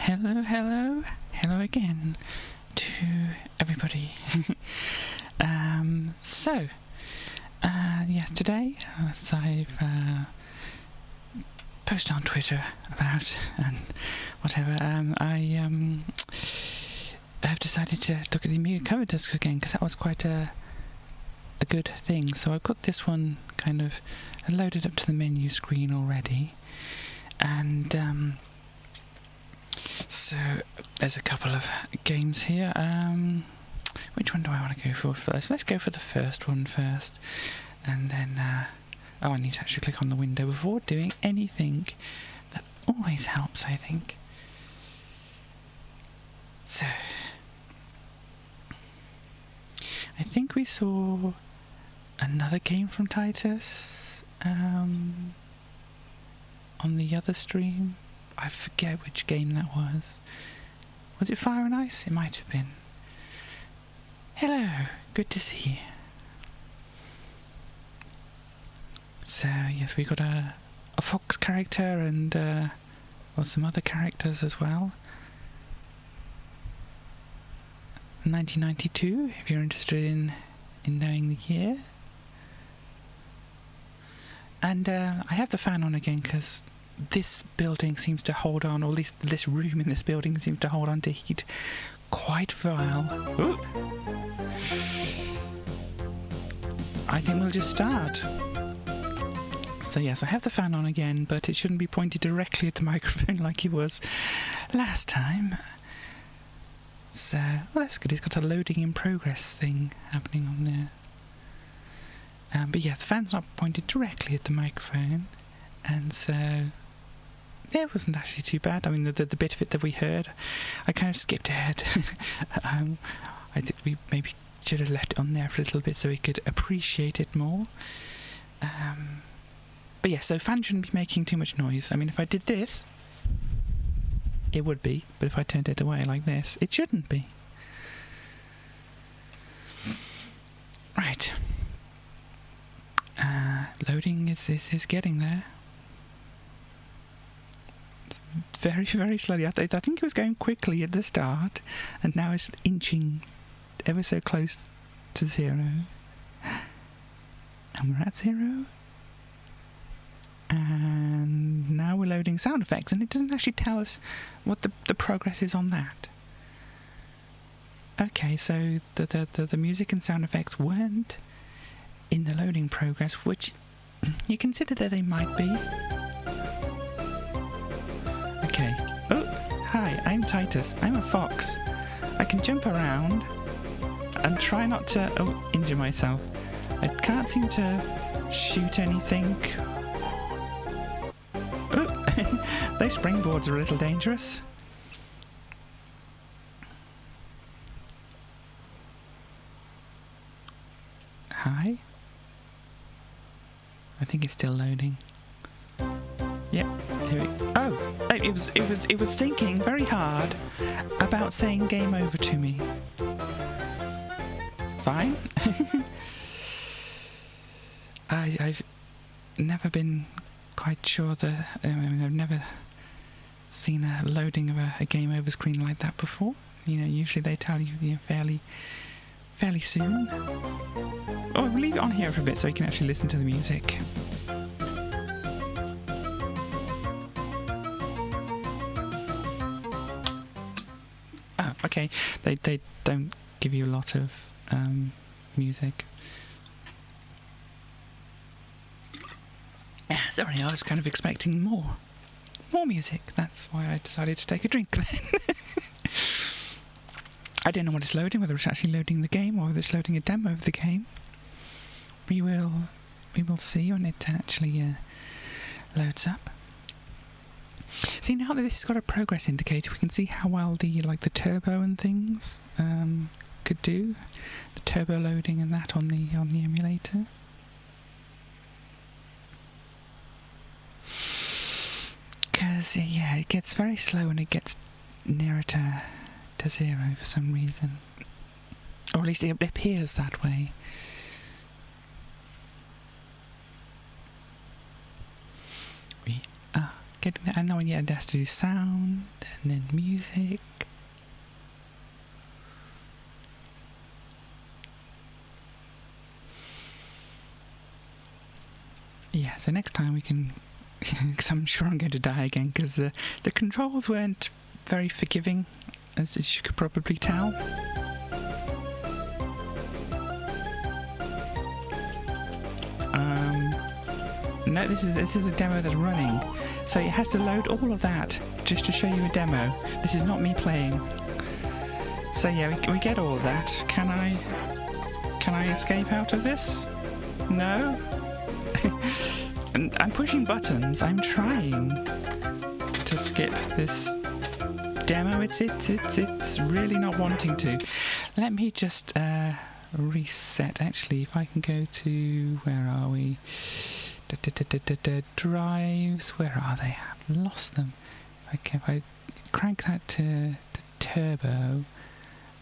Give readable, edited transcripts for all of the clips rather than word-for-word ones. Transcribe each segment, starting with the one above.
Hello again to everybody. Yes, today, as I've posted on Twitter about and whatever, I have decided to look at the Amiga Coverdisks again, because that was quite a good thing. So I've got this one kind of loaded up to the menu screen already, and so there's a couple of games here. Which one do I want to go for first? Let's go for the first one first, and then I need to actually click on the window before doing anything. That always helps, I think. So I think we saw another game from Titus on the other stream. I forget which game that was. Was it Fire and Ice? It might have been. Hello, good to see you. So yes, we got a fox character and some other characters as well. 1992, if you're interested in knowing the year. And I have the fan on again because this building seems to hold on, or at least this room in this building seems to hold on to heat quite well. Ooh. I think we'll just start. So yes, I have the fan on again, but it shouldn't be pointed directly at the microphone like it was last time. So, well, that's good. It's got a loading in progress thing happening on there. But yeah, the fan's not pointed directly at the microphone, and so yeah, it wasn't actually too bad. I mean, the bit of it that we heard, I kind of skipped ahead. I think we maybe should have left it on there for a little bit so we could appreciate it more. But yeah, so fans shouldn't be making too much noise. I mean, if I did this, it would be, but if I turned it away like this, it shouldn't be. Right. Loading is getting there. Very, very slowly. I think it was going quickly at the start, and now it's inching ever so close to 0. And we're at 0. And now we're loading sound effects, and it doesn't actually tell us what the progress is on that. Okay, so the music and sound effects weren't in the loading progress, which you consider that they might be. Okay. Oh, hi, I'm Titus. I'm a fox. I can jump around and try not to injure myself. I can't seem to shoot anything. Oh, those springboards are a little dangerous. Hi. I think it's still loading. Yep. Here we go. Oh, it was thinking very hard about saying game over to me. Fine. I've never been quite sure I've never seen a loading of a game over screen like that before. You know, usually they tell you, fairly soon. Oh, we'll leave it on here for a bit so you can actually listen to the music. Oh, okay. They don't give you a lot of music. Sorry, I was kind of expecting more music. That's why I decided to take a drink then. I don't know what it's loading, whether it's actually loading the game or whether it's loading a demo of the game. We will see when it actually loads up. See, now that this has got a progress indicator, we can see how well the turbo and things could do. The turbo loading and that on the emulator. Because yeah, it gets very slow when it gets nearer to 0 for some reason, or at least it appears that way. We are getting there. And then it has to do sound and then music. Yeah, so next time we can, because I'm sure I'm going to die again, because the controls weren't very forgiving, as you could probably tell. No, this is a demo that's running, so it has to load all of that just to show you a demo. This is not me playing. So yeah, we get all of that. Can I escape out of this? No. And I'm pushing buttons. I'm trying to skip this demo. It's really not wanting to. Let me just reset. Actually, if I can go to, where are we? Drives. Where are they? I've lost them. Okay, if I crank that to turbo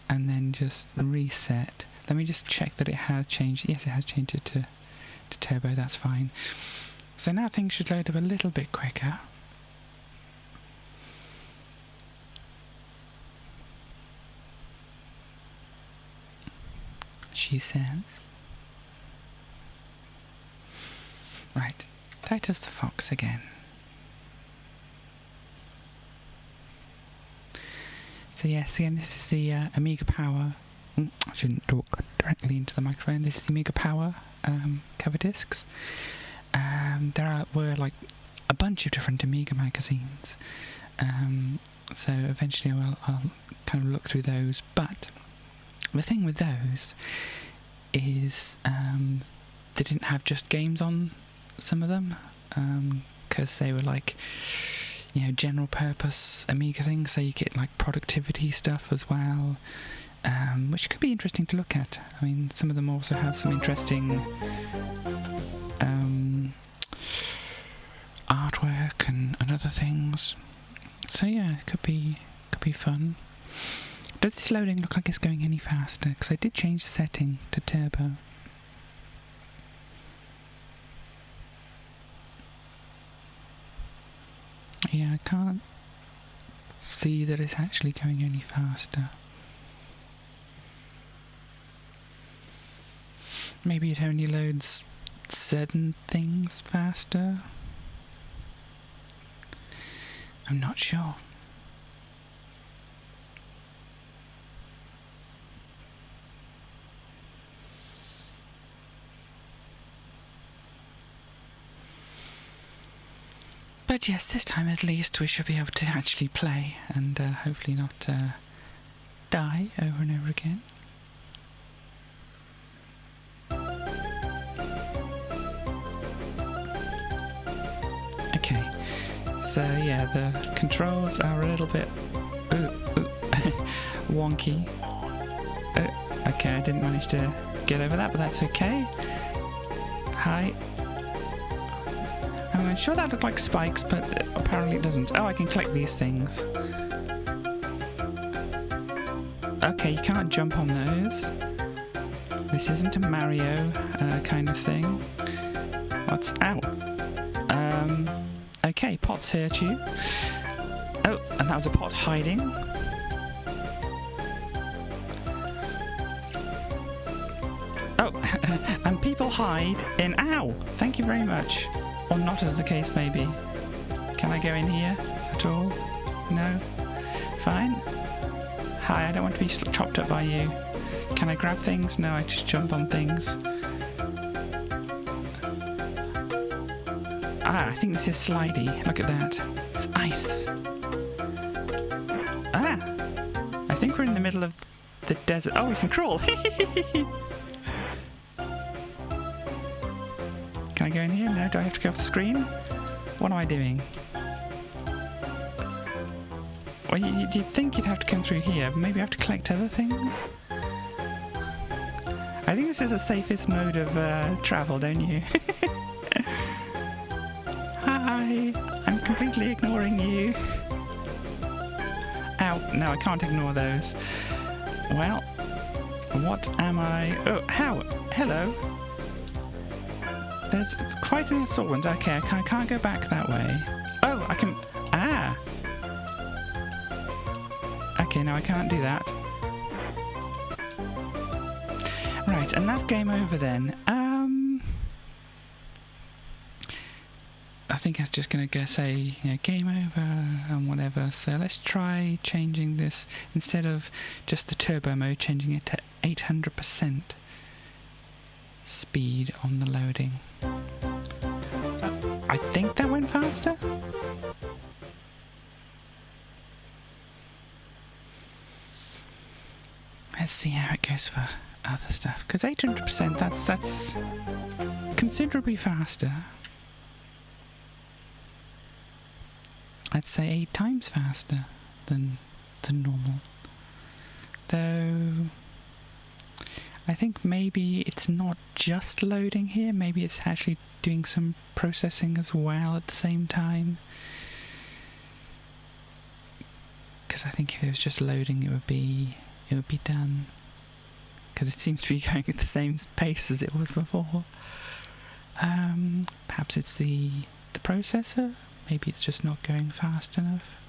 and then just reset. Let me just check that it has changed. Yes, it has changed it to turbo. That's fine. So now things should load up a little bit quicker. She says. Right, Titus the Fox again. So yes, again, this is the Amiga Power. I shouldn't talk directly into the microphone. This is the Amiga Power Coverdisks. There were like a bunch of different Amiga magazines. So eventually I'll kind of look through those. But the thing with those is they didn't have just games on some of them, because they were like, general purpose Amiga things, so you get like productivity stuff as well, which could be interesting to look at. I mean, some of them also have some interesting artwork and other things. So yeah, it could be fun. Does this loading look like it's going any faster? Because I did change the setting to turbo. Yeah, I can't see that it's actually going any faster. Maybe it only loads certain things faster. I'm not sure. But yes, this time at least we should be able to actually play and hopefully not die over and over again. Okay, so yeah, the controls are a little bit wonky. Okay, I didn't manage to get over that, but that's okay. Hi. I'm sure that looked like spikes, but apparently it doesn't. Oh, I can collect these things. Okay, you can't jump on those. This isn't a Mario kind of thing. What's... Ow. Okay, pots hurt you. Oh, and that was a pot hiding. Oh, and people hide in... Ow! Thank you very much. Or not, as the case may be. Can I go in here at all? No? Fine. Hi, I don't want to be chopped up by you. Can I grab things? No, I just jump on things. Ah, I think this is slidey. Look at that. It's ice. Ah! I think we're in the middle of the desert. Oh, we can crawl! Can I go in here? No, do I have to go off the screen? What am I doing? Well, you'd think you'd have to come through here, but maybe I have to collect other things? I think this is the safest mode of travel, don't you? Hi! I'm completely ignoring you. Ow, no, I can't ignore those. Well, what am I... Oh, how? Hello! There's quite an assortment. Okay, I can't go back that way. Oh, I can... Ah! Okay, no, I can't do that. Right, and that's game over then. I think I was just going to go say, game over and whatever. So let's try changing this, instead of just the turbo mode, changing it to 800% speed on the loading. I think that went faster. Let's see how it goes for other stuff, because 800%, that's considerably faster. I'd say 8 times faster than normal. Though I think maybe it's not just loading here, maybe it's actually doing some processing as well at the same time. Because I think if it was just loading, it would be done. Because it seems to be going at the same pace as it was before. Perhaps it's the processor. Maybe it's just not going fast enough.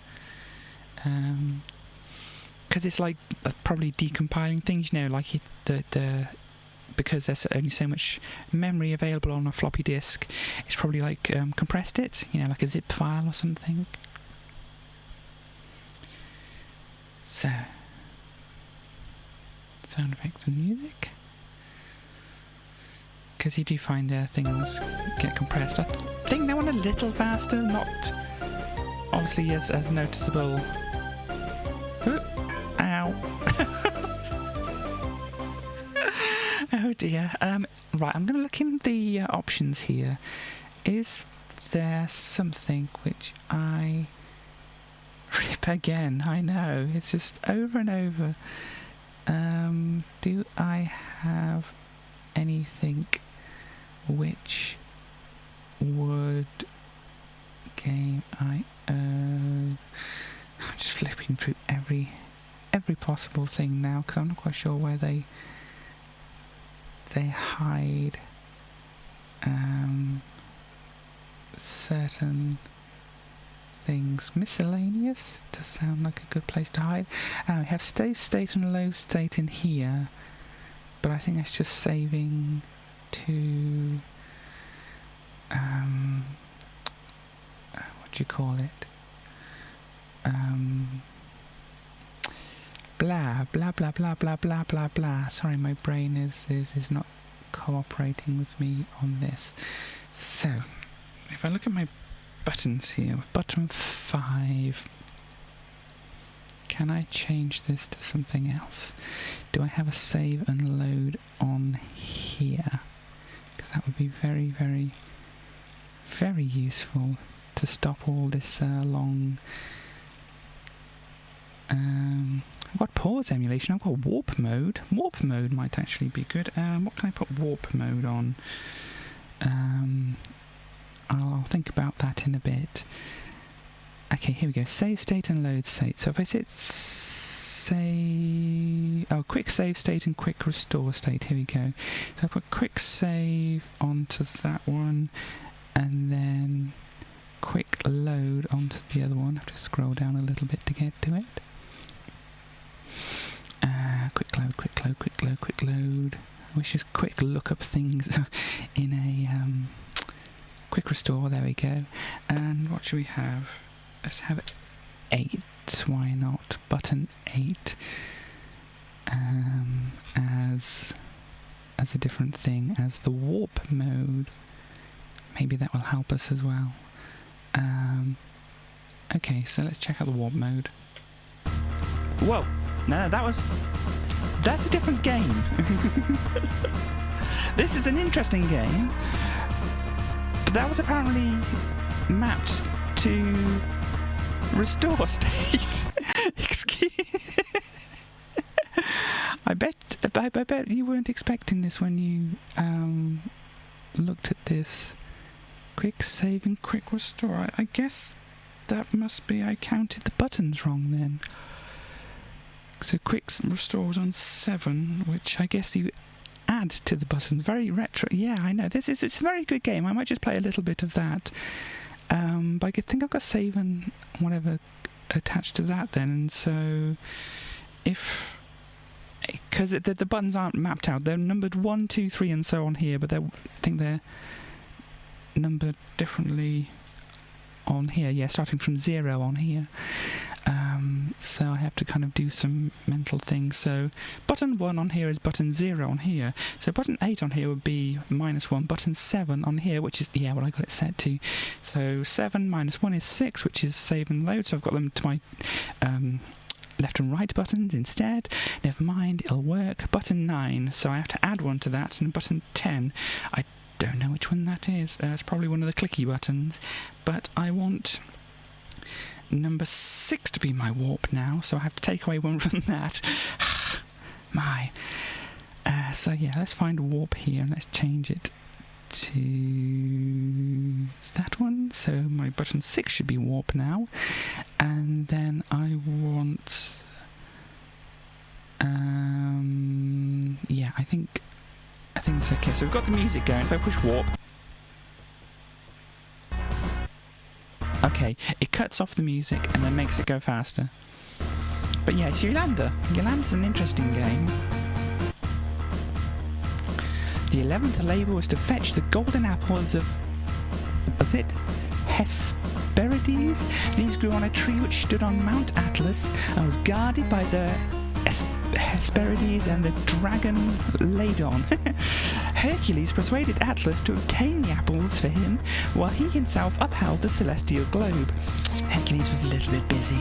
Because it's like probably decompiling things, like because there's only so much memory available on a floppy disk, it's probably like compressed it, like a zip file or something. So, sound effects and music. Because you do find things get compressed. I think they went a little faster, not obviously as noticeable. Ooh, ow. Oh dear. Right, I'm going to look in the options here. Is there something which I rip again? I know, it's just over and over. Do I have anything which would game IO? I'm just flipping through every possible thing now, because I'm not quite sure where they hide certain things. Miscellaneous does sound like a good place to hide. We have save state and load state in here, but I think that's just saving to what do you call it? Blah blah blah blah blah blah blah blah. Sorry, my brain is not cooperating with me on this. So if I look at my buttons here, button 5, can I change this to something else? Do I have a save and load on here? Because that would be very, very, very useful to stop all this long... I've got pause emulation, I've got warp mode. Warp mode might actually be good. What can I put warp mode on? I'll think about that in a bit. Okay, here we go. Save state and load state. So if I hit save... Oh, quick save state and quick restore state. Here we go. So I put quick save onto that one, and then quick load onto the other one. I have to scroll down a little bit to get to it. Quick load, quick load, quick load, quick load. I wish just quick look up things in a quick restore. There we go. And what should we have? Let's have 8. Why not? Button 8 as a different thing as the warp mode. Maybe that will help us as well. Okay, so let's check out the warp mode. Whoa! No, that's a different game. This is an interesting game, but that was apparently mapped to restore state. Excuse. I bet you weren't expecting this when you looked at this. Quick save and quick restore. I guess that must be I counted the buttons wrong then. So quick restore was on 7, which I guess you add to the buttons. Very retro. Yeah, I know. It's a very good game. I might just play a little bit of that But I think I've got save and whatever attached to that then, and so if... Because the buttons aren't mapped out. They're numbered 1, 2, 3 and so on here, but I think they're numbered differently on here. Yeah, starting from 0 on here. So I have to kind of do some mental things. So button 1 on here is button 0 on here. So button 8 on here would be -1. Button 7 on here, which is, what I got it set to. So 7 minus 1 is 6, which is save and load. So I've got them to my... left and right buttons instead. Never mind, it'll work. Button 9, so I have to add 1 to that. And button 10, I don't know which one that is. It's probably one of the clicky buttons. But I want number 6 to be my warp now, so I have to take away 1 from that. My. So yeah, let's find warp here and let's change it to that one. So my button 6 should be warp now, and then I want I think it's okay. So we've got the music going. If I push warp, okay, it cuts off the music and then makes it go faster. But yeah, it's Yolanda. Yolanda's an interesting game. The 11th labor was to fetch the golden apples of... was it? Hesperides? These grew on a tree which stood on Mount Atlas and was guarded by the Hesperides and the dragon Ladon. Hercules persuaded Atlas to obtain the apples for him, while he himself upheld the celestial globe. Hercules was a little bit busy.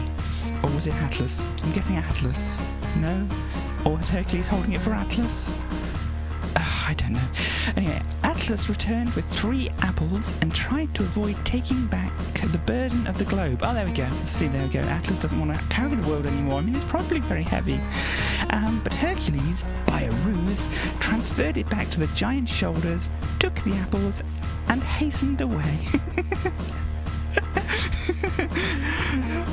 Or was it Atlas? I'm guessing Atlas. No? Or was Hercules holding it for Atlas? I don't know. Anyway, Atlas returned with 3 apples and tried to avoid taking back the burden of the globe. Oh, there we go. See, there we go. Atlas doesn't want to carry the world anymore. I mean, it's probably very heavy. But Hercules, by a ruse, transferred it back to the giant's shoulders, took the apples, and hastened away.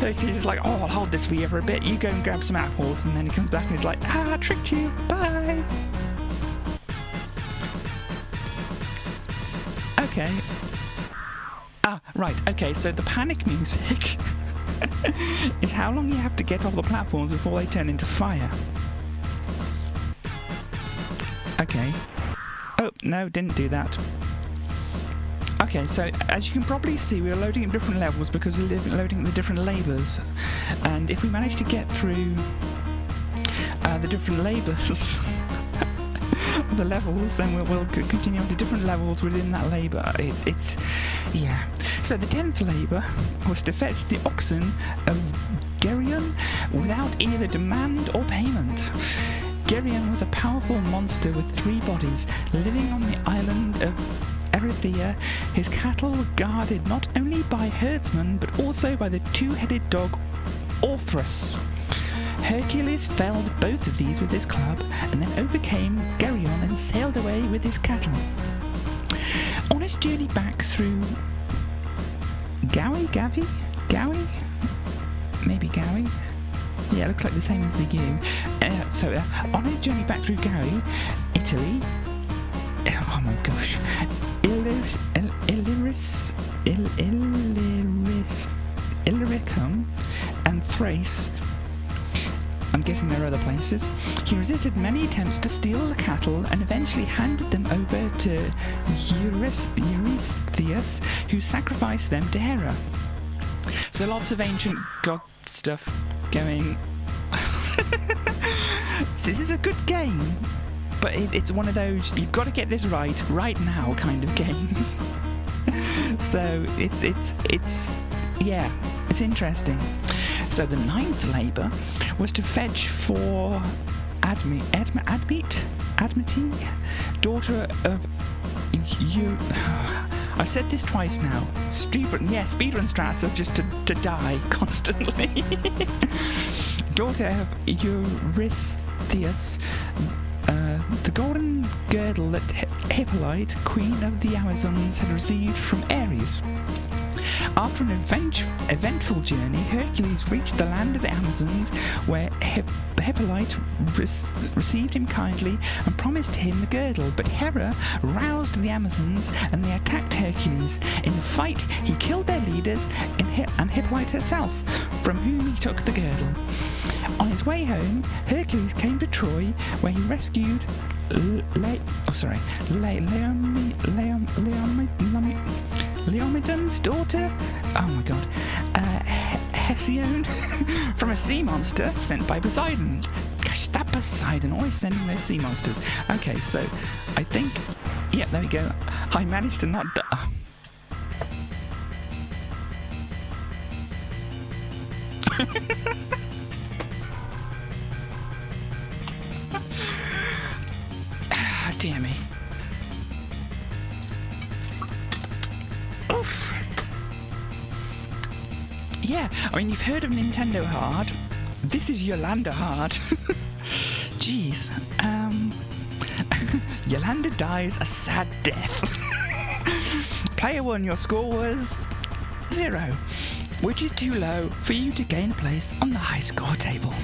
Hercules is like, I'll hold this for you for a bit. You go and grab some apples. And then he comes back and he's like, I tricked you. Bye. Okay. Right, okay, so the panic music is how long you have to get off the platforms before they turn into fire. Okay. Oh, no, didn't do that. Okay, so as you can probably see, we're loading at different levels because we're loading at the different labours. And if we manage to get through the different labours... the levels, then we'll continue on to different levels within that labour. Yeah. So the 10th labour was to fetch the oxen of Geryon without either demand or payment. Geryon was a powerful monster with 3 bodies, living on the island of Erythea. His cattle were guarded not only by herdsmen, but also by the 2-headed dog Orthrus. Hercules felled both of these with his club, and then overcame Geryon and sailed away with his cattle. On his journey back through Gowie? Maybe Gowie? Yeah, it looks like the same as the U. On his journey back through Gowie, Italy... Oh my gosh. Illyricum and Thrace... I'm guessing there are other places. He resisted many attempts to steal the cattle and eventually handed them over to Eurystheus, who sacrificed them to Hera. So lots of ancient god stuff going. This is a good game, but it's one of those you've got to get this right now kind of games. So it's interesting. So the 9th labour was to fetch for Admete, daughter of I've said this twice now. Speedrun strats are just to die constantly. Daughter of Eurystheus, the golden girdle that Hippolyte, queen of the Amazons, had received from Ares. After an eventful journey, Hercules reached the land of the Amazons, where Hippolyte received him kindly and promised him the girdle. But Hera roused the Amazons, and they attacked Hercules. In the fight, he killed their leaders and Hippolyte herself, from whom he took the girdle. On his way home, Hercules came to Troy, where he rescued Leomedon's daughter, Hesione, from a sea monster sent by Poseidon. Gosh, that Poseidon, always sending those sea monsters. Okay, so I think, yeah, there we go. I managed to not die. Dear me. Oof. Yeah, I mean, you've heard of Nintendo Hard. This is Yolanda Hard. Jeez. Yolanda dies a sad death. Player 1, your score was 0, which is too low for you to gain a place on the high score table.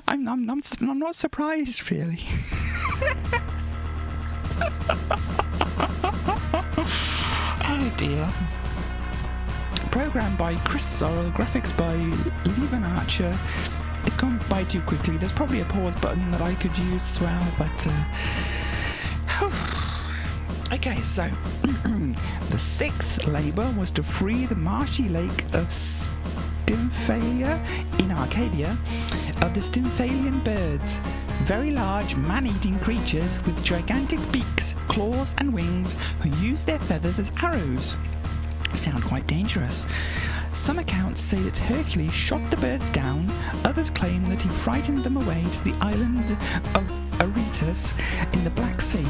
I'm not surprised, really. Oh dear. Programmed by Chris Sorrell, graphics by Levan Archer. It's gone by too quickly. There's probably a pause button that I could use as well, but okay, so the sixth labour was to free the marshy lake of Stymphalia in Arcadia of the Stymphalian birds, very large man-eating creatures with gigantic beaks, claws and wings who use their feathers as arrows. Sound quite dangerous. Some accounts say that Hercules shot the birds down, others claim that he frightened them away to the island of Aretus in the Black Sea,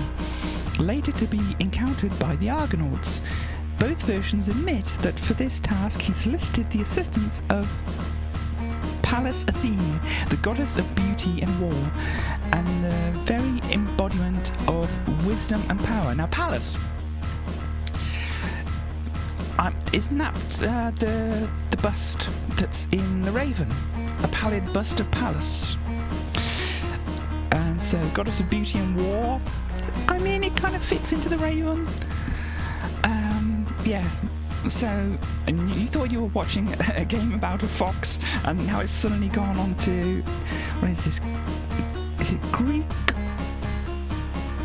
later to be encountered by the Argonauts. Both versions admit that for this task he solicited the assistance of Pallas Athene, the goddess of beauty and war, and the very embodiment of wisdom and power. Now, Pallas, isn't that the bust that's in the Raven? A pallid bust of Pallas. And so, goddess of beauty and war. I mean, it kind of fits into the Raven. Yeah. So, and you thought you were watching a game about a fox, and now it's suddenly gone on to, what is this? Is it Greek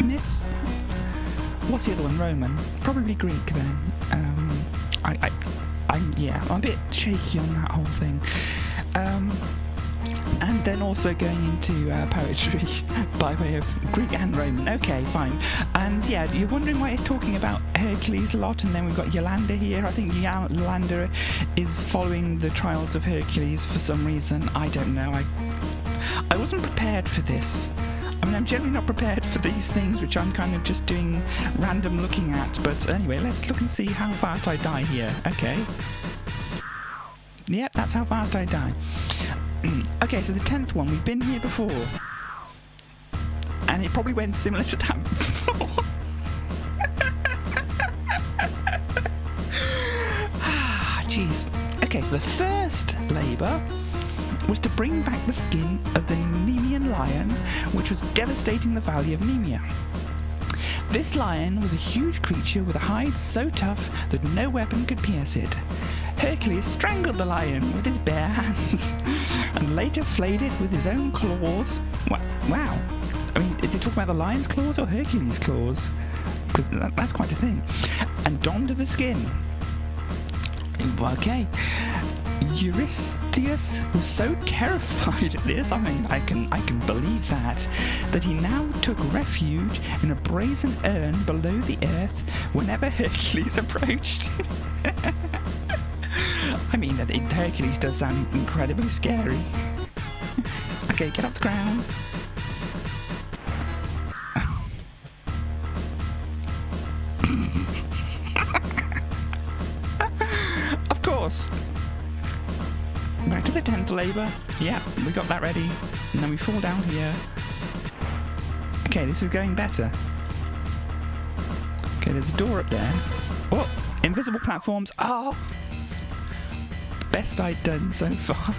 myth? What's the other one? Roman? Probably Greek then. I'm a bit shaky on that whole thing. And then also going into poetry by way of Greek and Roman. Okay, fine. And yeah, you're wondering why it's talking about Hercules a lot, and then we've got Yolanda here. I think Yolanda is following the trials of Hercules for some reason. I don't know. I wasn't prepared for this. I mean, I'm generally not prepared for these things, which I'm kind of just doing random looking at. But anyway, let's look and see how fast I die here. Okay. Yep, that's how fast I die. Okay, so the 10th one, we've been here before. And it probably went similar to that before. Jeez. Okay, so the first labour was to bring back the skin of the Nemean lion, which was devastating the valley of Nemea. This lion was a huge creature with a hide so tough that no weapon could pierce it. Hercules strangled the lion with his bare hands and later flayed it with his own claws. Wow. I mean, did they talk about the lion's claws or Hercules' claws? Because that's quite a thing. And donned the skin. Okay. Eurystheus was so terrified at this, I mean, I can believe that he now took refuge in a brazen urn below the earth whenever Hercules approached. I mean, Hercules does sound incredibly scary. Okay, get off the ground. Of course. Back to the 10th labour. Yeah, we got that ready. And then we fall down here. Okay, this is going better. Okay, there's a door up there. Oh, invisible platforms. Oh, best I'd done so far.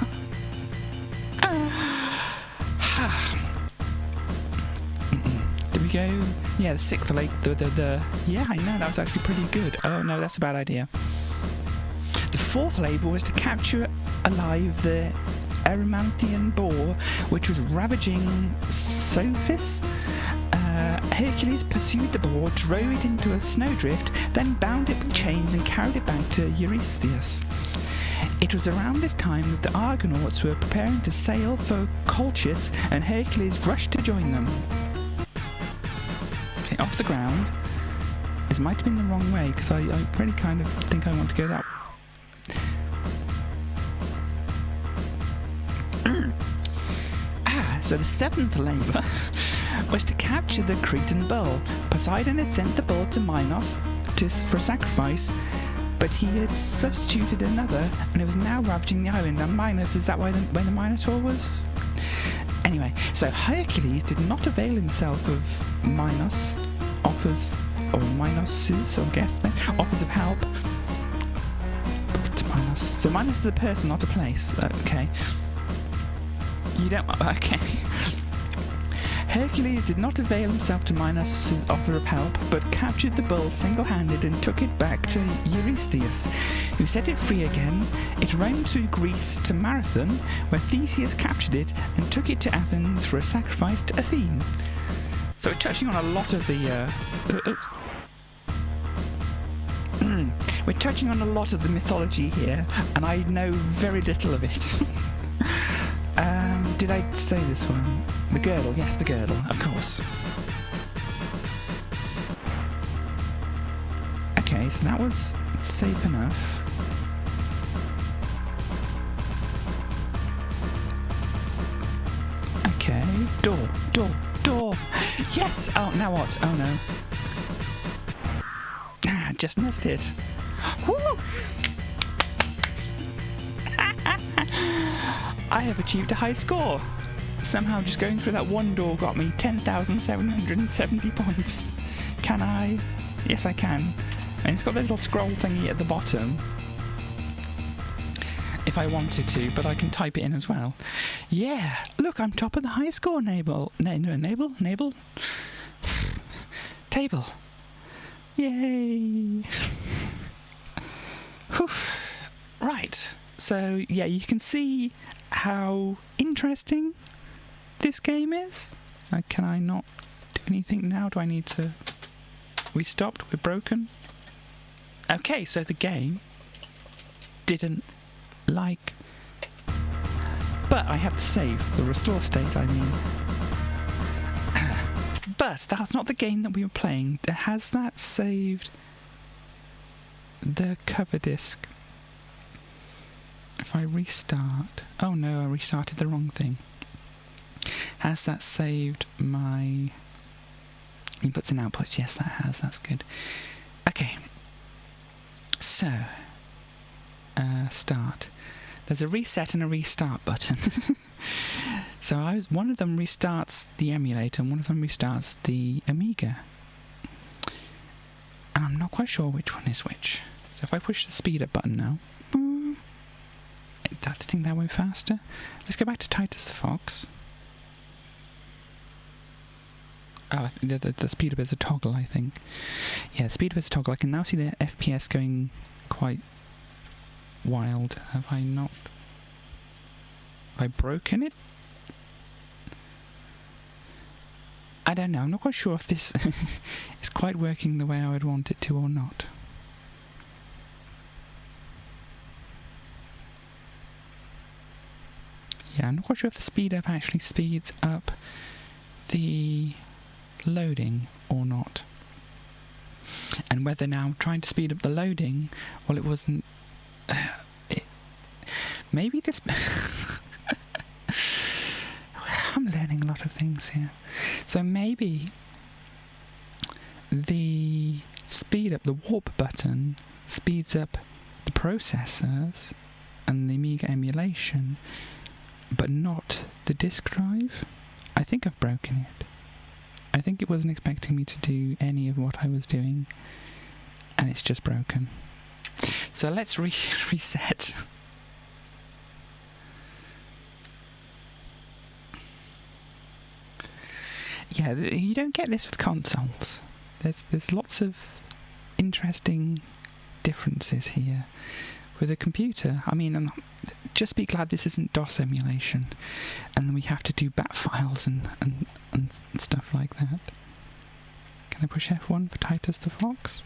Did we go? Yeah, the sixth lake. Yeah, I know, that was actually pretty good. Oh no, that's a bad idea. The fourth label was to capture alive the Erymanthian boar, which was ravaging Sophis. Hercules pursued the boar, drove it into a snowdrift, then bound it with chains and carried it back to Eurystheus. It was around this time that the Argonauts were preparing to sail for Colchis, and Hercules rushed to join them. Okay, off the ground. This might have been the wrong way, because I really kind of think I want to go that way. So the seventh labour was to capture the Cretan bull. Poseidon had sent the bull to Minos for sacrifice, but he had substituted another, and it was now ravaging the island. And Minos, is that where the Minotaur was? Anyway, so Hercules did not avail himself of Minos' offers, or Minos' offers of help to Minos. So Minos is a person, not a place. Okay. You don't... Okay. Hercules did not avail himself to Minos' offer of help, but captured the bull single-handed and took it back to Eurystheus, who set it free again. It roamed through Greece to Marathon, where Theseus captured it and took it to Athens for a sacrifice to Athene. So we're touching on a lot of the... We're touching on a lot of the mythology here, and I know very little of it. Did I say this one? The girdle, yes, the girdle, of course. Okay, so that was safe enough. Okay, door. Yes! Oh, now what? Oh no. Just missed it. Woo! I have achieved a high score. Somehow just going through that one door got me 10,770 points. Can I? Yes, I can. And it's got the little scroll thingy at the bottom. If I wanted to, but I can type it in as well. Yeah, look, I'm top of the high score table. Yay. Right. So, yeah, you can see how interesting this game is. Can I not do anything now? Do I need to... We stopped? We're broken? Okay, so the game didn't like... But I have to save the restore state, I mean. But that's not the game that we were playing. Has that saved the cover disc? If I restart... Oh no, I restarted the wrong thing. Has that saved my inputs and outputs? Yes, that has. That's good. Okay. So, start. There's a reset and a restart button. So one of them restarts the emulator and one of them restarts the Amiga. And I'm not quite sure which one is which. So if I push the speed up button now... I think that went faster. Let's go back to Titus the Fox. Oh, I think the speed up is a toggle, I think. Yeah, the speed up is a toggle. I can now see the FPS going quite wild. Have I not... Have I broken it? I don't know. I'm not quite sure if this is quite working the way I would want it to or not. Yeah, I'm not quite sure if the speed up actually speeds up the loading or not. And whether now trying to speed up the loading, well, it wasn't... maybe this... I'm learning a lot of things here. So maybe the speed up, the warp button, speeds up the processors and the Amiga emulation, but not the disk drive. I think I've broken it. I think it wasn't expecting me to do any of what I was doing, and it's just broken. So let's reset. Yeah, you don't get this with consoles. There's lots of interesting differences here. With a computer, I mean, just be glad this isn't DOS emulation, and we have to do bat files and stuff like that. Can I push F1 for Titus the Fox?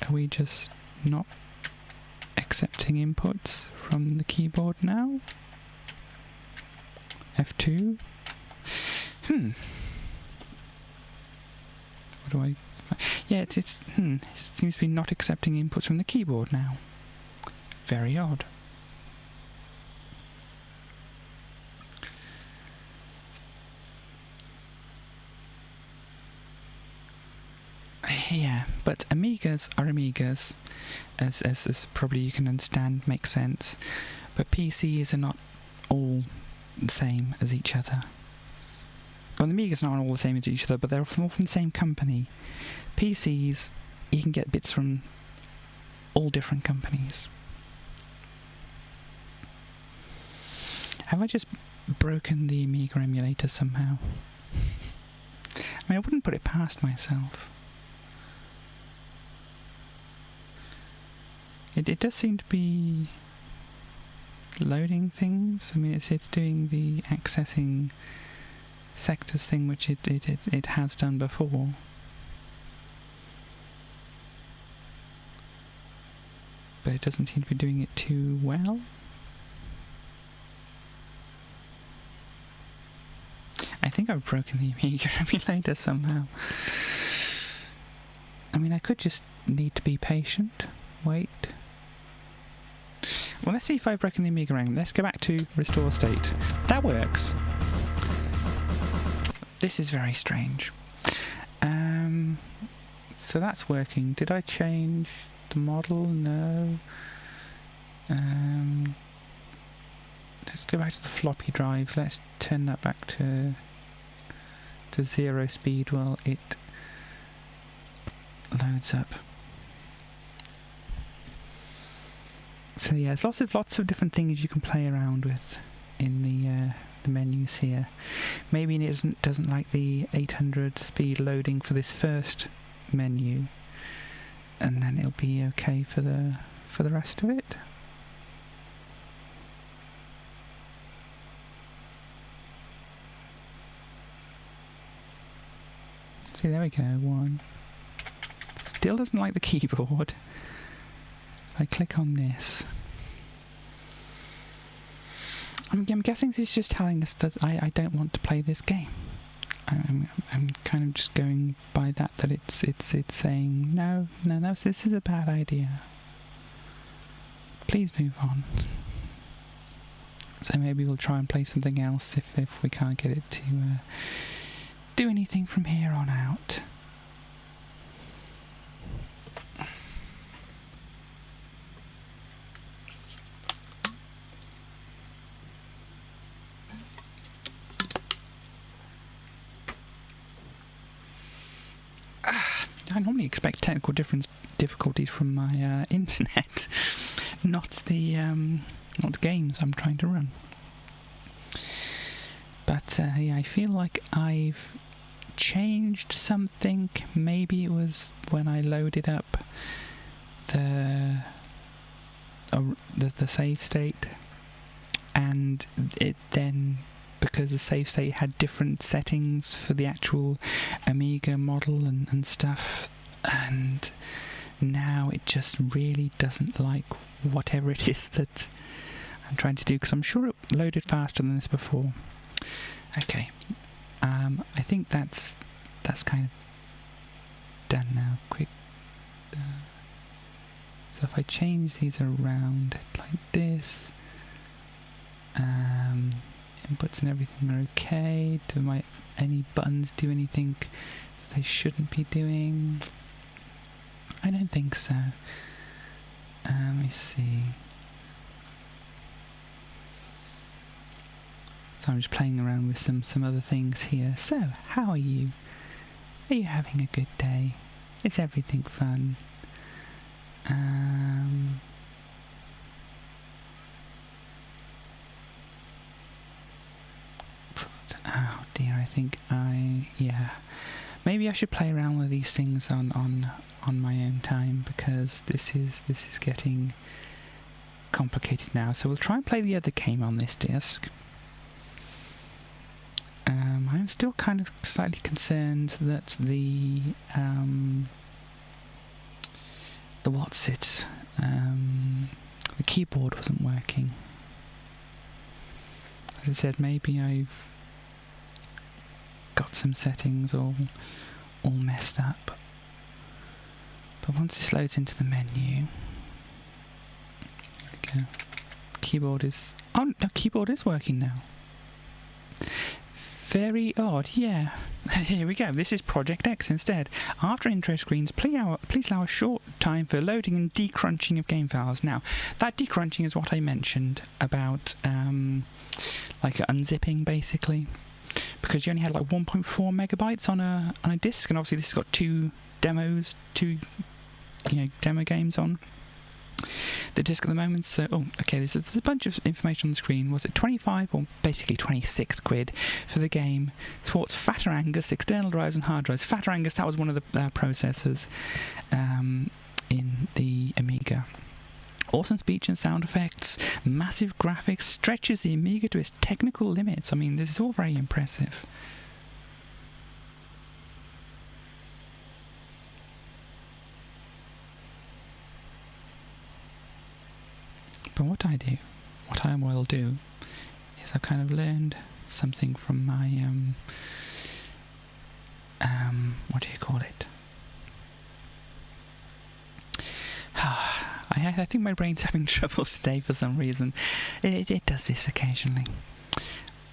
Are we just not accepting inputs from the keyboard now? F2? What do I... Yeah, it seems to be not accepting inputs from the keyboard now. Very odd. Yeah, but Amigas are Amigas, as probably you can understand, makes sense. But PCs are not all the same as each other. Well, the Amigas aren't all the same as each other, but they're all from the same company. PCs, you can get bits from all different companies. Have I just broken the Amiga emulator somehow? I mean, I wouldn't put it past myself. It does seem to be loading things. I mean, it's doing the accessing sectors thing, which it has done before. But it doesn't seem to be doing it too well. I think I've broken the Amiga emulator somehow. I mean, I could just need to be patient. Wait. Well, let's see if I've broken the Amiga emulator. Let's go back to restore state. That works. This is very strange. So that's working. Did I change the model? No. Let's go back to the floppy drives. Let's turn that back to 0 speed while it loads up. So yeah, there's lots of different things you can play around with in the menus here. Maybe it doesn't like the 800 speed loading for this first menu, and then it'll be okay for the rest of it. See, there we go, one. Still doesn't like the keyboard. If I click on this, I'm guessing this is just telling us that I don't want to play this game. I'm kind of just going by that it's saying no, this is a bad idea. Please move on. So maybe we'll try and play something else if we can't get it to do anything from here on out. I normally expect technical difficulties from my internet, not the games I'm trying to run. But yeah, I feel like I've changed something. Maybe it was when I loaded up the save state, and it then, because the save state had different settings for the actual Amiga model and stuff, and now it just really doesn't like whatever it is that I'm trying to do, because I'm sure it loaded faster than this before. Okay, I think that's kind of done now. Quick. So if I change these around like this, inputs and everything are okay. Do any buttons do anything they shouldn't be doing? I don't think so. Let me see. So I'm just playing around with some other things here. So, how are you? Are you having a good day? Is everything fun? Oh dear, I think yeah. Maybe I should play around with these things on my own time, because this is getting complicated now. So we'll try and play the other game on this disc. I'm still kind of slightly concerned that the keyboard wasn't working. As I said, maybe I've got some settings all messed up. But once this loads into the menu, there we go. Keyboard is working now. Very odd, yeah. Here we go. This is Project X instead. After intro screens, please allow a short time for loading and decrunching of game files. Now, that decrunching is what I mentioned about, like unzipping, basically, because you only had like 1.4 megabytes on a disc, and obviously this has got two demo games on the disc at the moment. So, there's a bunch of information on the screen. Was it 25 or basically 26 quid for the game? Supports Fatter Angus, external drives and hard drives. Fatter Angus, that was one of the processors in the Amiga. Awesome speech and sound effects, massive graphics, stretches the Amiga to its technical limits. I mean, this is all very impressive. But what I will do, is I've kind of learned something from my, what do you call it? I think my brain's having trouble today for some reason. It does this occasionally.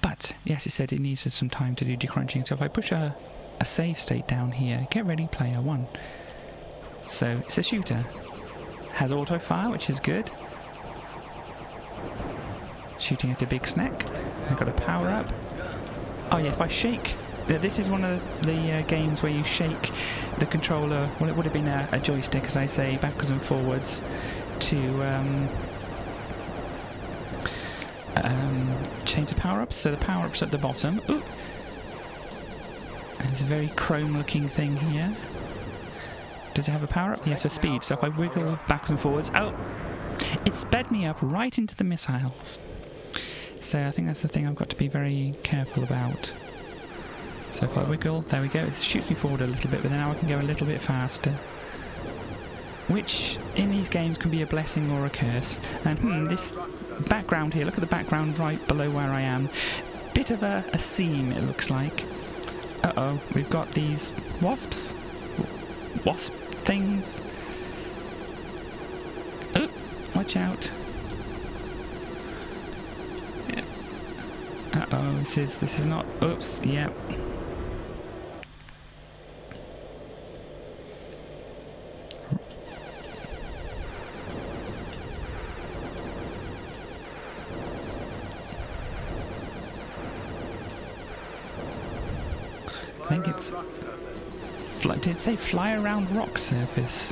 But, yes, it said it needed some time to do decrunching, so if I push a save state down here, get ready player 1. So, it's a shooter. Has auto-fire, which is good. Shooting at a big snack. I've got a power-up. Oh yeah, if I shake... This is one of the games where you shake the controller, well, it would have been a joystick, as I say, backwards and forwards to change the power-ups. So the power-up's at the bottom. Ooh. And there's a very chrome-looking thing here. Does it have a power-up? Yes, a speed. So if I wiggle backwards and forwards... Oh! It sped me up right into the missiles. So I think that's the thing I've got to be very careful about. So if I wiggle, there we go, it shoots me forward a little bit, but now I can go a little bit faster. Which, in these games, can be a blessing or a curse. And this background here, look at the background right below where I am. Bit of a seam, it looks like. Uh-oh, we've got these wasps. Wasp things. Oh, watch out. Uh-oh, this is not... Oops, yeah. I think it's... Did it say fly around rock surface?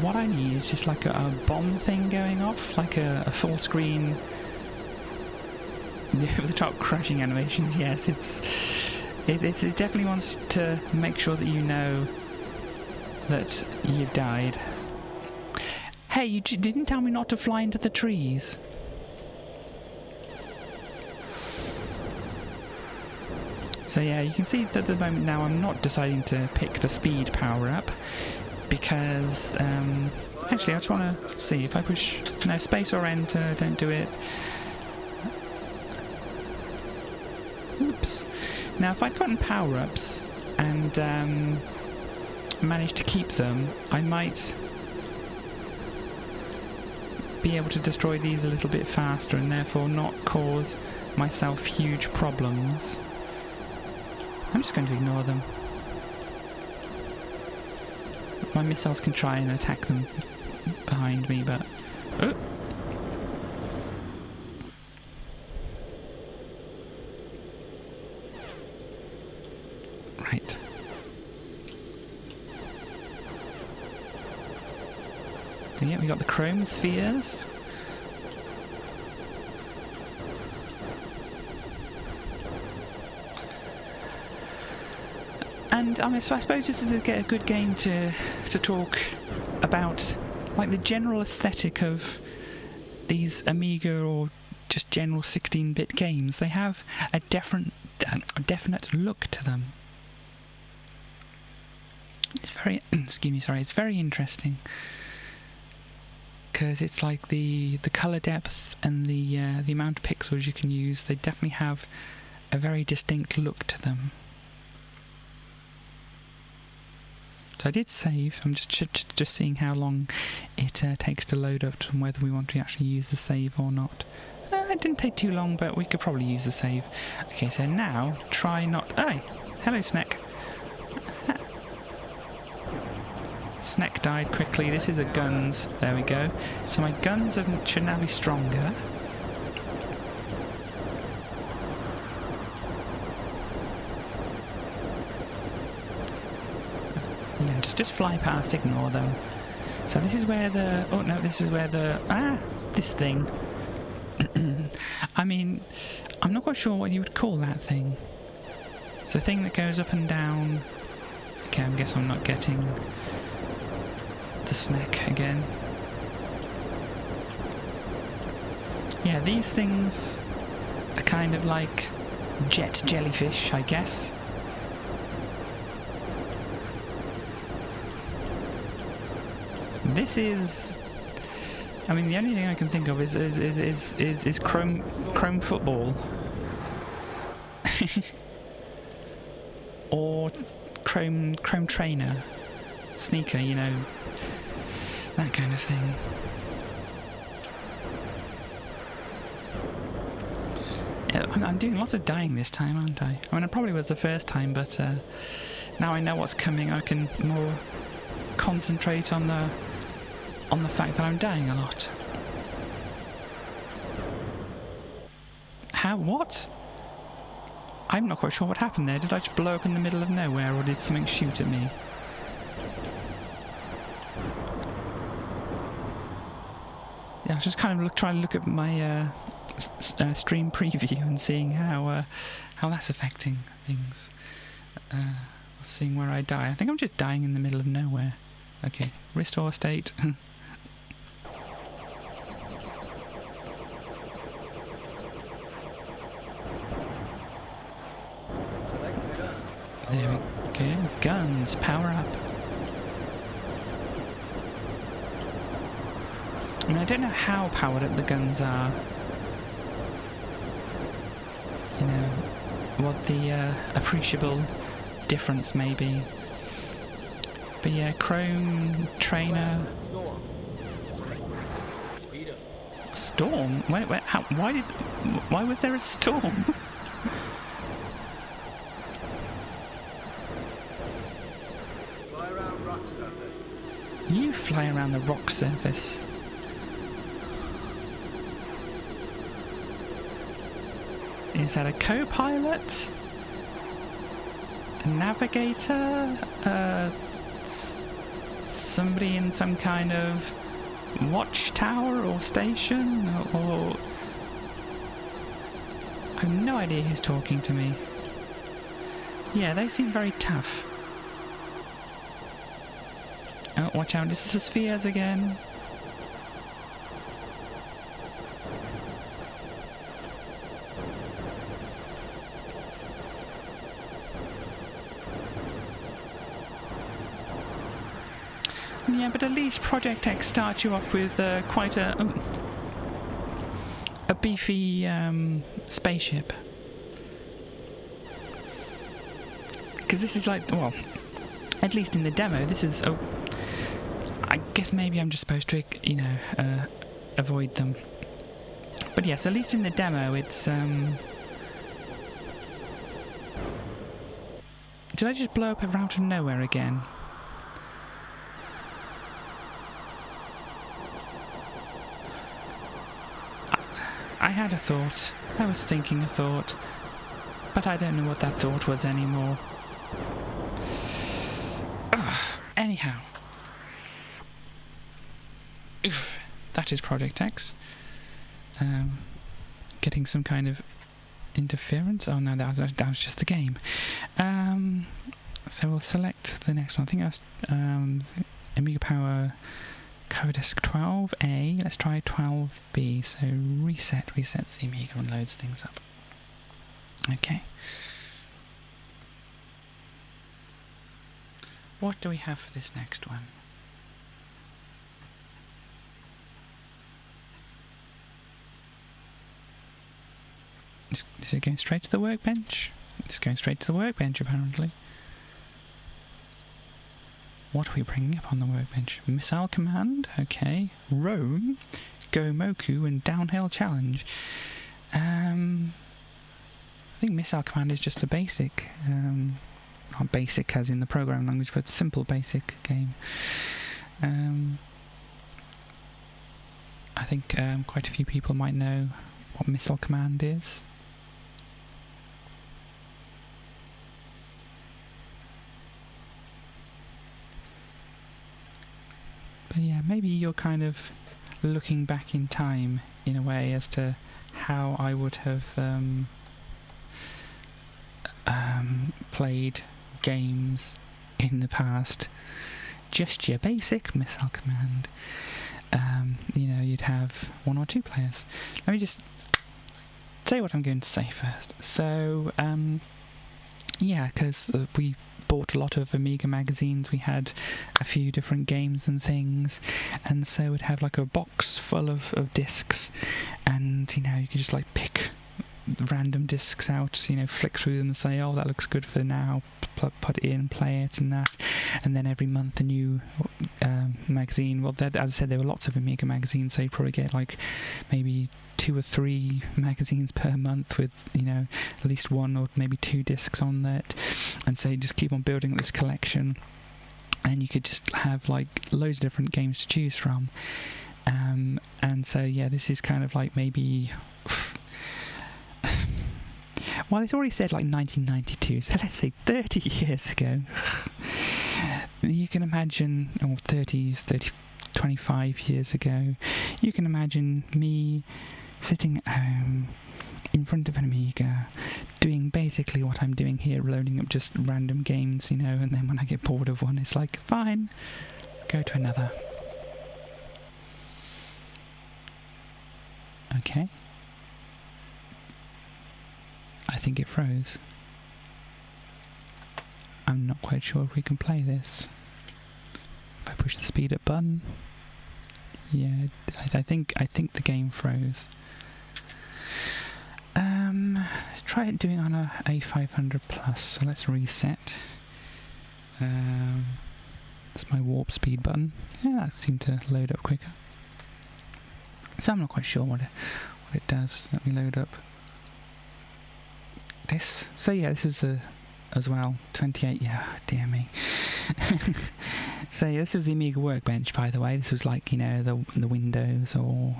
What I need is just like a bomb thing going off, like a full screen, over-the-top crashing animations. Yes, it definitely wants to make sure that you know that you've died. Hey, you didn't tell me not to fly into the trees. So yeah, you can see that at the moment now I'm not deciding to pick the speed power up. Because, actually I just want to see if I push, no, space or enter, don't do it. Oops. Now if I'd gotten power-ups and managed to keep them, I might be able to destroy these a little bit faster and therefore not cause myself huge problems. I'm just going to ignore them. My missiles can try and attack them behind me, but... Oh. Yeah, we got the chrome spheres. And I suppose this is a good game to talk about, like, the general aesthetic of these Amiga or just general 16-bit games. They have a definite look to them. It's very, it's very interesting, because it's like the color depth and the amount of pixels you can use. They definitely have a very distinct look to them. So I did save. I'm just seeing how long it takes to load up and whether we want to actually use the save or not. It didn't take too long, but we could probably use the save. Okay, so now try not... Hey! Hello, Snek. Snek died quickly. This is a guns. There we go. So my guns should now be stronger. Yeah, just fly past, ignore them. So this is where the... Oh no, this is where the... this thing. I mean, I'm not quite sure what you would call that thing. It's the thing that goes up and down. Okay, I guess I'm not getting the snack again. Yeah, these things are kind of like jet jellyfish, I guess. This is... I mean, the only thing I can think of is chrome football. Or chrome trainer. Sneaker, you know. That kind of thing. Yeah, I'm doing lots of dying this time, aren't I? I mean, it probably was the first time, but now I know what's coming, I can more concentrate on the fact that I'm dying a lot. How? What? I'm not quite sure what happened there. Did I just blow up in the middle of nowhere, or did something shoot at me? Yeah, I was just kind of trying to look at my stream preview and seeing how that's affecting things. Seeing where I die. I think I'm just dying in the middle of nowhere. Okay, restore state. There we go. Guns, power up. I mean, I don't know how powered up the guns are. You know, what the appreciable difference may be. But yeah, chrome trainer. Storm? Why was there a storm? You fly around the rock surface. Is that a co-pilot? A navigator? Somebody in some kind of watchtower or station? Or I have no idea who's talking to me. Yeah, they seem very tough. Oh, watch out, it's the spheres again. Yeah, but at least Project X starts you off with quite a beefy spaceship. Because this is like, well, at least in the demo, this is... Oh, I guess maybe I'm just supposed to, you know, avoid them. But yes, at least in the demo, it's... Did I just blow up out of nowhere again? I had a thought. I was thinking a thought. But I don't know what that thought was anymore. Ugh. Anyhow. Oof, that is Project X. Getting some kind of interference. Oh no, that was just the game. So we'll select the next one. I think that's Amiga Power Coverdisk 12A. Let's try 12B. So resets the Amiga and loads things up. Okay. What do we have for this next one? Is it going straight to the workbench? It's going straight to the workbench, apparently. What are we bringing up on the workbench? Missile Command, okay. Roam, Gomoku, and Downhill Challenge. I think Missile Command is just a basic, not basic as in the programming language, but simple basic game. I think quite a few people might know what Missile Command is. But yeah, maybe you're kind of looking back in time in a way as to how I would have played games in the past. Just your basic Missile Command. You know, you'd have 1 or 2 players. Let me just say what I'm going to say first. So, yeah, because we bought a lot of Amiga magazines, we had a few different games and things, and so we'd have like a box full of discs, and you know, you could just like pick random discs out, you know, flick through them and say, oh, that looks good for now, put it in, play it and that, and then every month a new magazine. Well, as I said, there were lots of Amiga magazines, so you'd probably get like maybe 2 or 3 magazines per month with, you know, at least 1 or maybe 2 discs on that, and so you just keep on building this collection, and you could just have like loads of different games to choose from, and so yeah, this is kind of like maybe well, it's already said like 1992, so let's say 30 years ago. You can imagine, or 25 years ago, you can imagine me sitting at home in front of an Amiga, doing basically what I'm doing here, loading up just random games, you know, and then when I get bored of one, it's like, fine, go to another. Okay. I think it froze. I'm not quite sure if we can play this. If I push the speed up button, yeah, I think the game froze. Let's try it doing on a A500 plus. So let's reset. That's my warp speed button. Yeah, that seemed to load up quicker. So I'm not quite sure what it does. Let me load up this. So yeah, this is as well 28. Yeah, dear me. So yeah, this was the Amiga Workbench, by the way. This was like, you know, the Windows or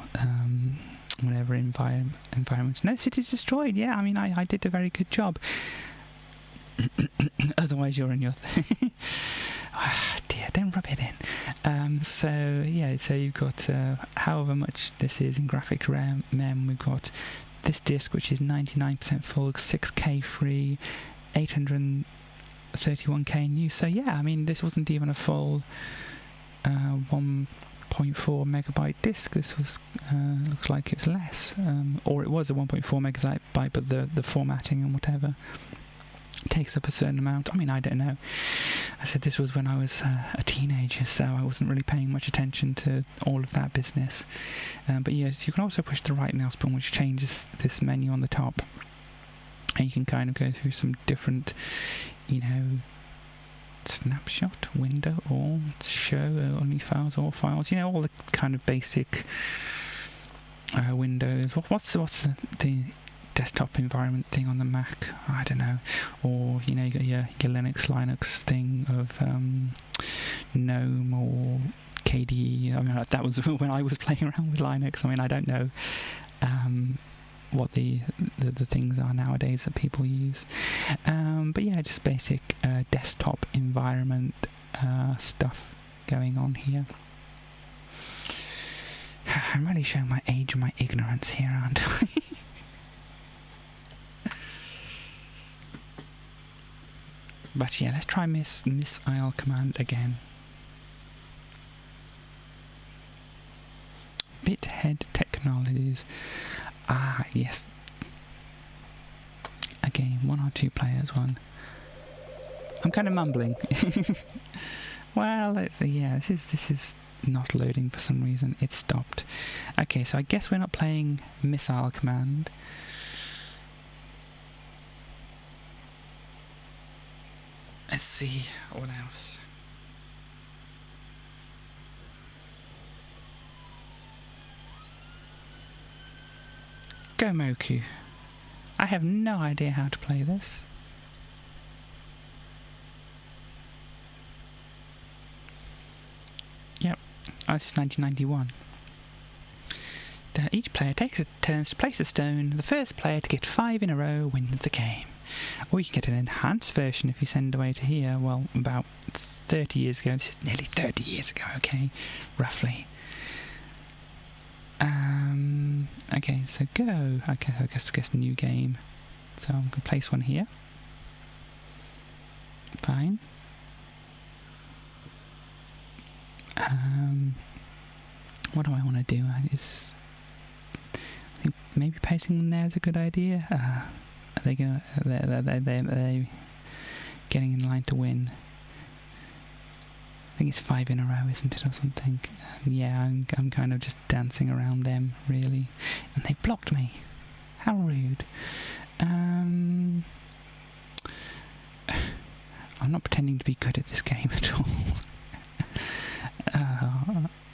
whatever environment. No cities destroyed. Yeah, I mean, I did a very good job. Otherwise, you're in your thing. Oh, dear, don't rub it in. So yeah, so you've got however much this is in graphic RAM. We've got this disc, which is 99% full, 6K free, 831K in use. So yeah, I mean, this wasn't even a full 1.4 megabyte disc. This was looks like it's less, or it was a 1.4 megabyte, but the formatting and whatever takes up a certain amount. I mean, I don't know. I said this was when I was a teenager, so I wasn't really paying much attention to all of that business. But yes, you can also push the right mouse button, which changes this menu on the top, and you can kind of go through some different, you know, snapshot, window, all, show, only files, all files, you know, all the kind of basic windows. What's the desktop environment thing on the Mac? I don't know. Or, you know, you got your Linux thing of GNOME or KDE. I mean, that was when I was playing around with Linux. I mean, I don't know what the things are nowadays that people use. But yeah, just basic desktop environment stuff going on here. I'm really showing my age and my ignorance here, aren't I? But yeah, let's try missile command again. Bithead Technologies. Ah, yes. Again, 1 or 2 players, one. I'm kind of mumbling. Well, yeah, this is not loading for some reason. It stopped. Okay, so I guess we're not playing missile command. Let's see what else. Gomoku. I have no idea how to play this. Yep, this is 1991. Each player takes a turn to place a stone. The first player to get 5 in a row wins the game. Or you can get an enhanced version if you send away to here. Well, about 30 years ago. This is nearly 30 years ago, okay? Roughly. Okay, so go. Okay, I guess new game. So I'm going to place one here. Fine. What do I want to do? I think maybe placing them there is a good idea. Are they gonna? They getting in line to win? I think it's 5 in a row, isn't it, or something? Yeah, I'm kind of just dancing around them, really, and they blocked me. How rude. I'm not pretending to be good at this game at all.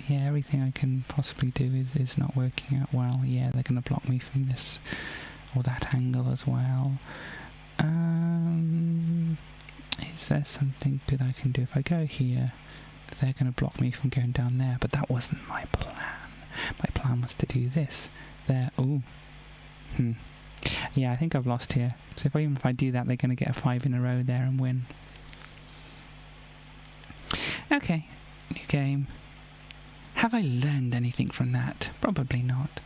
Yeah, everything I can possibly do is not working out well. Yeah, they're going to block me from this or that angle as well. Is there something good I can do? If I go here, they're going to block me from going down there, but that wasn't my plan. My plan was to do this. There, ooh. Yeah, I think I've lost here. So even if I do that, they're going to get a 5 in a row there and win. Okay, new game. Have I learned anything from that? Probably not.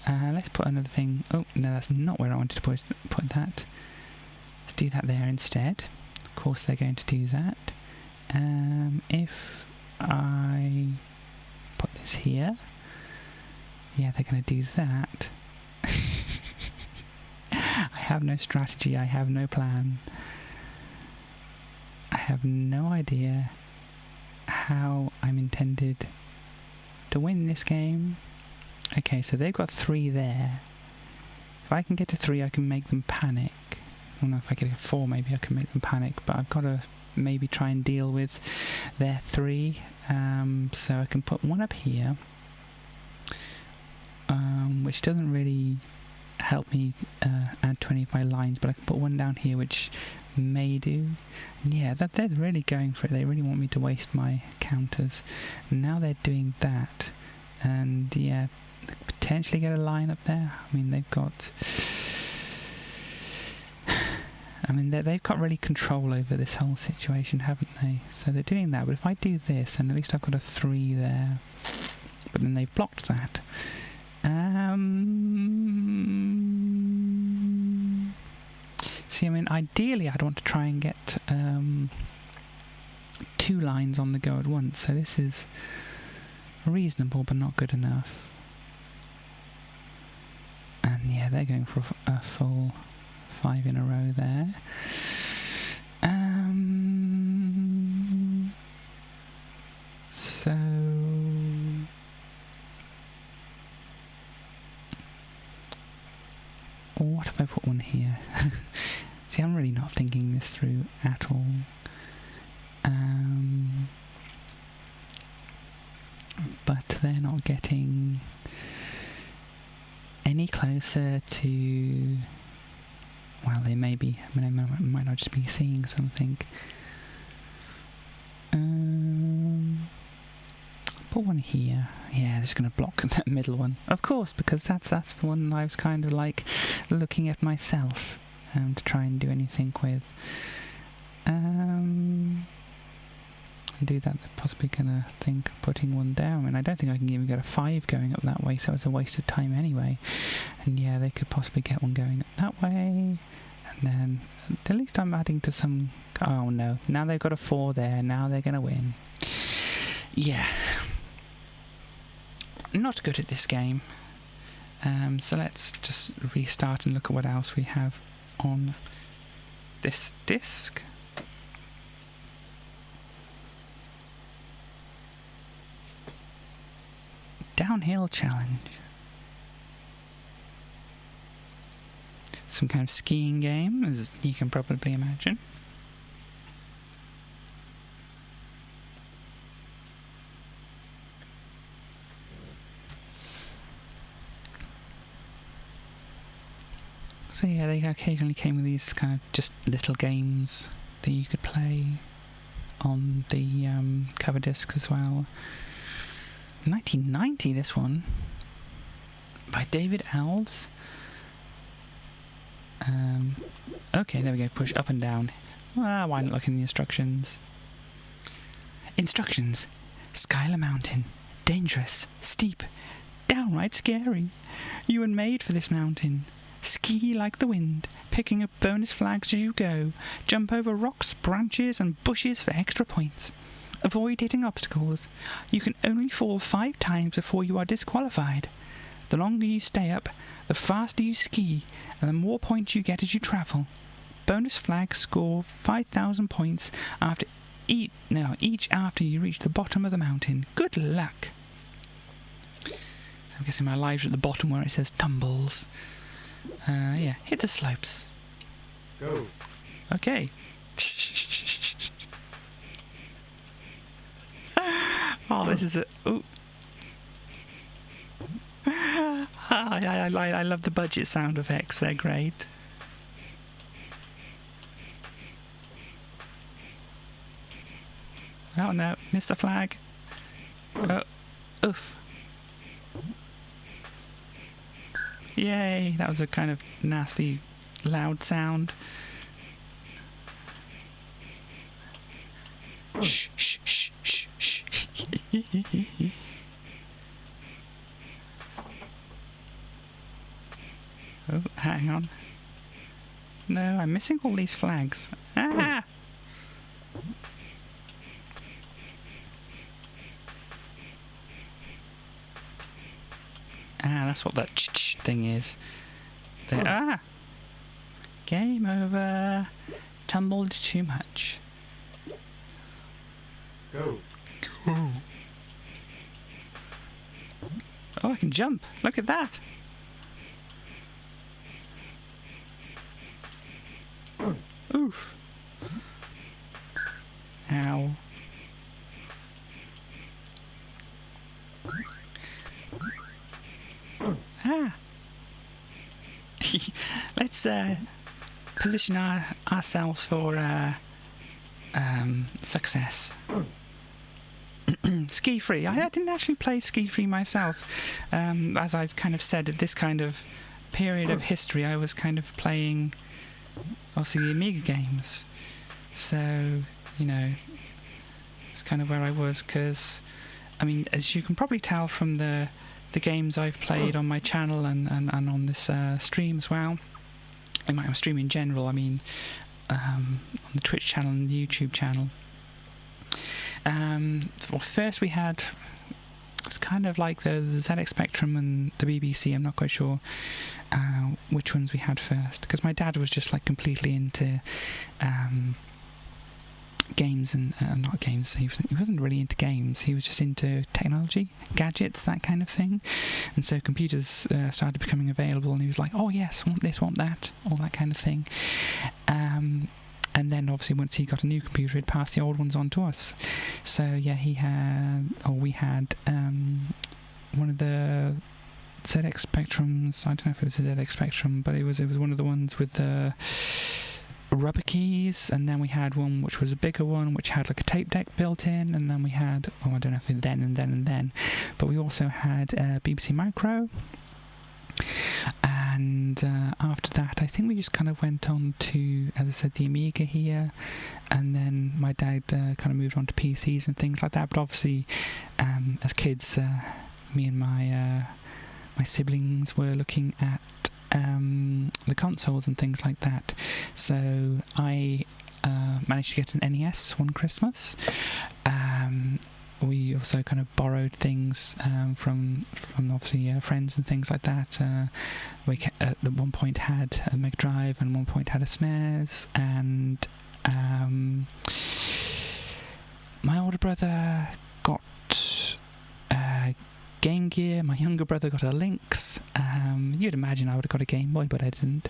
Let's put another thing. Oh, no, that's not where I wanted to put that. Let's do that there instead. Of course, they're going to do that. If I put this here, yeah, they're going to do that. I have no strategy. I have no plan. I have no idea how I'm intended to win this game. Okay, so they've got 3 there. If I can get to 3, I can make them panic. I don't know if I get a 4, maybe I can make them panic, but I've got to maybe try and deal with their 3. So I can put one up here, which doesn't really help me add 20 of my lines, but I can put one down here which may do. And yeah, they're really going for it. They really want me to waste my counters. Now they're doing that, and yeah, potentially get a line up there. I mean, they've got they've got really control over this whole situation, haven't they? So they're doing that, but if I do this, and at least I've got a 3 there, but then they've blocked that. See, I mean, ideally I'd want to try and get 2 lines on the go at once, so this is reasonable but not good enough. And yeah, they're going for a full 5 in a row there. So what if I put one here? See, I'm really not thinking this through at all. But they're not getting any closer to... Well, they may be. I mean, I might not just be seeing something. Put one here. Yeah, just going to block that middle one. Of course, because that's the one I was kind of like looking at myself to try and do anything with. and do that, they're possibly going to think of putting one down. And I don't think I can even get a 5 going up that way, so it's a waste of time anyway. And yeah, they could possibly get one going up that way. And then, at least I'm adding to some... Oh no, now they've got a 4 there, now they're going to win. Yeah. Not good at this game. So let's just restart and look at what else we have on this disc. Downhill challenge. Some kind of skiing game, as you can probably imagine. So yeah, they occasionally came with these kind of just little games that you could play on the cover disc as well. 1990, this one, by David Alves. Okay, there we go. Push up and down. Why not look in the instructions? Instructions: Skylar Mountain, dangerous, steep, downright scary. You were made for this mountain. Ski like the wind, picking up bonus flags as you go. Jump over rocks, branches and bushes for extra points. Avoid hitting obstacles. You can only fall 5 times before you are disqualified. The longer you stay up, the faster you ski, and the more points you get as you travel. Bonus flags score 5,000 points each after you reach the bottom of the mountain. Good luck. So I'm guessing my lives are at the bottom where it says tumbles. Yeah, hit the slopes. Go. Okay. Oh, this is a... Ooh. I love the budget sound effects. They're great. Oh no, missed the flag. Oof. Yay, that was a kind of nasty, loud sound. Shh, shh, shh, shh, shh. Oh, hang on. No, I'm missing all these flags. Ah! Ah, that's what that ch-ch thing is. There. Ah! Game over. Tumbled too much. Go. Go. Oh, I can jump. Look at that. Oof. Ow. Ah. Let's position ourselves for success. Ski Free. I didn't actually play Ski Free myself. As I've kind of said, at this kind of period of history, I was kind of playing, obviously, the Amiga games. So, you know, it's kind of where I was, because, I mean, as you can probably tell from the games I've played on my channel and on this stream as well, in my stream in general, I mean, on the Twitch channel and the YouTube channel. Well, first we had, it was kind of like the ZX Spectrum and the BBC. I'm not quite sure which ones we had first, because my dad was just like completely into games and not games. He wasn't really into games. He was just into technology, gadgets, that kind of thing. And so computers started becoming available, and he was like, "Oh yes, want this, want that," all that kind of thing. And then obviously once he got a new computer, he'd pass the old ones on to us. So yeah, we had one of the ZX Spectrums. I don't know if it was a ZX Spectrum, but it was one of the ones with the rubber keys. And then we had one which was a bigger one, which had like a tape deck built in. And then we had, I don't know if it then, but we also had BBC Micro. And after that, I think we just kind of went on to, as I said, the Amiga here, and then my dad kind of moved on to PCs and things like that. But obviously, as kids, me and my siblings were looking at the consoles and things like that. So I managed to get an NES one Christmas. We also kind of borrowed things from obviously friends and things like that. We at one point had a Mega Drive, and at one point had a SNES, and my older brother got Game Gear. My younger brother got a Lynx. You'd imagine I would have got a Game Boy, but I didn't.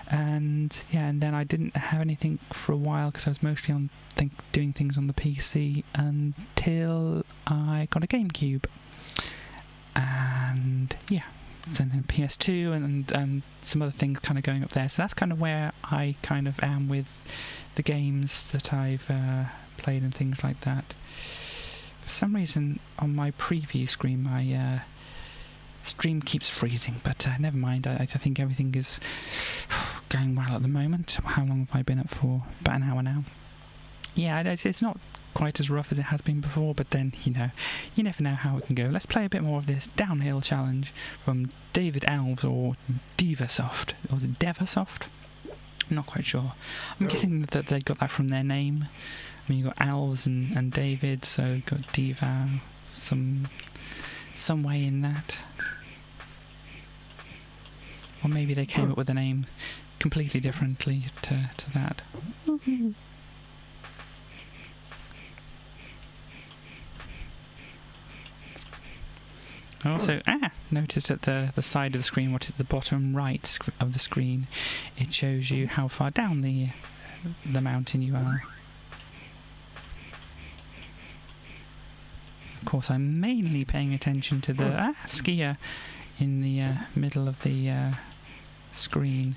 And then I didn't have anything for a while because I was mostly on doing things on the PC until I got a GameCube. And so then PS2 and some other things kind of going up there. So that's kind of where I kind of am with the games that I've played and things like that. For some reason, on my preview screen, my stream keeps freezing, but never mind. I think everything is going well at the moment. How long have I been up for? About an hour now. Yeah, it's not quite as rough as it has been before, but then, you never know how it can go. Let's play a bit more of this downhill challenge from David Elves, or Devasoft. Or was it Devasoft? I'm not quite sure. I'm guessing that they got that from their name. I mean, you've got Elves and David, so you've got Diva, some way in that. Or maybe they came up with a name completely differently to that. I also noticed at the side of the screen, what is the bottom right of the screen, it shows you how far down the mountain you are. Of course, I'm mainly paying attention to the skier in the middle of the screen,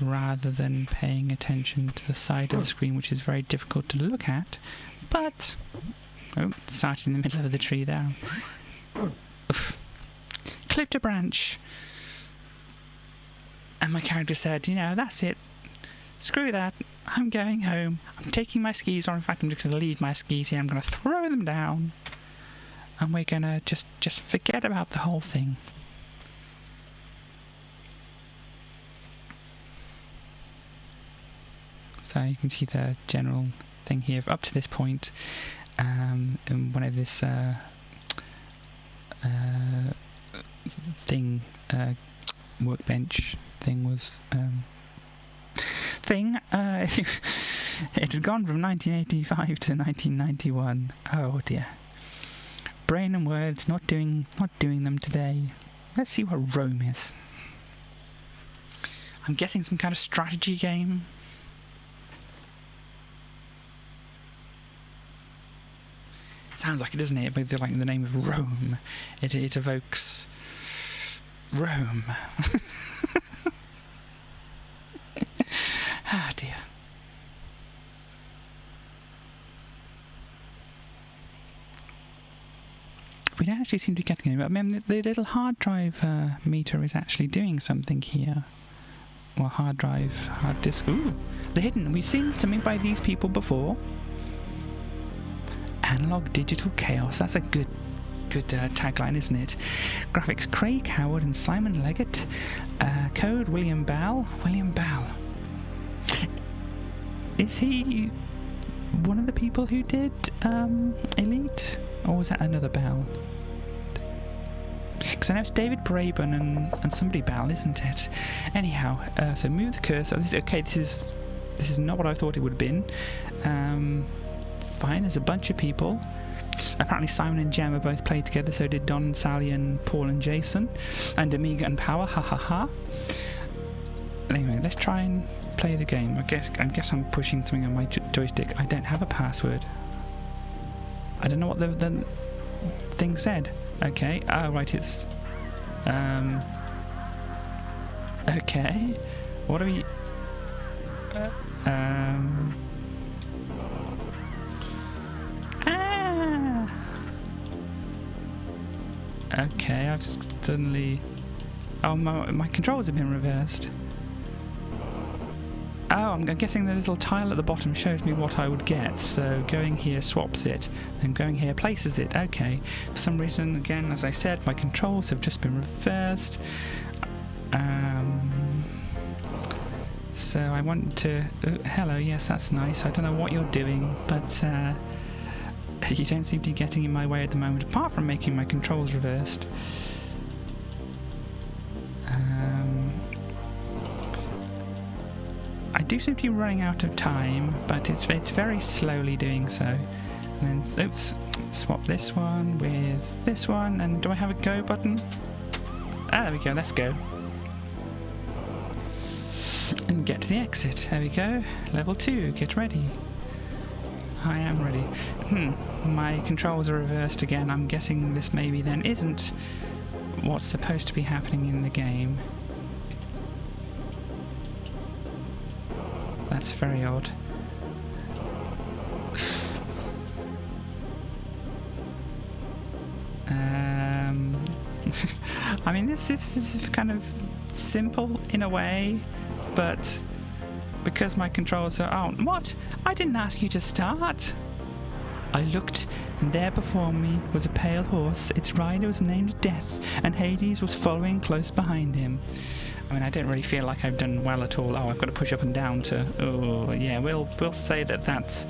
rather than paying attention to the side of the screen, which is very difficult to look at. But starting in the middle of the tree there. Oof. Clipped a branch, and my character said, that's it. Screw that. I'm going home. I'm taking my skis, or in fact, I'm just going to leave my skis here. I'm going to throw them down, and we're going to just forget about the whole thing. So you can see the general thing here up to this point, and whenever this workbench thing was it had gone from 1985 to 1991. Oh dear. Brain and words not doing them today. Let's see what Rome is. I'm guessing some kind of strategy game. Sounds like it, doesn't it? But like the name of Rome, it evokes Rome. Ah dear. We don't actually seem to be getting anywhere. I mean, the little hard drive meter is actually doing something here. Well, hard disk. Ooh, the hidden. We've seen something by these people before. Analog digital chaos. That's a good tagline, isn't it? Graphics: Craig Howard and Simon Leggett. Code: William Bell. William Bell. Is he one of the people who did Elite, or was that another Bell? Because I know it's David Braben and somebody Bell, isn't it? Anyhow, so move the cursor. This is not what I thought it would have been. Fine, there's a bunch of people. Apparently Simon and Gemma both played together, so did Don and Sally and Paul and Jason, and Amiga and Power, ha ha ha. Anyway, let's try and play the game. I guess I'm pushing something on my joystick. I don't have a password. I don't know what the thing said. Okay, right, it's okay. What are we Okay, I've suddenly Oh, my controls have been reversed. Oh, I'm guessing the little tile at the bottom shows me what I would get. So going here swaps it, then going here places it. Okay. For some reason, again, as I said, my controls have just been reversed. So I want to... hello, yes, that's nice. I don't know what you're doing, but you don't seem to be getting in my way at the moment, apart from making my controls reversed. I do seem to be running out of time, but it's very slowly doing so. And then, oops, swap this one with this one, and do I have a go button? Ah, there we go, let's go. And get to the exit, there we go. Level 2, get ready. I am ready. My controls are reversed again. I'm guessing this maybe then isn't what's supposed to be happening in the game. That's very odd. I mean, this is kind of simple in a way, but because my controls are... Oh, what? I didn't ask you to start. I looked, and there before me was a pale horse. Its rider was named Death, and Hades was following close behind him. I mean, I don't really feel like I've done well at all. Oh, I've got to push up and down to... Oh, yeah, we'll say that's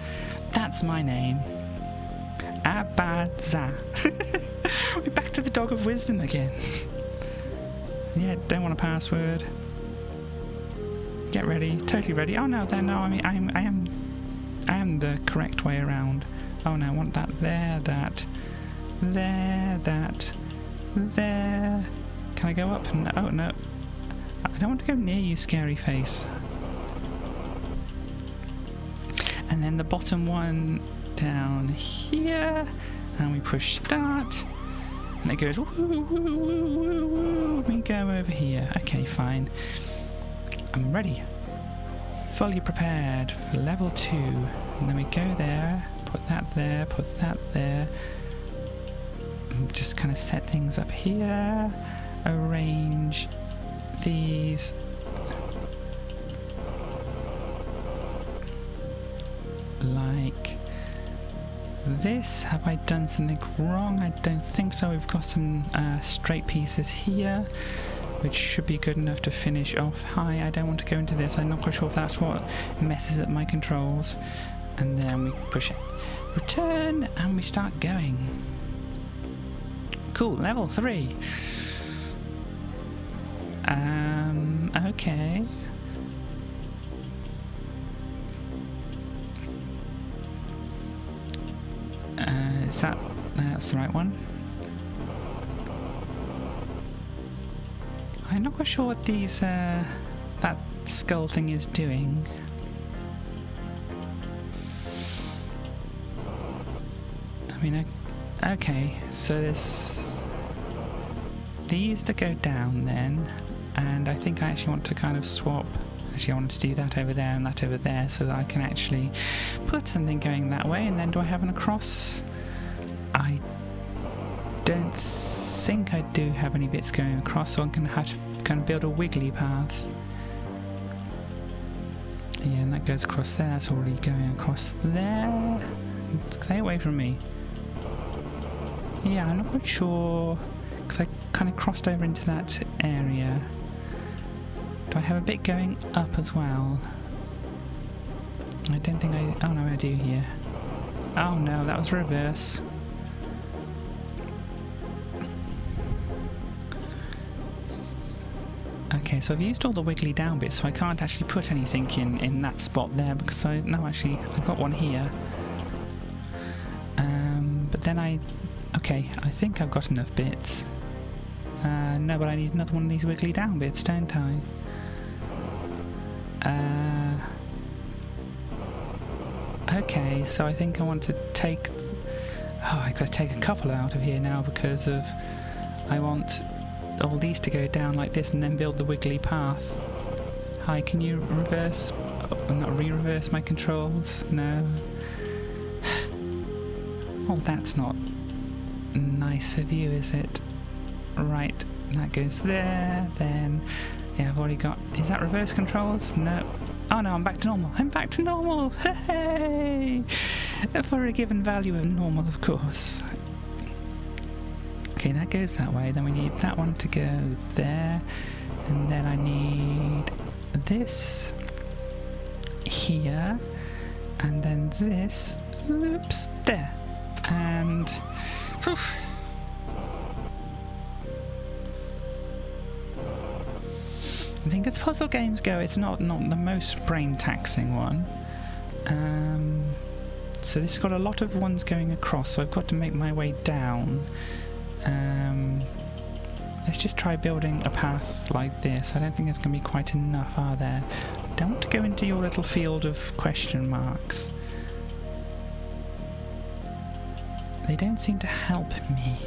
my name. Abadza. We're back to the Dog of Wisdom again. Yeah, don't want a password. Get ready, totally ready. Oh no, no. I mean, I am the correct way around. Oh no, I want that there, that, there, that, there. Can I go up? No, oh no. I don't want to go near you, scary face. And then the bottom one down here, and we push that, and it goes woo, woo, woo, woo, woo. We go over here. Okay, fine. I'm ready. Fully prepared for level 2. And then we go there, put that there, put that there. And just kind of set things up here. Arrange these. Like this. Have I done something wrong? I don't think so. We've got some straight pieces here, which should be good enough to finish off. Hi, I don't want to go into this. I'm not quite sure if that's what messes up my controls. And then we push it. Return, and we start going. Cool, level 3. Okay. That's the right one. I'm not quite sure what these, that skull thing is doing. I mean, okay, so there's these that go down then, and I think I actually want to kind of swap. Actually, I wanted to do that over there and that over there so that I can actually put something going that way. And then do I have an across? I don't think I do have any bits going across, so I'm going to have to kind of build a wiggly path. Yeah, and that goes across there. That's already going across there. Stay away from me. Yeah, I'm not quite sure, because I kind of crossed over into that area. Do I have a bit going up as well? I don't think I... Oh no, I do here. Oh no, that was reverse. Okay, so I've used all the wiggly down bits, so I can't actually put anything in that spot there, because no, actually, I've got one here. But then okay, I think I've got enough bits. No, but I need another one of these wiggly down bits, don't I? Okay, so I think I want to take... Oh, I've got to take a couple out of here now because of... I want all these to go down like this and then build the wiggly path. Hi, can you reverse... not re-reverse my controls? No. Oh, that's not nice of you, is it? Right. that goes there. Then, yeah, I've already got... Is that reverse controls? No. Oh no, I'm back to normal. I'm back to normal! Hey! For a given value of normal, of course. Okay, that goes that way. Then we need that one to go there. And then I need this here. And then this, oops, there. And... Whew. I think as puzzle games go, it's not the most brain-taxing one. So this has got a lot of ones going across, so I've got to make my way down. Let's just try building a path like this. I don't think there's going to be quite enough, are there? I don't want to go into your little field of question marks. They don't seem to help me.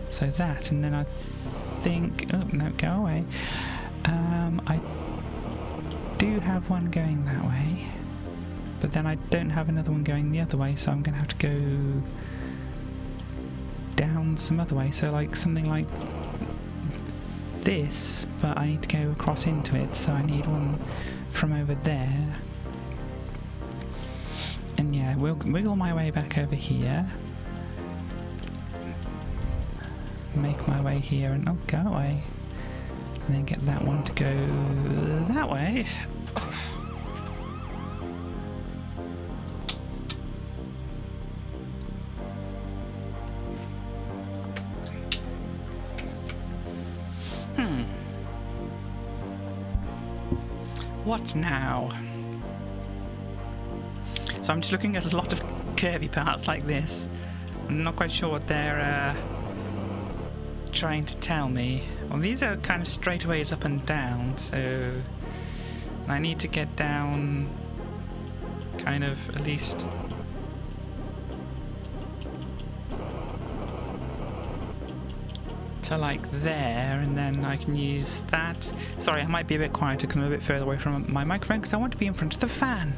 So that, and then I think... Oh, no, go away. I do have one going that way, but then I don't have another one going the other way, so I'm going to have to go down some other way. So like something like this, but I need to go across into it, so I need one from over there. And yeah, wiggle my way back over here. Make my way here and oh, go away. And then get that one to go that way. What now? So I'm just looking at a lot of curvy parts like this. I'm not quite sure what they're trying to tell me. Well, these are kind of straightaways up and down, so I need to get down kind of at least to like there, and then I can use that. Sorry, I might be a bit quieter because I'm a bit further away from my microphone because I want to be in front of the fan.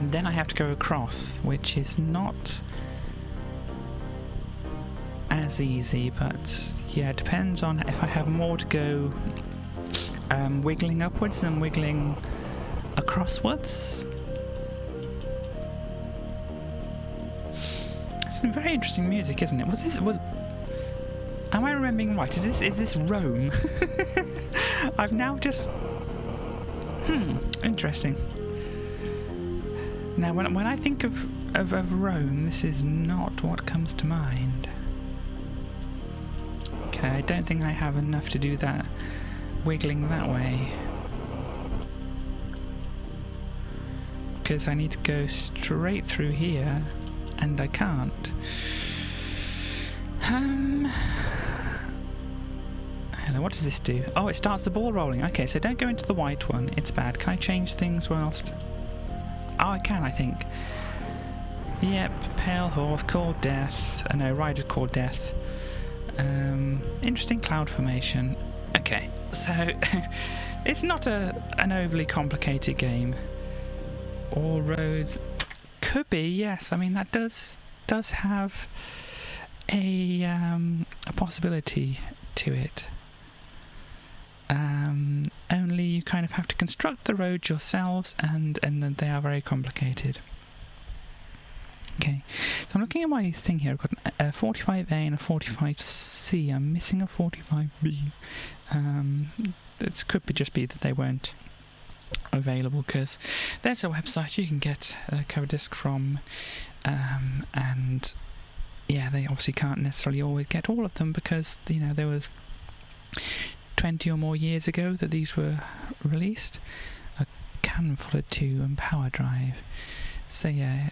Then I have to go across, which is not as easy, but yeah, it depends on if I have more to go wiggling upwards than wiggling acrosswards. It's some very interesting music, isn't it? Am I remembering right? Is this Rome? I've now just interesting. Now, when I think of Rome, this is not what comes to mind. Okay, I don't think I have enough to do that wiggling that way. Because I need to go straight through here, and I can't. What does this do? Oh, it starts the ball rolling. Okay, so don't go into the white one. It's bad. Can I change things whilst... Oh, I can, I think. Yep, pale horse, called death. No, rider called death. Interesting cloud formation. Okay, so it's not an overly complicated game. All roads could be, yes. I mean, that does have a possibility to it. Only you kind of have to construct the roads yourselves, and then they are very complicated. Okay, so I'm looking at my thing here. I've got a 45A and a 45C. I'm missing a 45B. It could just be that they weren't available, because there's a website you can get a cover disc from, and yeah, they obviously can't necessarily always get all of them, because there was 20 or more years ago that these were released. A Cannon Fodder 2 and Power Drive. So yeah,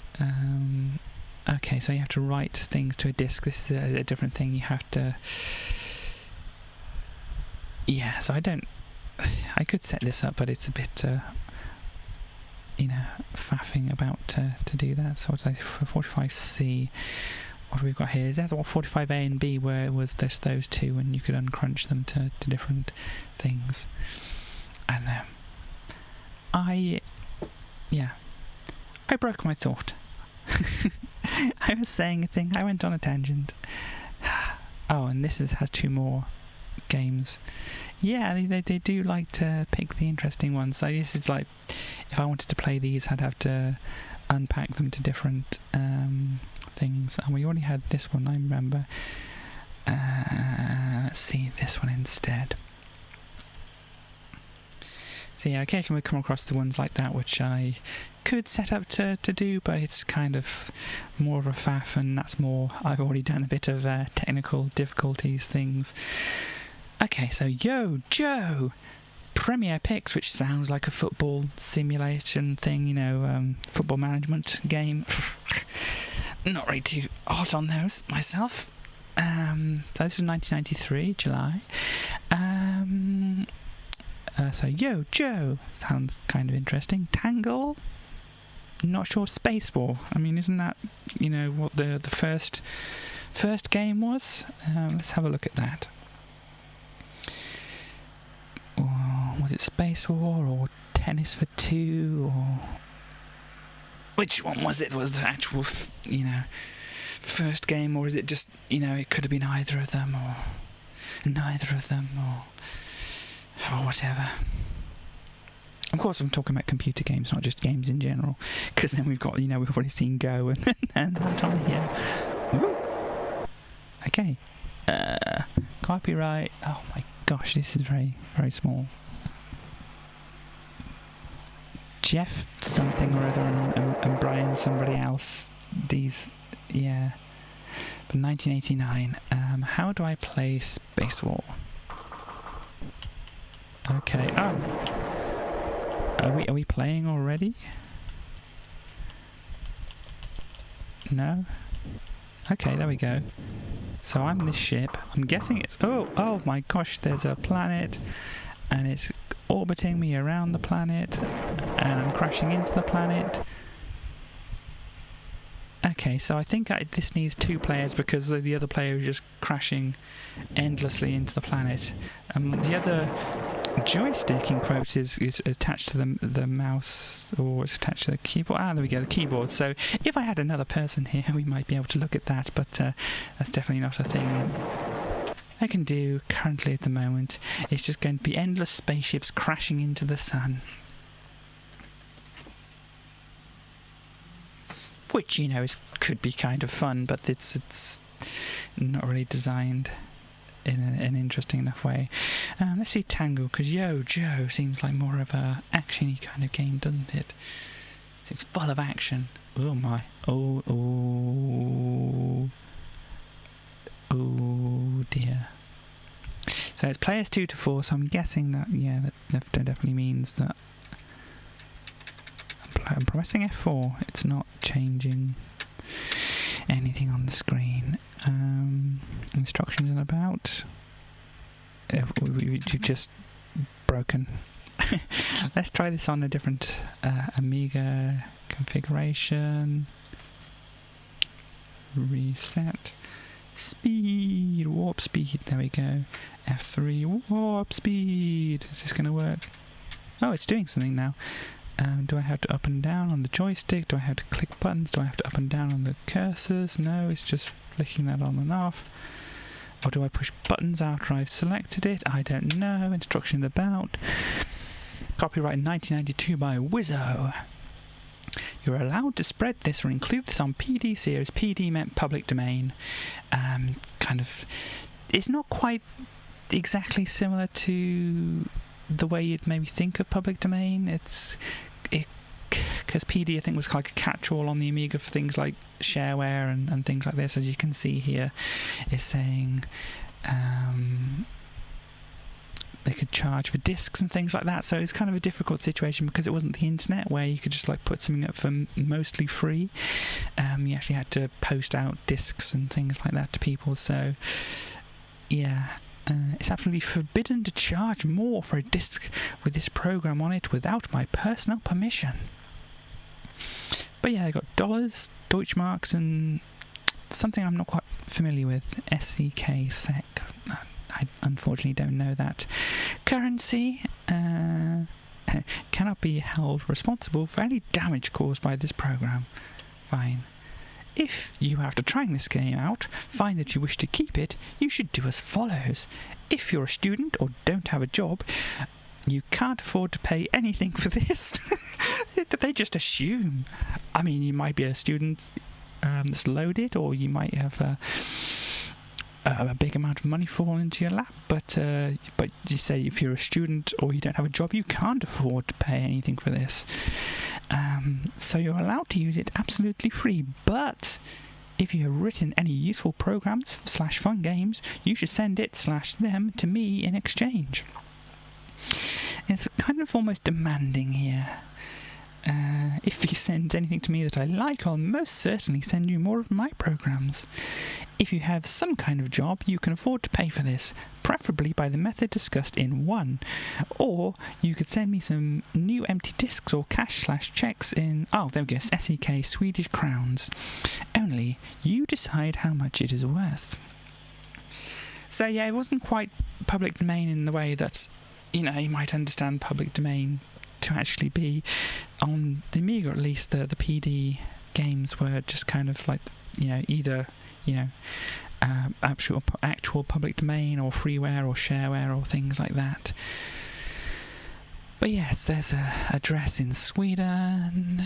okay, so you have to write things to a disc. This is a different thing. You have to... Yeah, so I could set this up, but it's a bit, faffing about to do that. So what's that for 45C? What have we got here? Is that what 45A and B, where it was just those two and you could uncrunch them to different things? I don't know. I I broke my thought. I was saying a thing, I went on a tangent. Oh, and this has 2 more games. Yeah, they do like to pick the interesting ones. So this is like, if I wanted to play these, I'd have to unpack them to different things. And we already had this one, I remember. Let's see this one instead. So yeah, occasionally we come across the ones like that which I could set up to do, but it's kind of more of a faff, and that's more, I've already done a bit of technical difficulties things. Okay, so Yo Joe! Premier Picks, which sounds like a football simulation thing, you know, football management game. Not really too hot on those myself. So this was 1993, July. So Yo Joe sounds kind of interesting. Tangle, not sure. Space War. I mean, isn't that, you know, what the first game was? Let's have a look at that. Or was it Space War or Tennis for Two, or which one was it? Was the actual, you know, first game, or is it just, you know, it could have been either of them or neither of them, or whatever. Of course, I'm talking about computer games, not just games in general, because then we've got, you know, we've already seen Go and that on here. Woo! Okay. Copyright. Oh my gosh, this is very, very small. Jeff something or other and Brian somebody else. These, yeah. But 1989. How do I play Space War? Okay. Oh. Are we playing already? No? Okay, there we go. So I'm this ship. I'm guessing it's... Oh my gosh, there's a planet, and it's orbiting me around the planet, and I'm crashing into the planet. Okay, so I think this needs 2 players because the other player is just crashing endlessly into the planet. The other joystick, in quotes, is attached to the mouse, or it's attached to the keyboard. Ah, there we go, the keyboard. So if I had another person here, we might be able to look at that, but that's definitely not a thing I can do currently at the moment. It's just going to be endless spaceships crashing into the sun. Which, you know, could be kind of fun, but it's not really designed in an interesting enough way. Let's see Tangle, because Yo Joe seems like more of a action-y kind of game, doesn't it? Seems full of action. Oh my. Oh dear. So it's players 2 to 4, so I'm guessing that, yeah, that definitely means that I'm pressing F4, it's not changing anything on the screen. Instructions and about. You've just broken. Let's try this on a different Amiga configuration. Reset. Speed, warp speed, there we go. F3, warp speed. Is this going to work? Oh, it's doing something now. Do I have to up and down on the joystick? Do I have to click buttons? Do I have to up and down on the cursors? No, it's just flicking that on and off. Or do I push buttons after I've selected it? I don't know. Instruction about. Copyright 1992 by Wizzo. You're allowed to spread this or include this on PD series. PD meant public domain. Kind of... It's not quite exactly similar to the way you'd maybe think of public domain. Because PD, I think, was like a catch-all on the Amiga for things like shareware and things like this. As you can see here, it's saying they could charge for discs and things like that. So it's kind of a difficult situation because it wasn't the internet where you could just like put something up for mostly free. You actually had to post out discs and things like that to people. So yeah. It's absolutely forbidden to charge more for a disc with this program on it without my personal permission. But yeah, they got dollars, Deutschmarks, and something I'm not quite familiar with, SEK. I unfortunately don't know that currency. cannot be held responsible for any damage caused by this program. Fine. If you, after trying this game out, find that you wish to keep it, you should do as follows. If you're a student or don't have a job, you can't afford to pay anything for this. They just assume. I mean, you might be a student that's loaded, or you might have a big amount of money fall into your lap, but you say if you're a student or you don't have a job, you can't afford to pay anything for this. So you're allowed to use it absolutely free, but if you have written any useful programs / fun games, you should send it / them to me in exchange. It's kind of almost demanding here. If you send anything to me that I like, I'll most certainly send you more of my programs. If you have some kind of job, you can afford to pay for this, preferably by the method discussed in 1. Or you could send me some new empty disks or cash / checks in, there we go, SEK, Swedish crowns. Only you decide how much it is worth. So yeah, it wasn't quite public domain in the way that, you might understand public domain to actually be. On the Amiga, at least, the PD games were just kind of like, either actual public domain or freeware or shareware or things like that. But yes, there's a address in Sweden.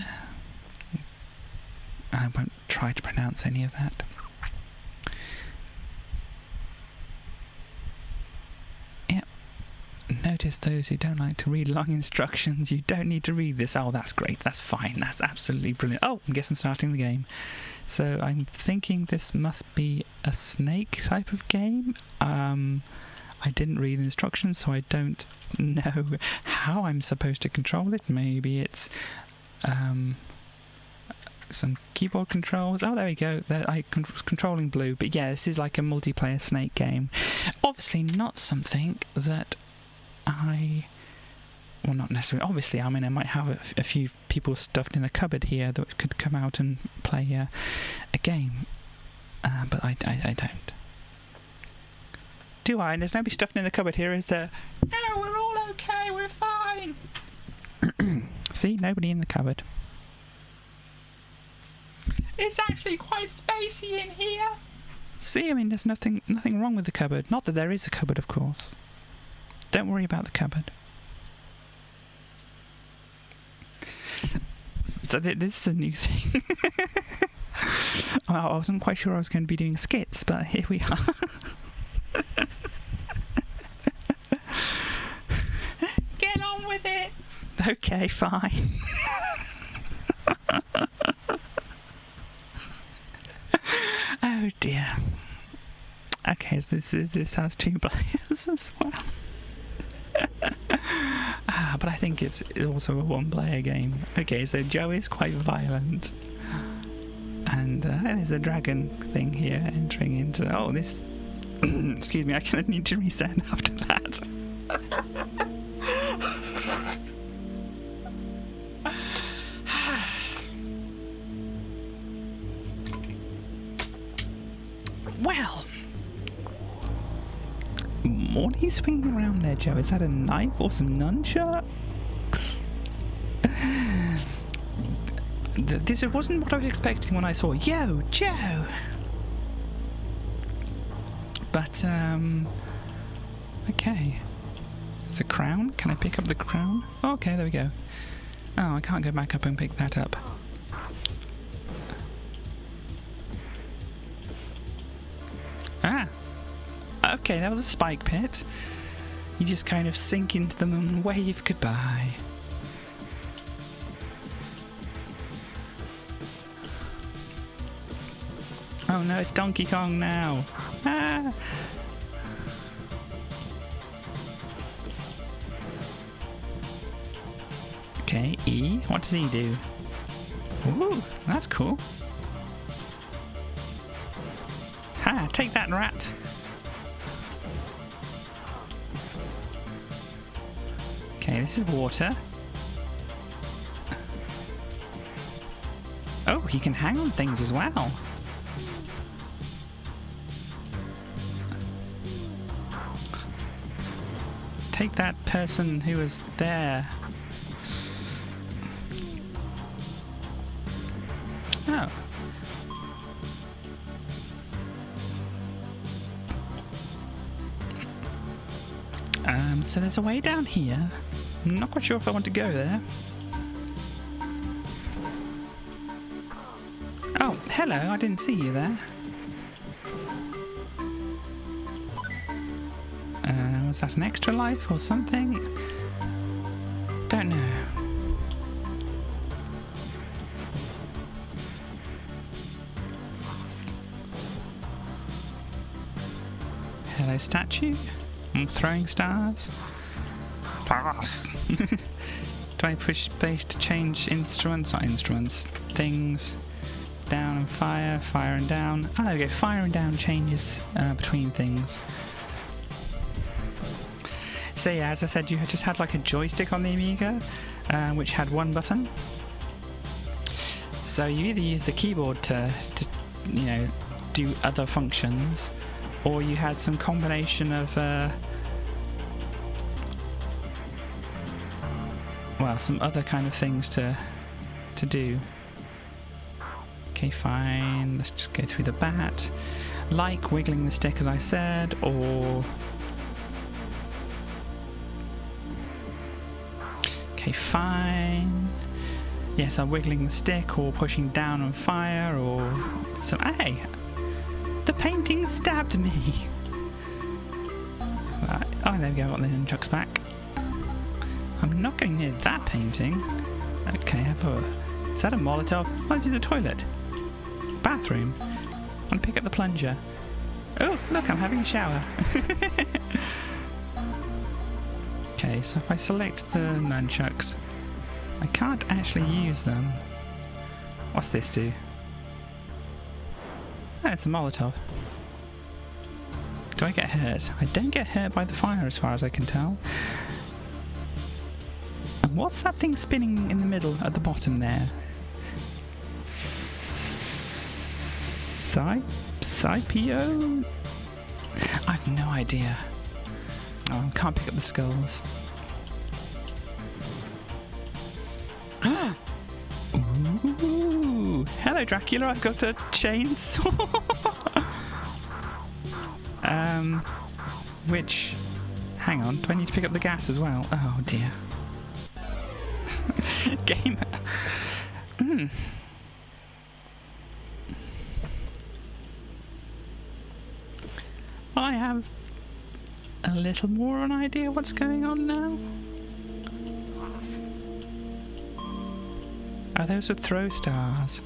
I won't try to pronounce any of that. Notice those who don't like to read long instructions. You don't need to read this. Oh, that's great. That's fine. That's absolutely brilliant. Oh, I guess I'm starting the game. So I'm thinking this must be a snake type of game. I didn't read the instructions, so I don't know how I'm supposed to control it. Maybe it's some keyboard controls. Oh, there we go. I was controlling blue. But yeah, this is like a multiplayer snake game. Obviously not something that not necessarily, obviously, I mean, I might have a few people stuffed in a cupboard here that could come out and play a game, but I don't. Do I? And there's nobody stuffed in the cupboard here, is there? No, we're all okay, we're fine. See, nobody in the cupboard. It's actually quite spacey in here. See, I mean, there's nothing wrong with the cupboard. Not that there is a cupboard, of course. Don't worry about the cupboard. So this is a new thing. I wasn't quite sure I was going to be doing skits, but here we are. Get on with it. Okay, fine. Oh dear. Okay, so this has 2 players as well. But I think it's also a 1-player game. Okay, so Joe is quite violent. And there's a dragon thing here entering into... Oh, this... Excuse me, I kind of need to reset after that. Well... What are you swinging around there, Joe? Is that a knife or some nunchucks? This wasn't what I was expecting when I saw Yo, Joe! But, okay. There's a crown. Can I pick up the crown? Oh, okay, there we go. Oh, I can't go back up and pick that up. Ah! Okay, that was a spike pit. You just kind of sink into them and wave goodbye. Oh no, it's Donkey Kong now. Ah. Okay, E. What does E do? Ooh, that's cool. Ha! Take that, rat. Okay, this is water. Oh, he can hang on things as well. Take that person who was there. Oh. So there's a way down here. I'm not quite sure if I want to go there. Oh, hello, I didn't see you there. Was that an extra life or something? Don't know. Hello, statue. I'm throwing stars. Pass. Do I push space to change instruments? Not instruments. Things. Down and fire. Fire and down. Oh, there we go. Fire and down changes between things. So yeah, as I said, you just had like a joystick on the Amiga, which had one button. So you either use the keyboard to you know, do other functions, or you had some combination of well, some other kind of things to do. Okay, fine. Let's just go through the bat, like wiggling the stick, as I said, or okay, fine. Yes, I'm wiggling the stick or pushing down on fire or some. Hey, the painting stabbed me. Right. Oh, there we go. Got the nunchucks back. I'm not going near that painting. Okay, is that a Molotov? Oh, this is a toilet. Bathroom. I want to pick up the plunger. Oh, look, I'm having a shower. Okay, so if I select the nunchucks, I can't actually use them. What's this do? Oh, it's a Molotov. Do I get hurt? I don't get hurt by the fire as far as I can tell. And what's that thing spinning in the middle at the bottom there? Scipio? I have no idea. Oh, I can't pick up the skulls. Ooh, hello Dracula, I've got a chainsaw. Which, hang on, do I need to pick up the gas as well? Oh dear. Gamer. I have a little more of an idea what's going on now. Oh, those are throw stars.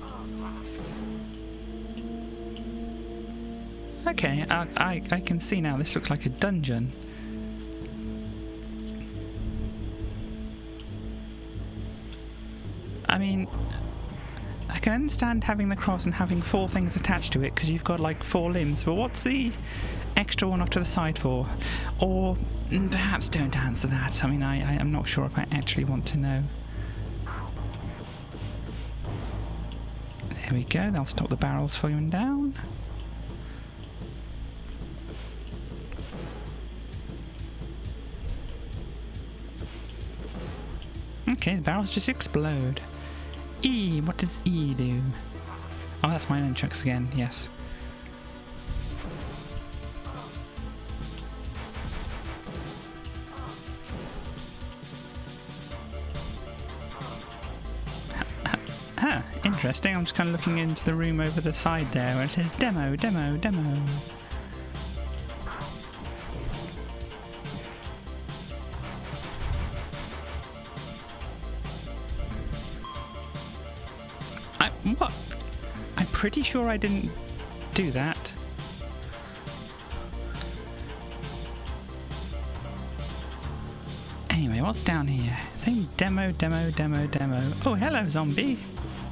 Okay, I can see now. This looks like a dungeon. I mean, I can understand having the cross and having 4 things attached to it because you've got like 4 limbs, but what's the extra one off to the side for? Or perhaps don't answer that. I mean, I'm not sure if I actually want to know. There we go, that'll stop the barrels falling down. Okay, the barrels just explode. E, what does E do? Oh, that's my nunchucks again, yes. Interesting. I'm just kind of looking into the room over the side there where it says demo, demo, demo. What? I'm pretty sure I didn't do that. Anyway, what's down here? It's saying demo, demo, demo, demo. Oh, hello, zombie.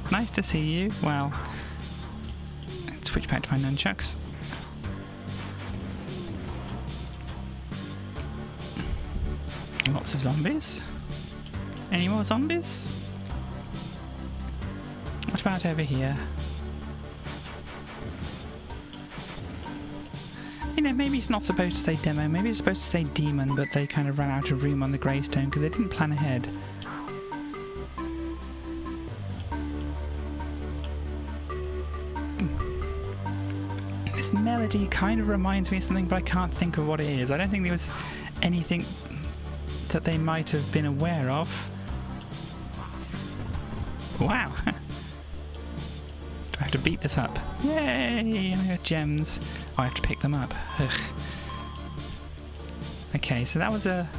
Nice to see you. Well, let's switch back to my nunchucks. Lots of zombies. Any more zombies? What about over here? You know, maybe it's not supposed to say demo, maybe it's supposed to say demon, but they kind of ran out of room on the gravestone because they didn't plan ahead. this melody kind of reminds me of something, but I can't think of what it is. I don't think there was anything that they might have been aware of. Wow! Do I have to beat this up? Yay! I got gems. Oh, I have to pick them up. Ugh. Okay, so that was a...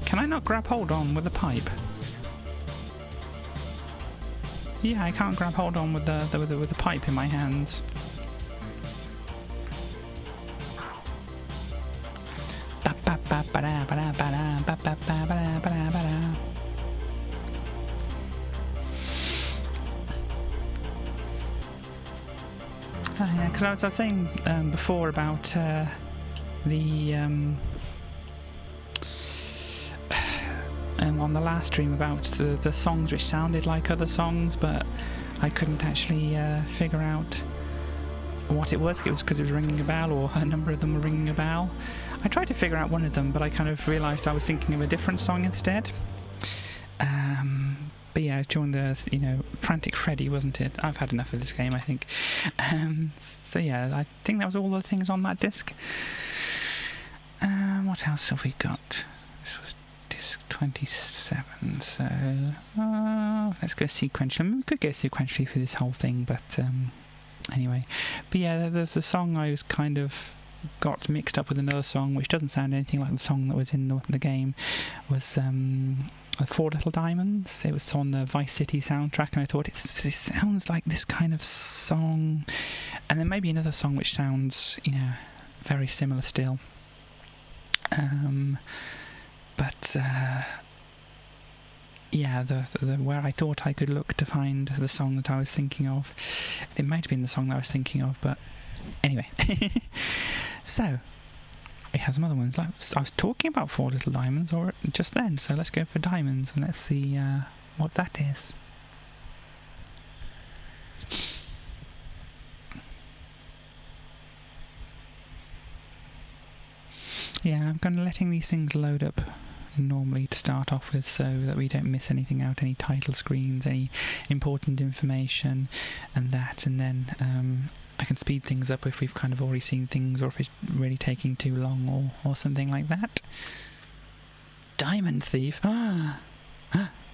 Can I not grab hold on with the pipe? Yeah, I can't grab hold on with the pipe in my hands. Yeah, because I was saying before about on the last stream about the songs which sounded like other songs, but I couldn't actually figure out what it was. It was because it was ringing a bell, or a number of them were ringing a bell. I tried to figure out one of them, but I kind of realised I was thinking of a different song instead. But yeah, during the, Frantic Freddy, wasn't it? I've had enough of this game, I think. So yeah, I think that was all the things on that disc. What else have we got? This was disc 27, so let's go sequentially. I mean, we could go sequentially for this whole thing, but anyway. But yeah, there's the song I was kind of got mixed up with another song which doesn't sound anything like the song that was in the game. Was Four Little Diamonds. It was on the Vice City soundtrack, and I thought it sounds like this kind of song, and then maybe another song which sounds very similar still. But yeah, the where I thought I could look to find the song that I was thinking of, it might have been the song that I was thinking of, but anyway. So we have some other ones. I was talking about Four Little Diamonds or just then, so let's go for diamonds and let's see what that is. Yeah, I'm kind of letting these things load up normally to start off with, so that we don't miss anything out, any title screens, any important information and that, and then I can speed things up if we've kind of already seen things, or if it's really taking too long, or something like that. Diamond Thief. Oh,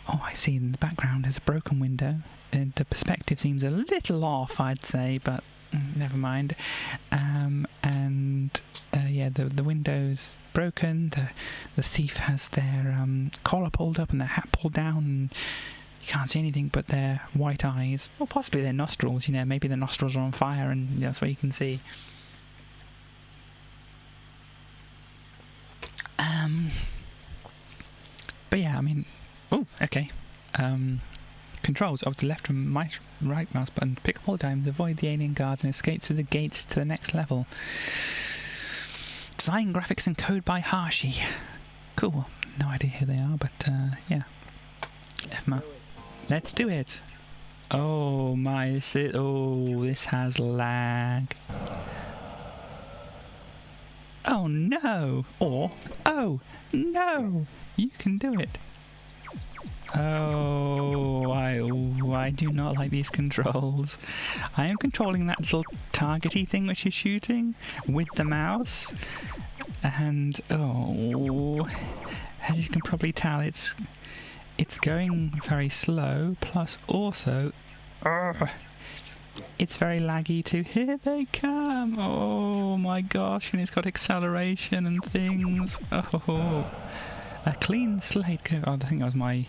I see in the background there's a broken window. The perspective seems a little off, I'd say, but never mind. Yeah, the window's broken. The thief has their collar pulled up and their hat pulled down, and you can't see anything but their white eyes, or possibly their nostrils. Maybe their nostrils are on fire, and that's what you can see. But yeah, I mean, oh, okay. Controls of the left and right mouse button. Pick up all diamonds, avoid the alien guards, and escape through the gates to the next level. Design, graphics, and code by Hershey. Cool. No idea who they are, but yeah. Let's do it. Oh my! This has lag. Oh no! Or oh no! You can do it. Oh, I do not like these controls. I am controlling that little targety thing which is shooting with the mouse, and as you can probably tell, it's going very slow. Plus, also, it's very laggy too. Here they come! Oh my gosh! And it's got acceleration and things. Oh. A clean slate. I think that was my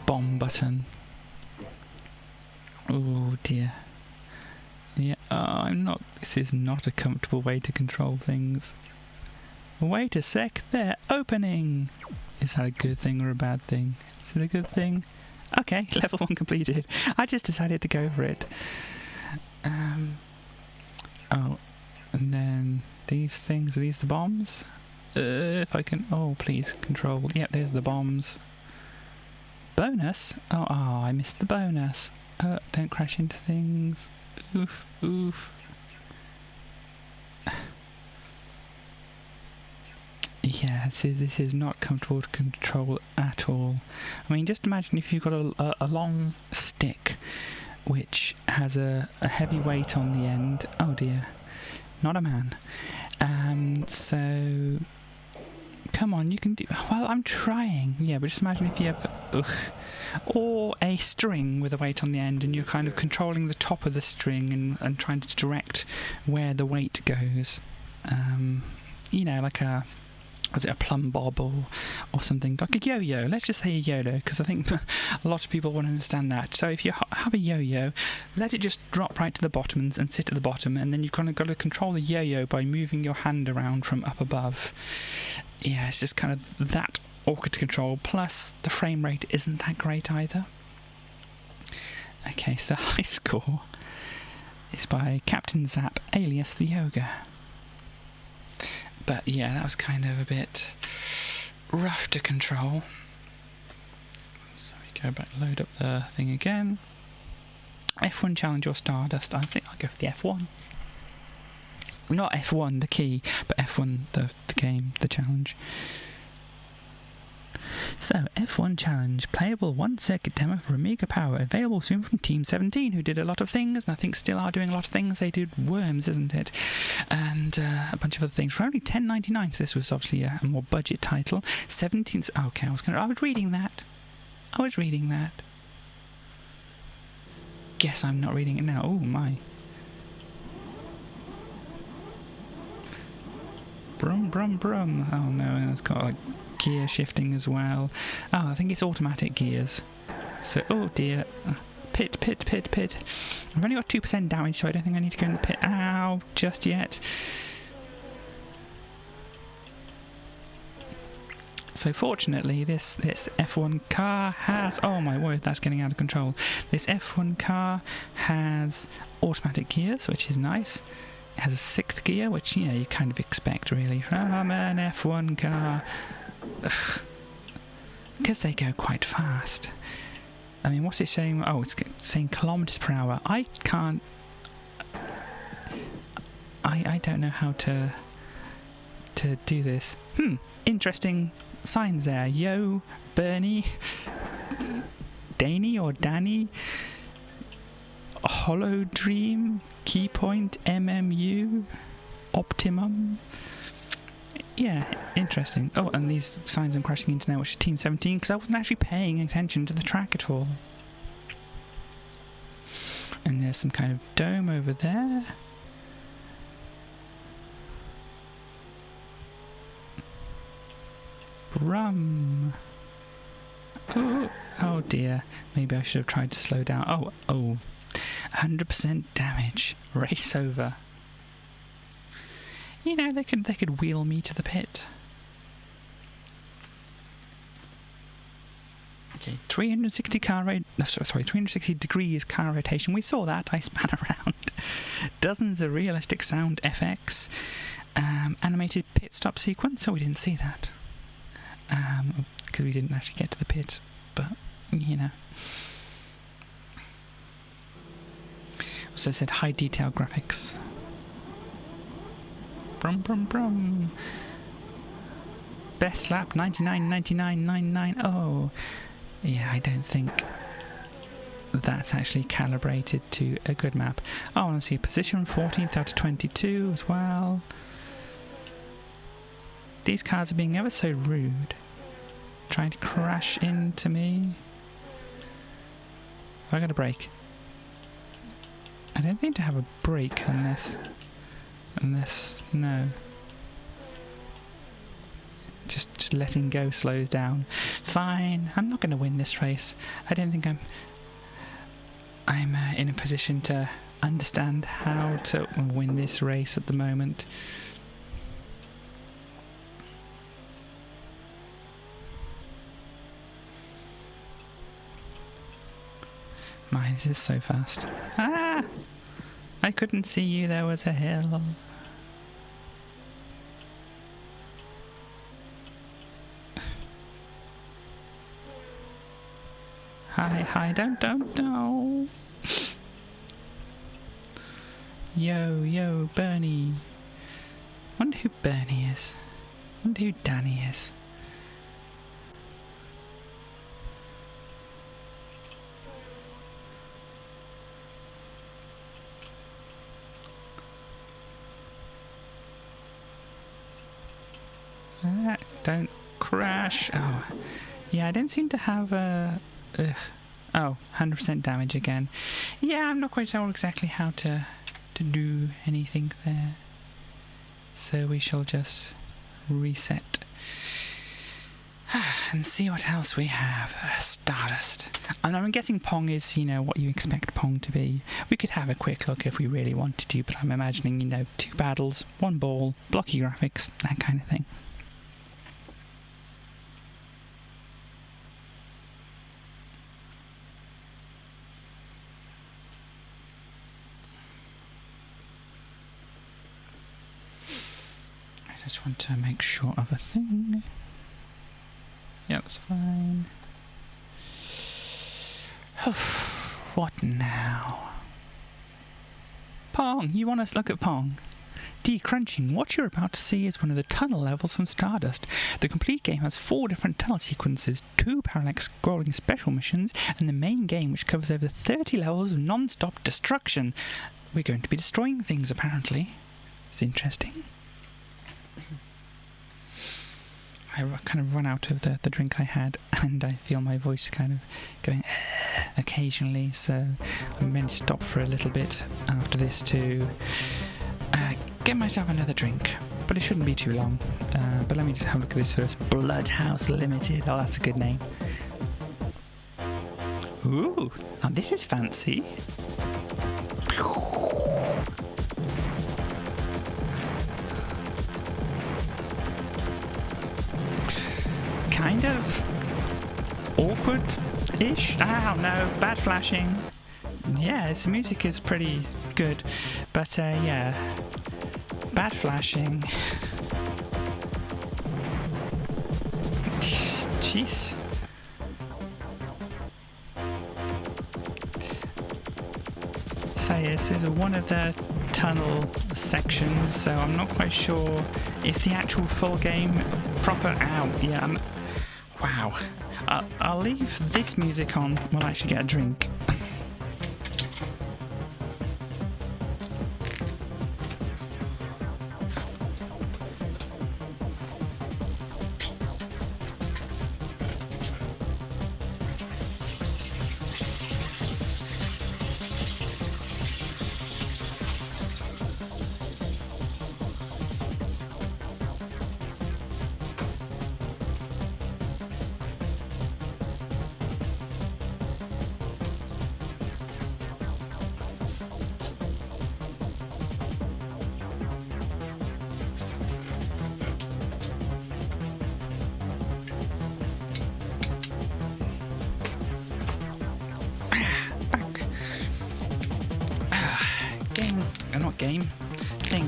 bomb button. Oh dear. Yeah, this is not a comfortable way to control things. Wait a sec, they're opening! Is that a good thing or a bad thing? Is it a good thing? Okay, level 1 completed. I just decided to go for it. Oh, and then these things, are these the bombs? If I can... Oh, please, control. Yep, there's the bombs. Bonus? Oh, I missed the bonus. Don't crash into things. Oof, oof. Yeah, this is not comfortable to control at all. I mean, just imagine if you've got a long stick which has a heavy weight on the end. Oh dear, not a man. So come on, you can do. Well, I'm trying. Yeah, but just imagine if you have, or a string with a weight on the end, and you're kind of controlling the top of the string and trying to direct where the weight goes. You know, like was it a plumb bob or something, like a yo-yo? Let's just say a yo-yo, because I think a lot of people won't understand that. So if you have a yo-yo, let it just drop right to the bottom and sit at the bottom, and then you've kind of got to control the yo-yo by moving your hand around from up above. Yeah, it's just kind of that awkward to control, plus the frame rate isn't that great either. Okay, so the high score is by Captain Zap, alias the Yoga. But yeah, that was kind of a bit rough to control. So we go back, load up the thing again. F1 Challenge or Stardust? I think I'll go for the F1. Not F1, the key, but F1, the game, the challenge. So, F1 Challenge, playable one-circuit demo for Amiga Power, available soon from Team 17, who did a lot of things, and I think still are doing a lot of things. They did Worms, isn't it? And a bunch of other things for only $10.99, so this was obviously a more budget title. 17th... Okay, I was reading that. Guess I'm not reading it now. Oh, my. Brum, brum, brum. Oh, no, and it's got, like, gear shifting as well. Oh, I think it's automatic gears. So, oh dear. Pit. I've only got 2% damage, so I don't think I need to go in the pit. Ow, just yet. So fortunately, this F1 car has... Oh my word, that's getting out of control. This F1 car has automatic gears, which is nice. It has a 6th gear, which, you know, you kind of expect, really, from an F1 car. Because they go quite fast. I mean, what's it saying? Oh, it's saying kilometers per hour. I can't... I don't know how to do this. Interesting signs there. Yo, Bernie, Danny or Danny, Hollow Dream, Keypoint, MMU, Optimum. Yeah, interesting. Oh, and these signs I'm crashing into now, which is Team 17, because I wasn't actually paying attention to the track at all. And there's some kind of dome over there. Brum. Oh dear. Maybe I should have tried to slow down. Oh. 100% damage. Race over. You know, they could wheel me to the pit. Okay, 360 degrees car rotation. We saw that. I span around. Dozens of realistic sound effects. Animated pit stop sequence. So we didn't see that. Because we didn't actually get to the pit. But, you know. Also said high detail graphics. Brum, brum, brum. Best lap 99.99.99. Oh, yeah, I don't think that's actually calibrated to a good map. Oh, I want to see position 14th out of 22 as well. These cars are being ever so rude. Trying to crash into me. Have I got a brake? I don't think to have a brake unless no. Just letting go slows down. Fine, I'm not going to win this race. I don't think I'm in a position to understand how to win this race at the moment. My, this is so fast. Ah! I couldn't see you, there was a hill. Hi, don't, no. Yo, Bernie. Wonder who Bernie is. Wonder who Danny is. Don't crash. Oh, yeah, I don't seem to have oh, 100% damage again. Yeah, I'm not quite sure exactly how to do anything there. So we shall just reset and see what else we have. Stardust. And I'm guessing Pong is, what you expect Pong to be. We could have a quick look if we really wanted to, but I'm imagining, 2 paddles, 1 ball, blocky graphics, that kind of thing. I just want to make sure of a thing. Yeah, that's fine. What now? Pong! You want to look at Pong? Decrunching. What you're about to see is one of the tunnel levels from Stardust. The complete game has 4 different tunnel sequences, 2 parallel scrolling special missions, and the main game, which covers over 30 levels of non-stop destruction. We're going to be destroying things, apparently. It's interesting. I kind of run out of the drink I had, and I feel my voice kind of going occasionally, so I'm going to stop for a little bit after this to get myself another drink. But it shouldn't be too long. But let me just have a look at this first. Bloodhouse Limited. Oh, that's a good name. Ooh, oh, this is fancy. Kind of awkward-ish. I don't know. Bad flashing. Yeah, its music is pretty good, but yeah, bad flashing. Jeez. So yes, this is one of the tunnel sections, so I'm not quite sure if the actual full game proper out. Yeah, wow. I'll leave this music on while I actually get a drink.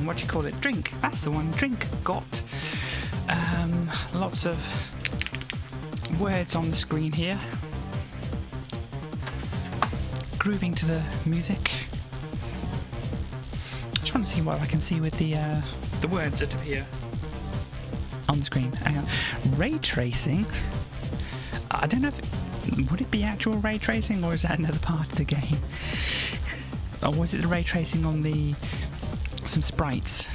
What do you call it? Drink. That's the one. Drink. Got. Lots of words on the screen here. Grooving to the music. Just want to see what I can see with the words that appear on the screen. Hang on. Ray tracing. I don't know if would it be actual ray tracing, or is that another part of the game? Or was it the ray tracing on some sprites,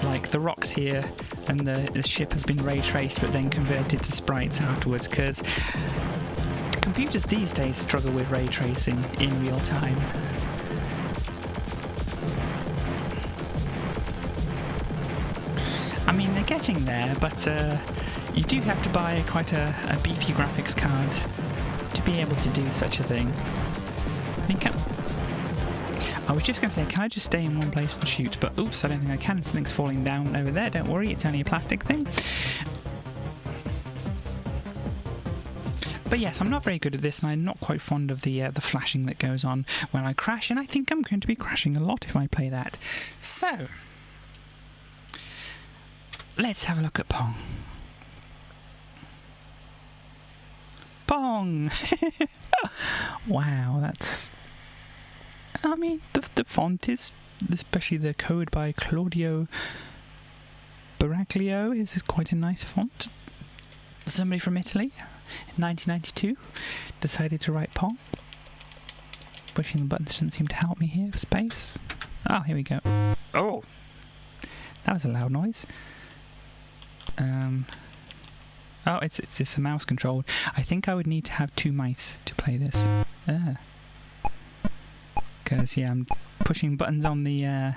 like the rocks here, and the ship has been ray traced but then converted to sprites afterwards, because computers these days struggle with ray tracing in real time. I mean, they're getting there, but you do have to buy quite a beefy graphics card to be able to do such a thing. I was just going to say, can I just stay in one place and shoot? But oops, I don't think I can. Something's falling down over there. Don't worry, it's only a plastic thing. But yes, I'm not very good at this, and I'm not quite fond of the flashing that goes on when I crash, and I think I'm going to be crashing a lot if I play that. So, let's have a look at Pong. Pong! Wow, that's... I mean, the font is, especially the code by Claudio Baraglio, is quite a nice font. Somebody from Italy in 1992 decided to write Pong. Pushing the buttons doesn't seem to help me here. Space. Oh, here we go. Oh! That was a loud noise. Oh, it's a mouse controlled. I think I would need to have 2 mice to play this. Because, yeah, I'm pushing buttons on the,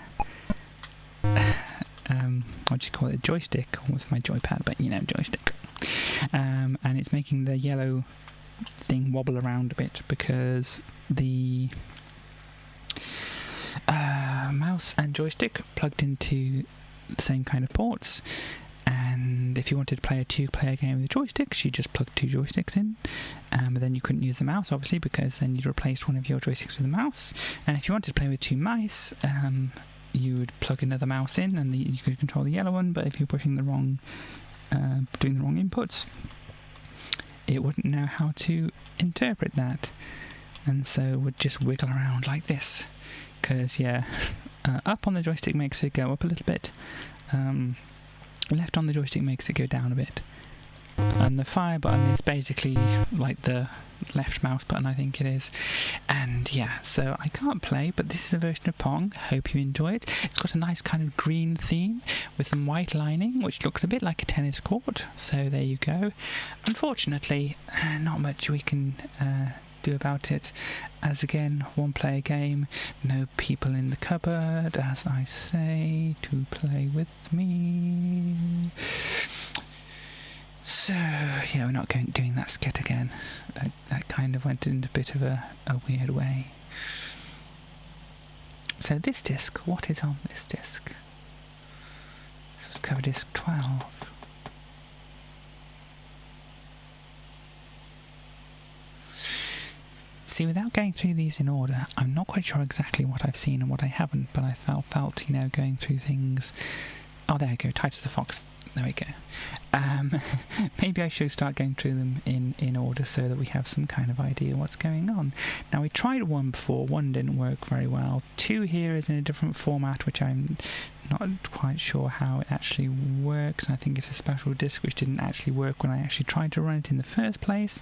what do you call it, joystick, with my joypad, but, you know, joystick. And it's making the yellow thing wobble around a bit because the mouse and joystick plugged into the same kind of ports, and if you wanted to play a 2-player game with joysticks, you just plug 2 joysticks in, but then you couldn't use the mouse, obviously, because then you'd replaced one of your joysticks with a mouse. And if you wanted to play with 2 mice, you would plug another mouse in, and you could control the yellow one, but if you're pushing the wrong, doing the wrong inputs, it wouldn't know how to interpret that, and so it would just wiggle around like this. Because, yeah, up on the joystick makes it go up a little bit, left on the joystick makes it go down a bit, and the fire button is basically like the left mouse button, I think it is. And yeah, so I can't play, but this is a version of Pong. Hope you enjoy it. It's got a nice kind of green theme with some white lining, which looks a bit like a tennis court, so there you go. Unfortunately, not much we can do about it, as again, 1-player game, no people in the cupboard, as I say, to play with me. So yeah, we're not doing that skit again. That kind of went in a bit of a weird way. So this disc, what is on this disc? This was cover disc 12. See, without going through these in order, I'm not quite sure exactly what I've seen and what I haven't, but I felt, you know, going through things. Oh, there we go, Titus the Fox. There we go. Maybe I should start going through them in order so that we have some kind of idea what's going on. Now, we tried 1 before. 1 didn't work very well. 2 here is in a different format, which I'm not quite sure how it actually works. I think it's a special disc which didn't actually work when I actually tried to run it in the first place.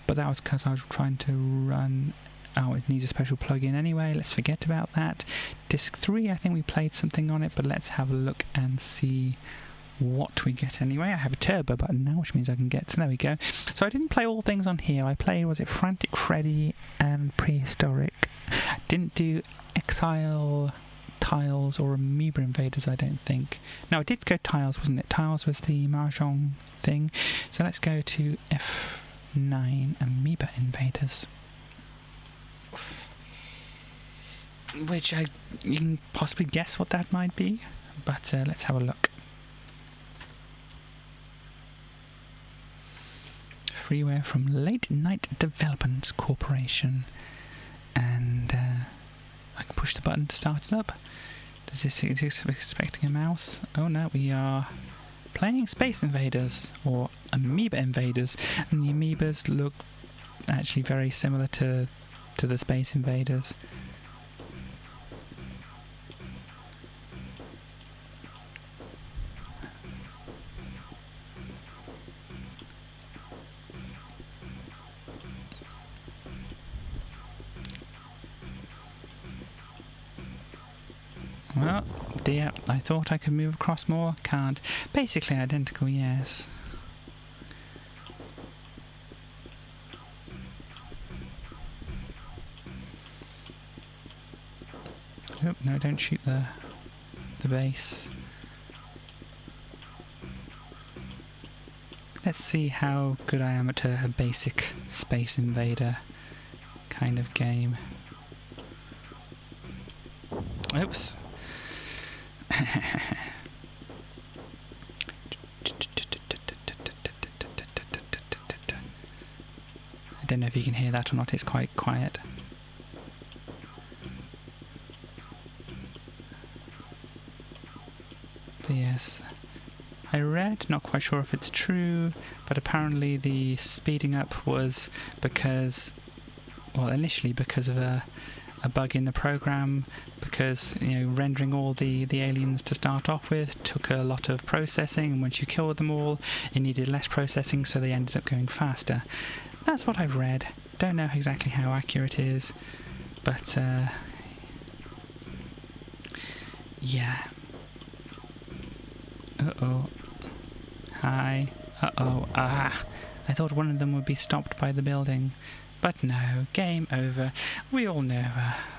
But that was because I was trying to run... Oh, it needs a special plug-in anyway. Let's forget about that. Disc 3, I think we played something on it, but let's have a look and see what we get anyway. I have a turbo button now, which means I can get... So there we go. So I didn't play all things on here. I played, was it Frantic Freddy and Prehistoric? Didn't do Exile, Tiles, or Amoeba Invaders, I don't think. No, I did go Tiles, wasn't it? Tiles was the Mahjong thing. So let's go to F9, Amoeba Invaders. Which you can possibly guess what that might be, but let's have a look. Freeware from Late Night Development Corporation, and I can push the button to start it up. Is this expecting a mouse? Oh no, we are playing Space Invaders, or Amoeba Invaders, and the amoebas look actually very similar to the Space Invaders. Well, dear, I thought I could move across more. Can't. Basically identical, yes. Oh, no, don't shoot the base. Let's see how good I am at a basic Space Invader kind of game. Oops. I don't know if you can hear that or not, it's quite quiet. But yes, I read, not quite sure if it's true, but apparently the speeding up was because, well, initially because of a bug in the program, because, you know, rendering all the aliens to start off with took a lot of processing, and once you killed them all, it needed less processing, so they ended up going faster. That's what I've read. Don't know exactly how accurate it is, but yeah. Uh-oh. Hi. Uh-oh. Ah! I thought one of them would be stopped by the building. But no, game over. We all know,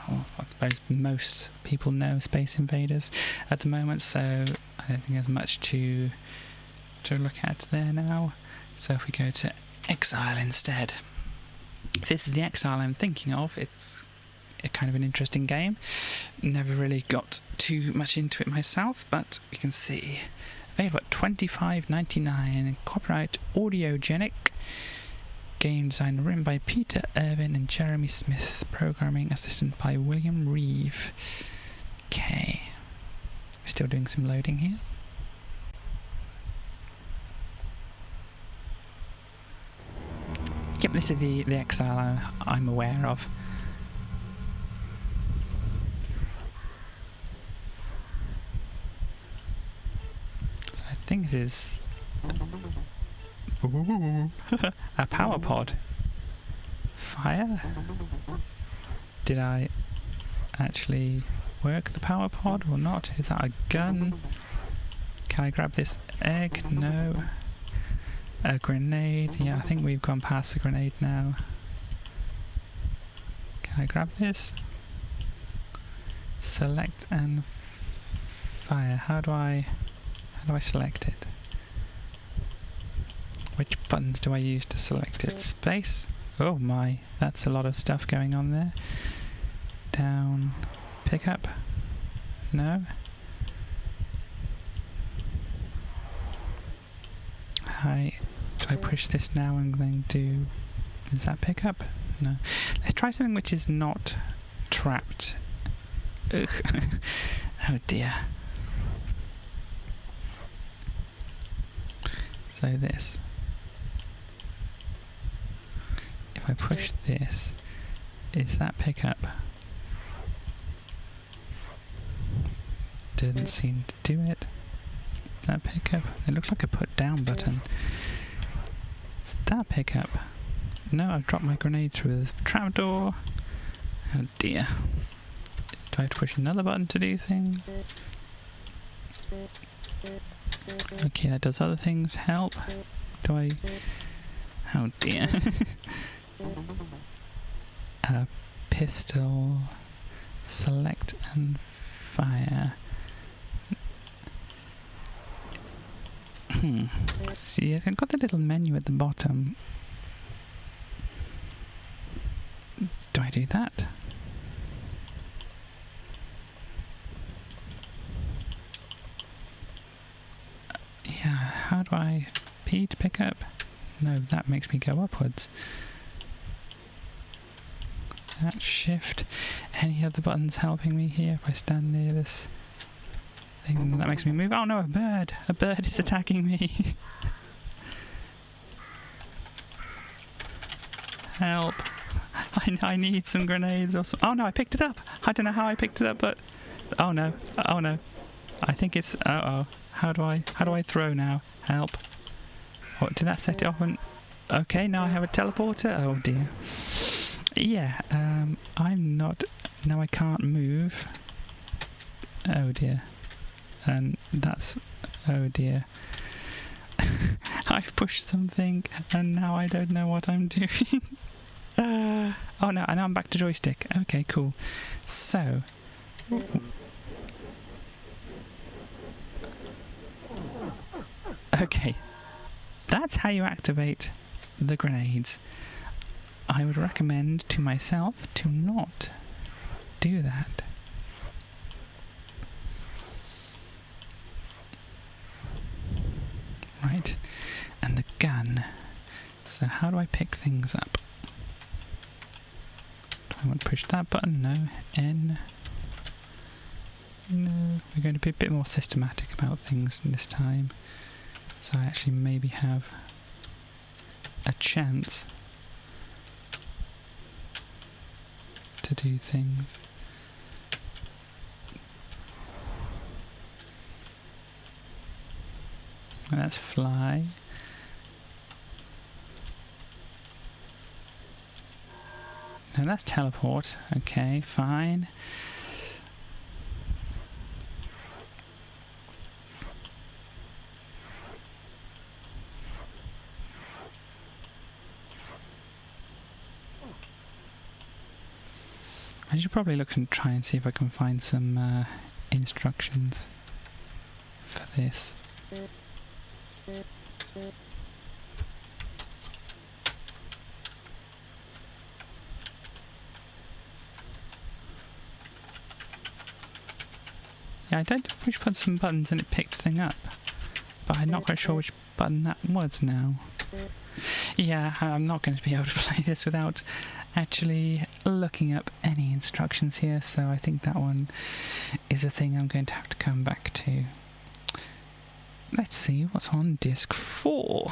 well, I suppose most people know Space Invaders at the moment, so I don't think there's much to look at there now. So if we go to Exile instead. This is the Exile I'm thinking of. It's a kind of an interesting game. Never really got too much into it myself, but you can see. Available at $25.99. Copyright Audiogenic. Game design written by Peter Irvin and Jeremy Smith. Programming assistant by William Reeve. Okay. We're still doing some loading here. Yep, this is the Exile I'm aware of. So I think this is a power pod. Fire? Did I actually work the power pod or not? Is that a gun? Can I grab this egg? No. A grenade. Yeah, I think we've gone past the grenade now. Can I grab this? Select and fire. How do I select it? Which buttons do I use to select it? Space? Oh my, that's a lot of stuff going on there. Down. Pick up? No. High. Do I push this now and then do... Does that pick up? No. Let's try something which is not trapped. Ugh. Oh dear. So this. If I push this, is that pick up? Didn't seem to do it. Is that pick up? It looks like a put down button. Is that pick up? No, I've dropped my grenade through the trapdoor. Oh dear. Do I have to push another button to do things? Okay, that does other things. Help. Do I... Oh dear. Pistol. Select and fire. See, I've got the little menu at the bottom. Do I do that? Yeah, how do I... P to pick up? No, that makes me go upwards. That shift. Any other buttons helping me here if I stand near this thing that makes me move? Oh no, a bird! A bird is attacking me! Help! I need some grenades or some... Oh no, I picked it up! I don't know how I picked it up, but... Oh no, oh no. I think it's... Uh-oh. How do I throw now? Help. What, did that set it off? Okay, now I have a teleporter? Oh dear. Yeah, I'm not... Now I can't move. Oh dear. And that's... Oh dear. I've pushed something and now I don't know what I'm doing. Oh no, and now I'm back to joystick. Okay, cool. So... Okay. That's how you activate the grenades. I would recommend to myself to not do that. Right. And the gun. So how do I pick things up? Do I want to push that button? No. N. No. We're going to be a bit more systematic about things this time. So I actually maybe have a chance to do things. And that's fly. No, that's teleport. Okay, fine. I should probably look and try and see if I can find some instructions for this. Yeah, I don't push some buttons and it picked the thing up, but I'm not quite sure which button that was now. Yeah, I'm not going to be able to play this without actually looking up any instructions here, so I think that one is a thing I'm going to have to come back to. Let's see what's on disc 4.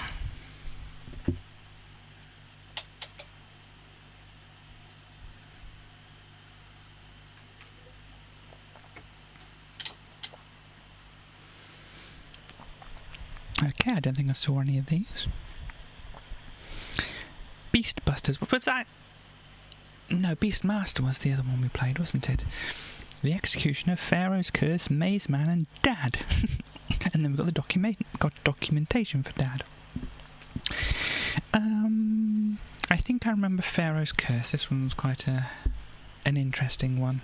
Okay, I don't think I saw any of these. Beastbusters, what was that? No, Beastmaster was the other one we played, wasn't it? The Executioner, Pharaoh's Curse, Maze Man, and Dad. And then we've got the documentation for Dad. I think I remember Pharaoh's Curse. This one was quite an interesting one.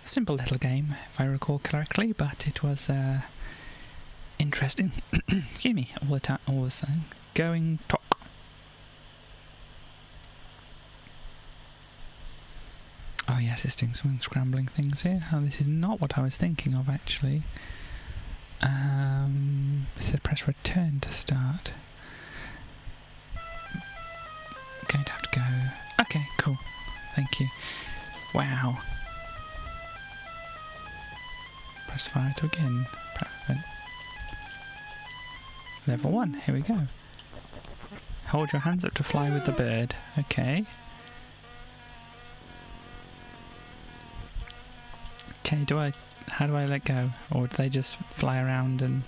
Simple little game, if I recall correctly, but it was interesting. Excuse me, all the time, all the time. Going talk. Oh yes, it's doing some scrambling things here. Oh, this is not what I was thinking of actually. It said press return to start. Going to have to go. Okay, cool. Thank you. Wow. Press fire to again. Level 1, here we go. Hold your hands up to fly with the bird. Okay. Okay, how do I let go? Or do they just fly around and...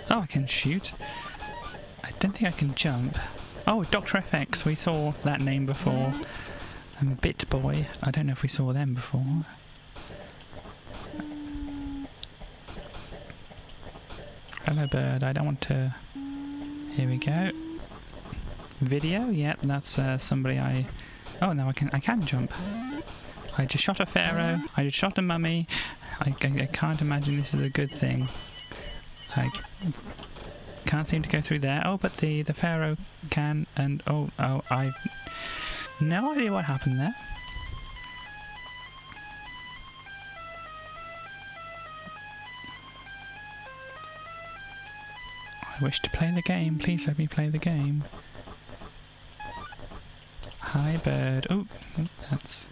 Oh, I can shoot. I don't think I can jump. Oh, Dr. FX, we saw that name before. And Bit Boy, I don't know if we saw them before. Hello bird, I don't want to... Here we go. Video, yep, that's somebody I... Oh, now I can jump. I just shot a pharaoh, I just shot a mummy. I can't imagine this is a good thing. I can't seem to go through there. Oh, but the pharaoh can, and I've no idea what happened there. I wish to play the game. Please let me play the game. Hi, bird. Oh, that's...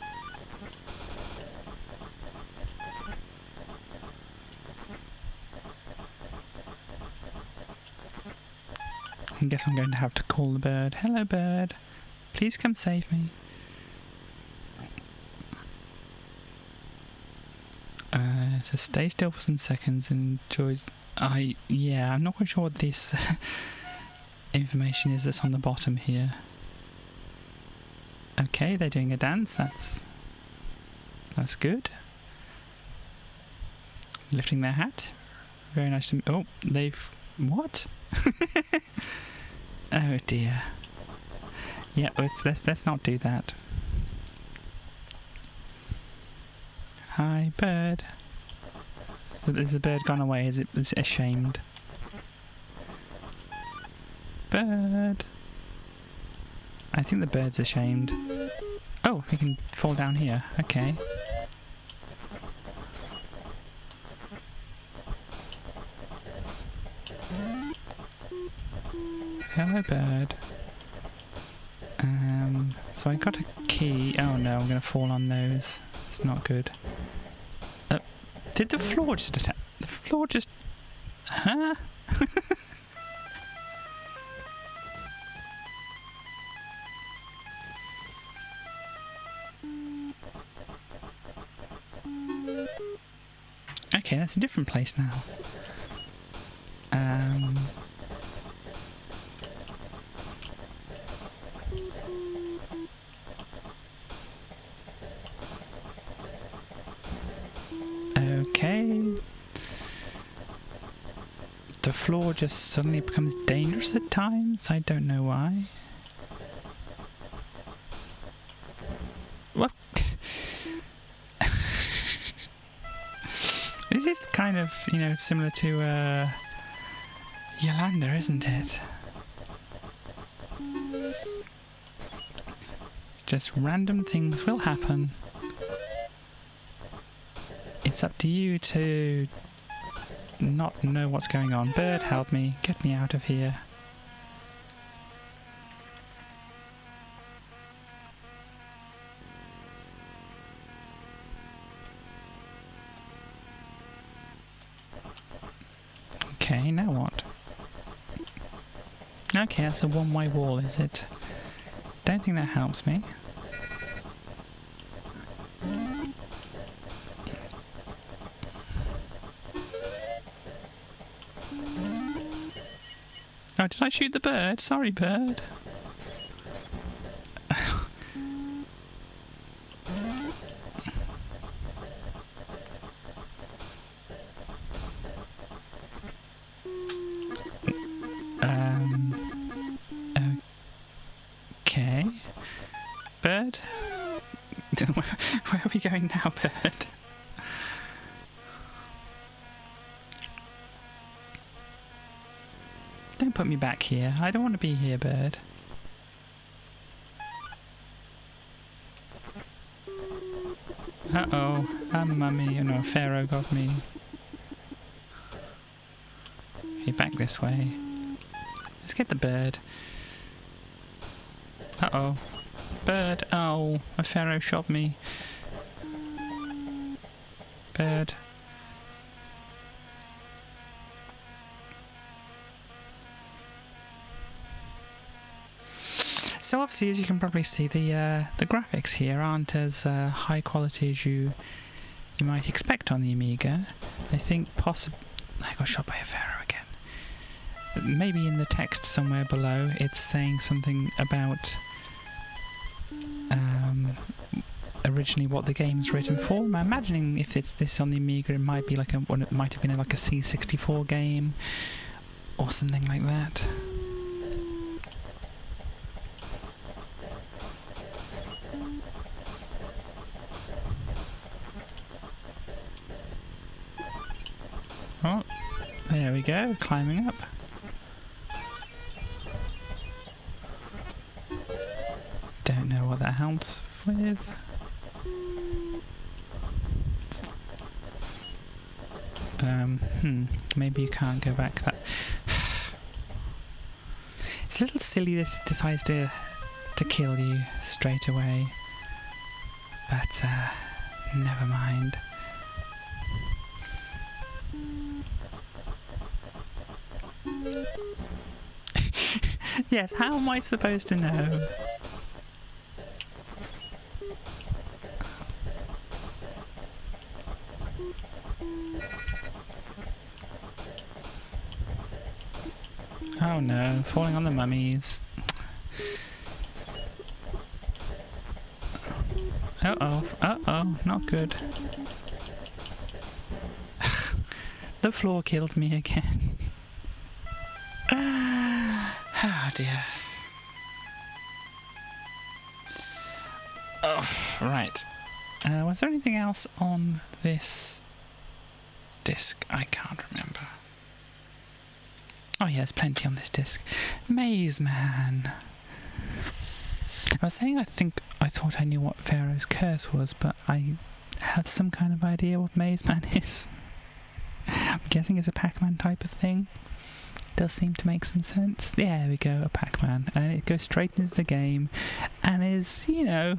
I guess I'm going to have to call the bird. Hello, bird. Please come save me. So stay still for some seconds and enjoys... yeah, I'm not quite sure what this information is that's on the bottom here. Okay, they're doing a dance. That's good. Lifting their hat. Very nice to... Oh, they've... What? Oh dear. Yeah, let's not do that. Hi, bird. Is the bird gone away? Is it ashamed? Bird. I think the bird's ashamed. Oh, he can fall down here. Okay. Hello, bird. So I got a key. Oh no, I'm going to fall on those. It's not good. Did the floor just attack? The floor just... Huh? Okay, that's a different place now. Okay, the floor just suddenly becomes dangerous at times. I don't know why. What? This is kind of, you know, similar to Yolanda, isn't it? Just random things will happen. It's up to you to not know what's going on. Bird, help me. Get me out of here. Okay, now what? Okay, that's a one-way wall, is it? Don't think that helps me. Oh, did I shoot the bird? Sorry, bird. Okay. Bird? Where are we going now, bird? Don't put me back here. I don't want to be here, bird. Uh-oh. Mummy, you know, Pharaoh got me. Okay, back this way. Let's get the bird. Uh-oh. Bird. Oh, a Pharaoh shot me. Bird. So obviously, as you can probably see, the graphics here aren't as high quality as you might expect on the Amiga. I think I got shot by a Pharaoh again. Maybe in the text somewhere below, it's saying something about originally what the game's written for. I'm imagining if it's this on the Amiga, it might be like it might have been like a C64 game or something like that. Oh, there we go, climbing up. Don't know what that helps with. Maybe you can't go back that. It's a little silly that it decides to kill you straight away. But, never mind. Yes, how am I supposed to know? Oh no, falling on the mummies. Uh-oh, not good. The floor killed me again. Oh dear. Oh, right. Was there anything else on this disc? I can't remember. Oh yeah, there's plenty on this disc. Maze Man. I was saying I thought I knew what Pharaoh's curse was, but I have some kind of idea what Maze Man is. I'm guessing it's a Pac-Man type of thing. Does seem to make some sense. Yeah, there we go, a Pac-Man. And it goes straight into the game and is, you know,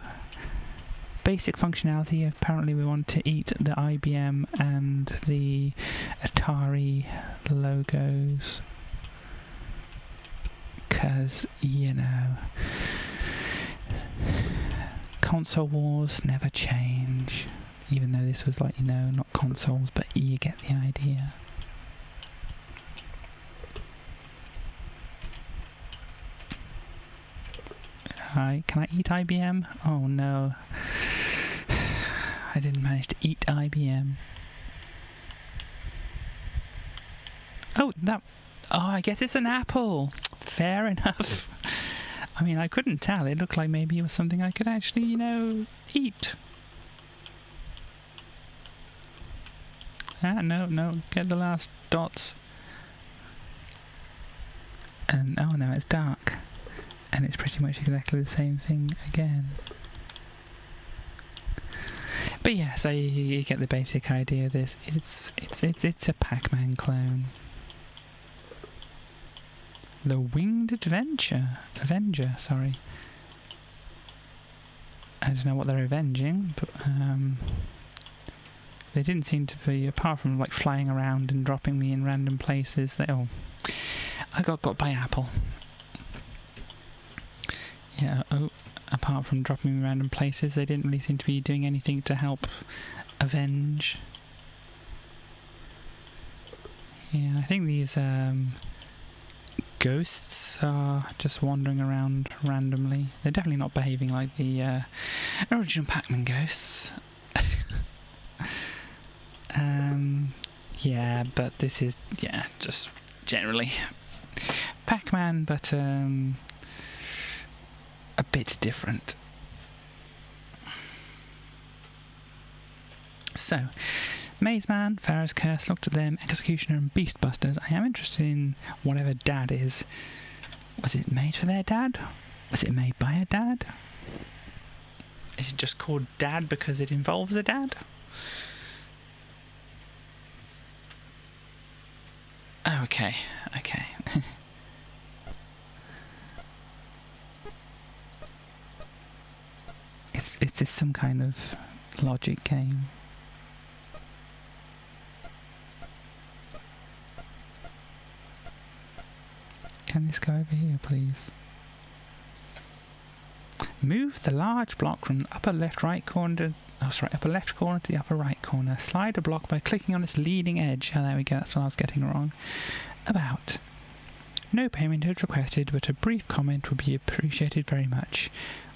basic functionality. Apparently we want to eat the IBM and the Atari logos. Because, you know, console wars never change. Even though this was like, you know, not consoles, but you get the idea. Hi, can I eat IBM? Oh no. I didn't manage to eat IBM. Oh, that... Oh, I guess it's an apple. Fair enough. I mean, I couldn't tell. It looked like maybe it was something I could actually, you know, eat. Ah, no, get the last dots. And, oh no, it's dark. And it's pretty much exactly the same thing again. But yeah, so you get the basic idea of this. It's a Pac-Man clone. The Winged Avenger, sorry. I don't know what they're avenging, but they didn't seem to be, apart from like flying around and dropping me in random places. I got by Apple. Yeah, apart from dropping me in random places, they didn't really seem to be doing anything to help avenge. Yeah, I think these ghosts are just wandering around randomly. They're definitely not behaving like the original Pac-Man ghosts. Yeah, but this is, yeah, just generally Pac-Man, but a bit different. So, Maze Man, Pharaoh's Curse, Looked at Them, Executioner and Beastbusters. I am interested in whatever Dad is. Was it made for their dad? Was it made by a dad? Is it just called Dad because it involves a dad? Oh, okay. It's some kind of logic game. Can this go over here, please? Move the large block from the upper left corner to the upper right corner. Slide a block by clicking on its leading edge. Oh, there we go. That's what I was getting wrong. About. No payment is requested, but a brief comment would be appreciated very much.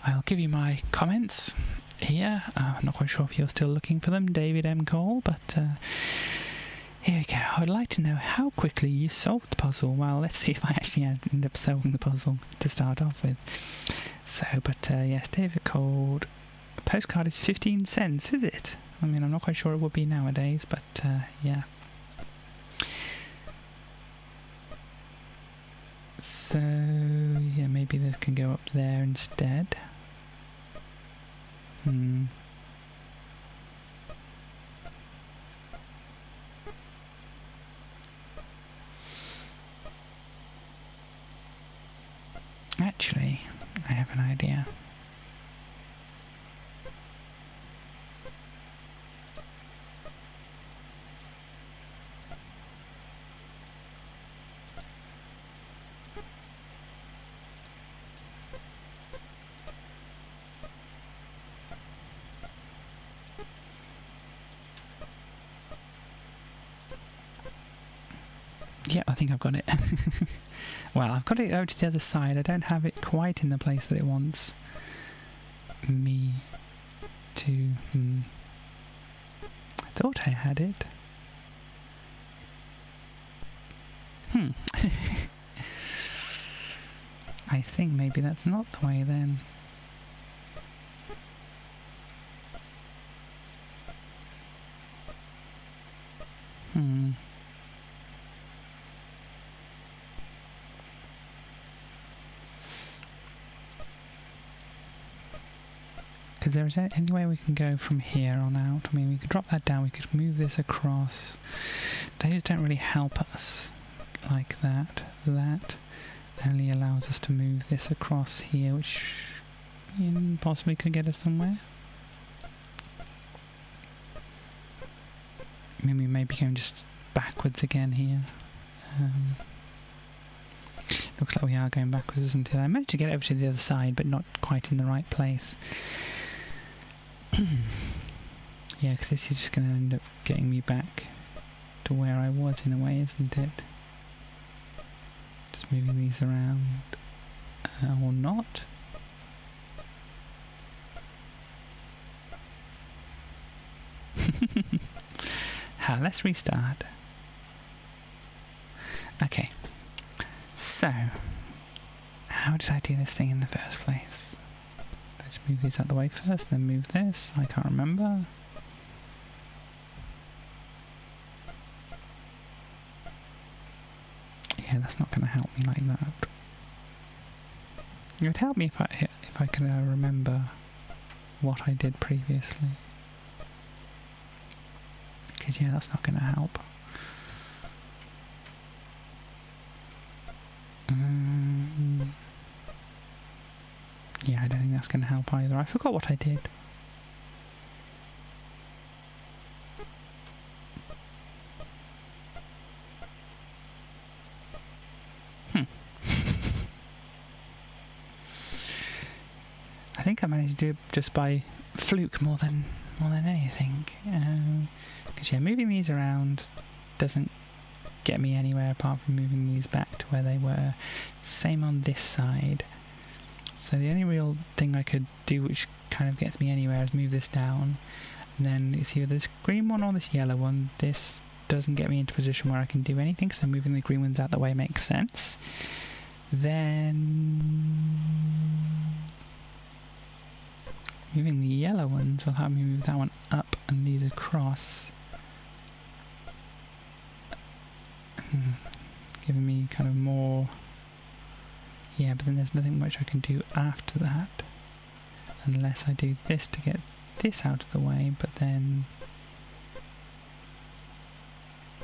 I'll give you my comments here. I'm not quite sure if you're still looking for them, David M. Cole, but here we go. I would like to know how quickly you solved the puzzle. Well, let's see if I actually end up solving the puzzle to start off with. So, but yes, David Cole. A postcard is 15 cents, is it? I mean, I'm not quite sure it would be nowadays, but yeah. So, yeah, maybe this can go up there instead. Actually, I have an idea. Yeah, I think I've got it. Well, I've got it over to the other side. I don't have it quite in the place that it wants me to. I thought I had it. I think maybe that's not the way then. Because there is any way we can go from here on out. I mean, we could drop that down, we could move this across. Those don't really help us like that. That only allows us to move this across here, which possibly could get us somewhere. Maybe going just backwards again here. Looks like we are going backwards, isn't it? I managed to get over to the other side, but not quite in the right place. Yeah, because this is just going to end up getting me back to where I was in a way, isn't it? Just moving these around. Or not. Let's restart. Okay. So, how did I do this thing in the first place? Let's move these out of the way first, then move this. I can't remember. Yeah, that's not going to help me like that. It would help me if I could remember what I did previously. Because yeah, that's not going to help. Yeah, I don't think that's going to help either. I forgot what I did. I think I managed to do it just by fluke more than anything. Because yeah, moving these around doesn't get me anywhere apart from moving these back to where they were. Same on this side. So the only real thing I could do which kind of gets me anywhere is move this down. And then it's either this green one or this yellow one. This doesn't get me into a position where I can do anything, so moving the green ones out the way makes sense. Then moving the yellow ones will help me move that one up and these across. Giving me kind of more... Yeah, but then there's nothing much I can do after that. Unless I do this to get this out of the way, but then...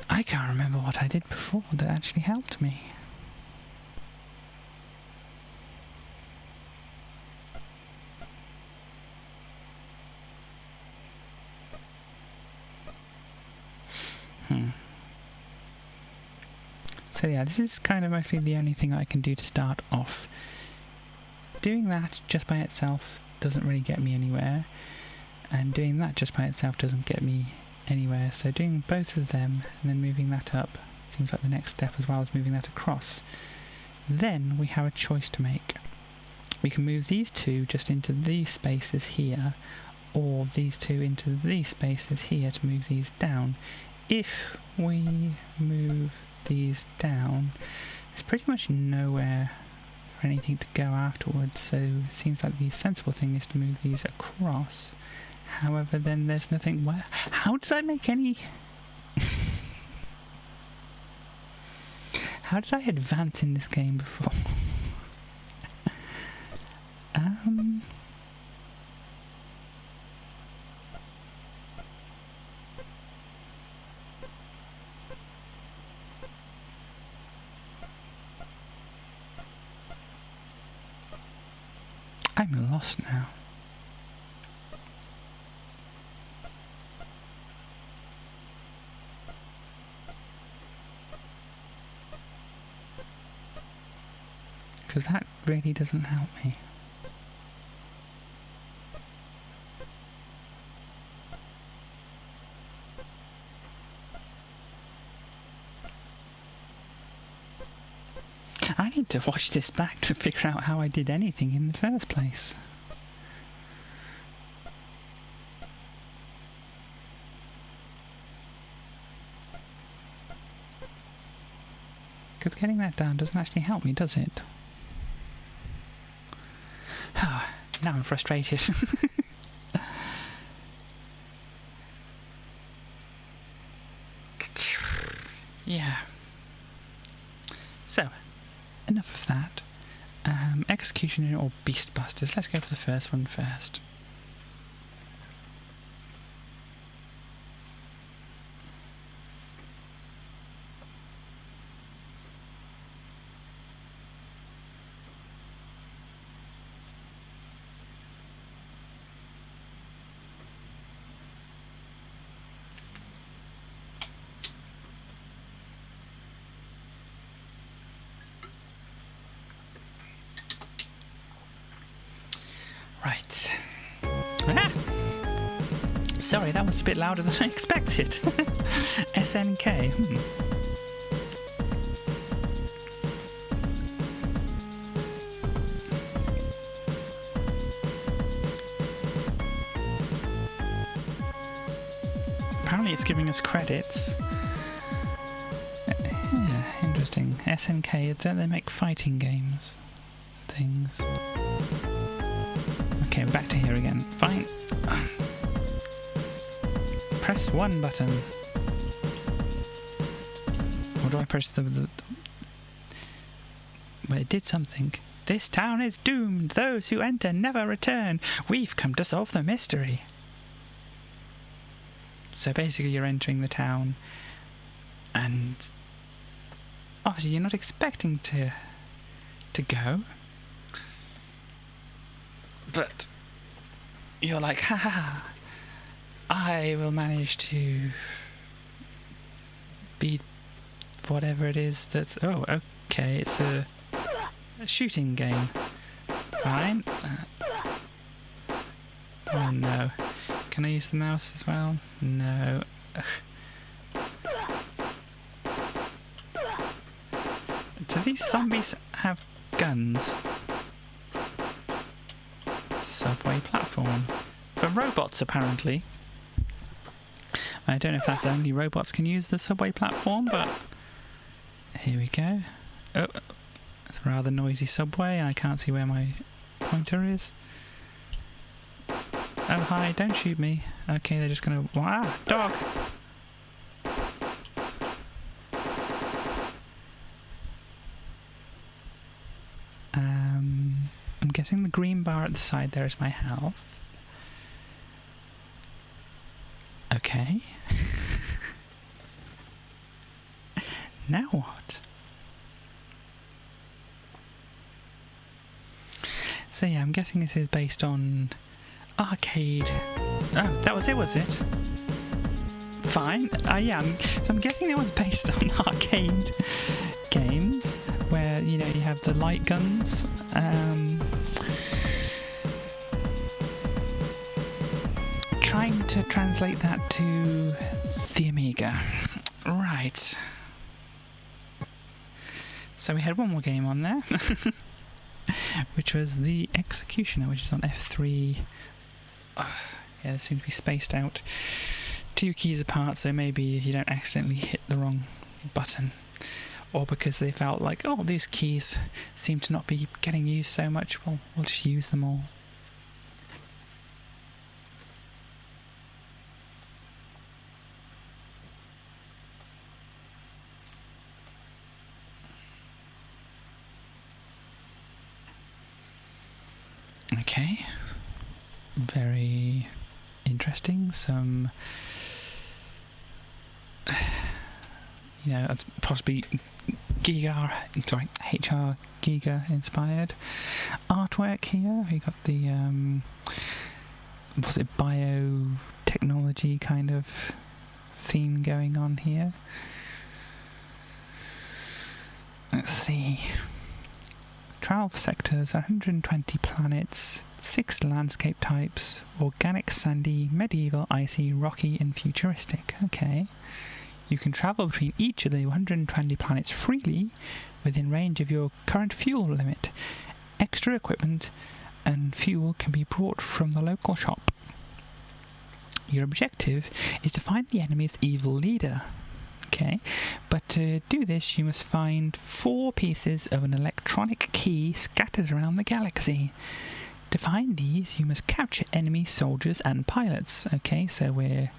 I can't remember what I did before that actually helped me. So yeah, this is kind of mostly the only thing I can do to start off. Doing that just by itself doesn't really get me anywhere, and doing that just by itself doesn't get me anywhere, so doing both of them and then moving that up seems like the next step, as well as moving that across. Then we have a choice to make. We can move these two just into these spaces here, or these two into these spaces here to move these down. If we move these down, there's pretty much nowhere for anything to go afterwards, so it seems like the sensible thing is to move these across. However, then there's nothing... How did I make any... How did I advance in this game before? I'm lost now. Because that really doesn't help me. I need to watch this back to figure out how I did anything in the first place. Because getting that down doesn't actually help me, does it? Now I'm frustrated. Yeah. So, enough of that. Executioner or Beast Busters. Let's go for the first one first. Right. Ah! Sorry, that was a bit louder than I expected. SNK. Apparently it's giving us credits. Yeah, interesting. SNK, don't they make fighting games? Things. Okay, we're back to here again. Fine. Press 1 button. Or do I press the... Well, it did something. This town is doomed. Those who enter never return. We've come to solve the mystery. So basically you're entering the town and obviously you're not expecting to go. But you're like, ha ha ha, I will manage to beat whatever it is that's... Oh, okay, it's a shooting game. Fine. Oh no. Can I use the mouse as well? No. Do these zombies have guns? Subway platform. For robots, apparently. I don't know if that's only robots can use the subway platform, but here we go. Oh, it's a rather noisy subway, and I can't see where my pointer is. Oh, hi, don't shoot me. Okay, they're just gonna... Ah, dog! I'm guessing the green bar at the side there is my house. Okay. Now what? So yeah, I'm guessing this is based on arcade. Oh, that was it, was it? Fine. Yeah, so I'm guessing that was based on arcade games where, you know, you have the light guns. Trying to translate that to the Amiga. Right. So we had one more game on there, which was the Executioner, which is on F3. Yeah, they seem to be spaced out 2 keys apart, so maybe you don't accidentally hit the wrong button. Or because they felt like, oh, these keys seem to not be getting used so much, well, we'll just use them all. Okay, very interesting. Some, you know, possibly HR Giga inspired artwork here. We got the was it biotechnology kind of theme going on here. Let's see. 12 sectors, 120 planets, 6 landscape types, organic, sandy, medieval, icy, rocky and futuristic. Okay. You can travel between each of the 120 planets freely within range of your current fuel limit. Extra equipment and fuel can be brought from the local shop. Your objective is to find the enemy's evil leader. Okay, but to do this you must find 4 pieces of an electronic key scattered around the galaxy. To find these you must capture enemy soldiers and pilots. Okay, so we're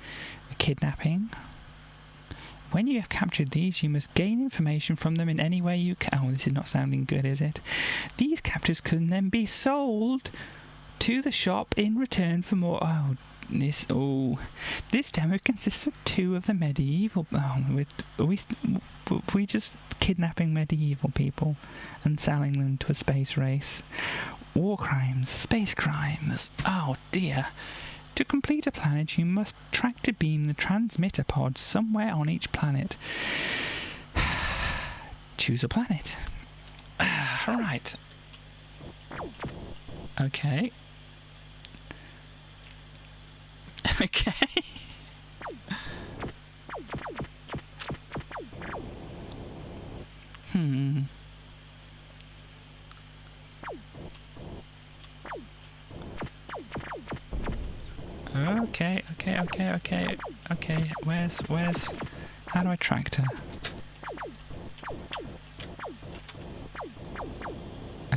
kidnapping. When you have captured these, you must gain information from them in any way you can. Oh, this is not sounding good, is it? These captures can then be sold to the shop in return for more... This demo consists of 2 of the medieval... we just kidnapping medieval people and selling them to a space race. War crimes, space crimes. Oh dear. To complete a planet, you must tractor beam the transmitter pod somewhere on each planet. Choose a planet. Right. Okay. Okay. Okay. Where's... How do I tractor?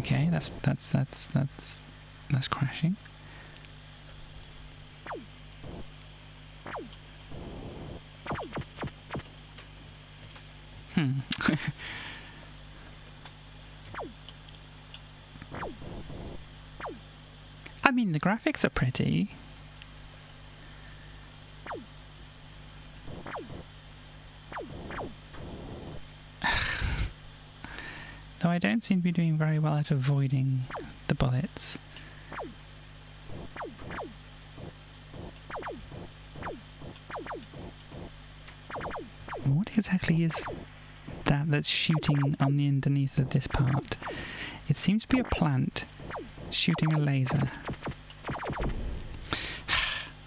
Okay, that's crashing. I mean, the graphics are pretty. Though I don't seem to be doing very well at avoiding the bullets. What exactly is that that's shooting on the underneath of this part? It seems to be a plant shooting a laser.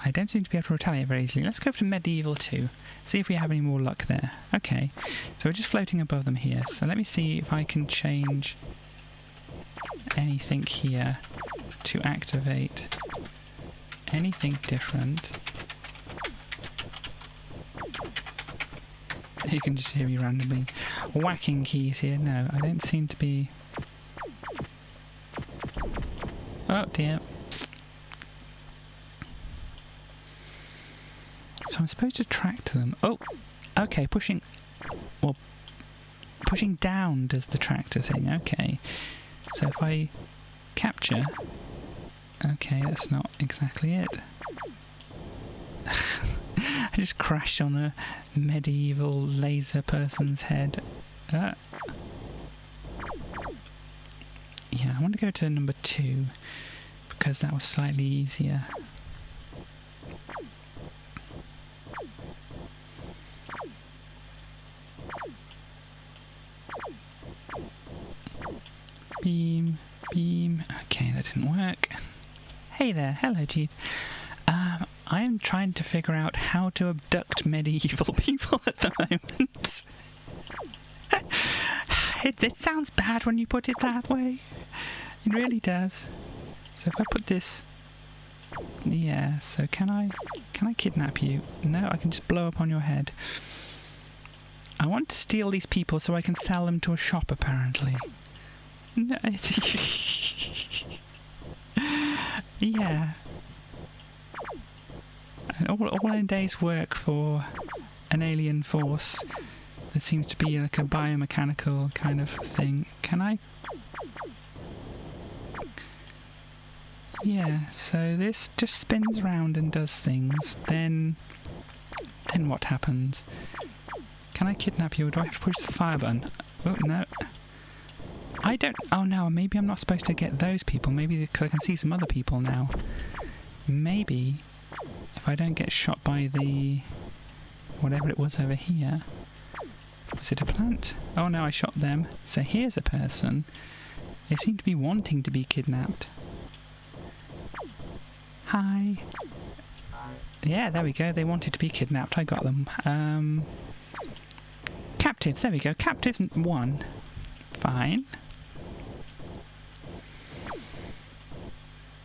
I don't seem to be able to retaliate very easily. Let's go to Medieval 2. See if we have any more luck there. Okay, so we're just floating above them here. So let me see if I can change anything here to activate anything different. You can just hear me randomly whacking keys here. No, I don't seem to be... Oh dear. So I'm supposed to track to them. Oh, okay, pushing... Well, pushing down does the tractor thing. Okay. So if I capture... Okay, that's not exactly it. I just crashed on a medieval laser person's head. Yeah, I want to go to number 2 because that was slightly easier. Beam, beam. Okay, that didn't work. Hey there, hello, Jude. I am trying to figure out how to abduct medieval people at the moment. It sounds bad when you put it that way. It really does. So if I put this... Yeah, so can I kidnap you? No, I can just blow up on your head. I want to steal these people so I can sell them to a shop, apparently. No, yeah. And all a day's work for an alien force that seems to be like a biomechanical kind of thing. Can I? Yeah, so this just spins around and does things. Then what happens? Can I kidnap you or do I have to push the fire button? Oh, no. I don't... Oh, no, maybe I'm not supposed to get those people. Maybe because I can see some other people now. Maybe... If I don't get shot by the... whatever it was over here... Was it a plant? Oh no, I shot them. So here's a person. They seem to be wanting to be kidnapped. Hi. Yeah, there we go. They wanted to be kidnapped. I got them. Captives. There we go. Captives 1. Fine.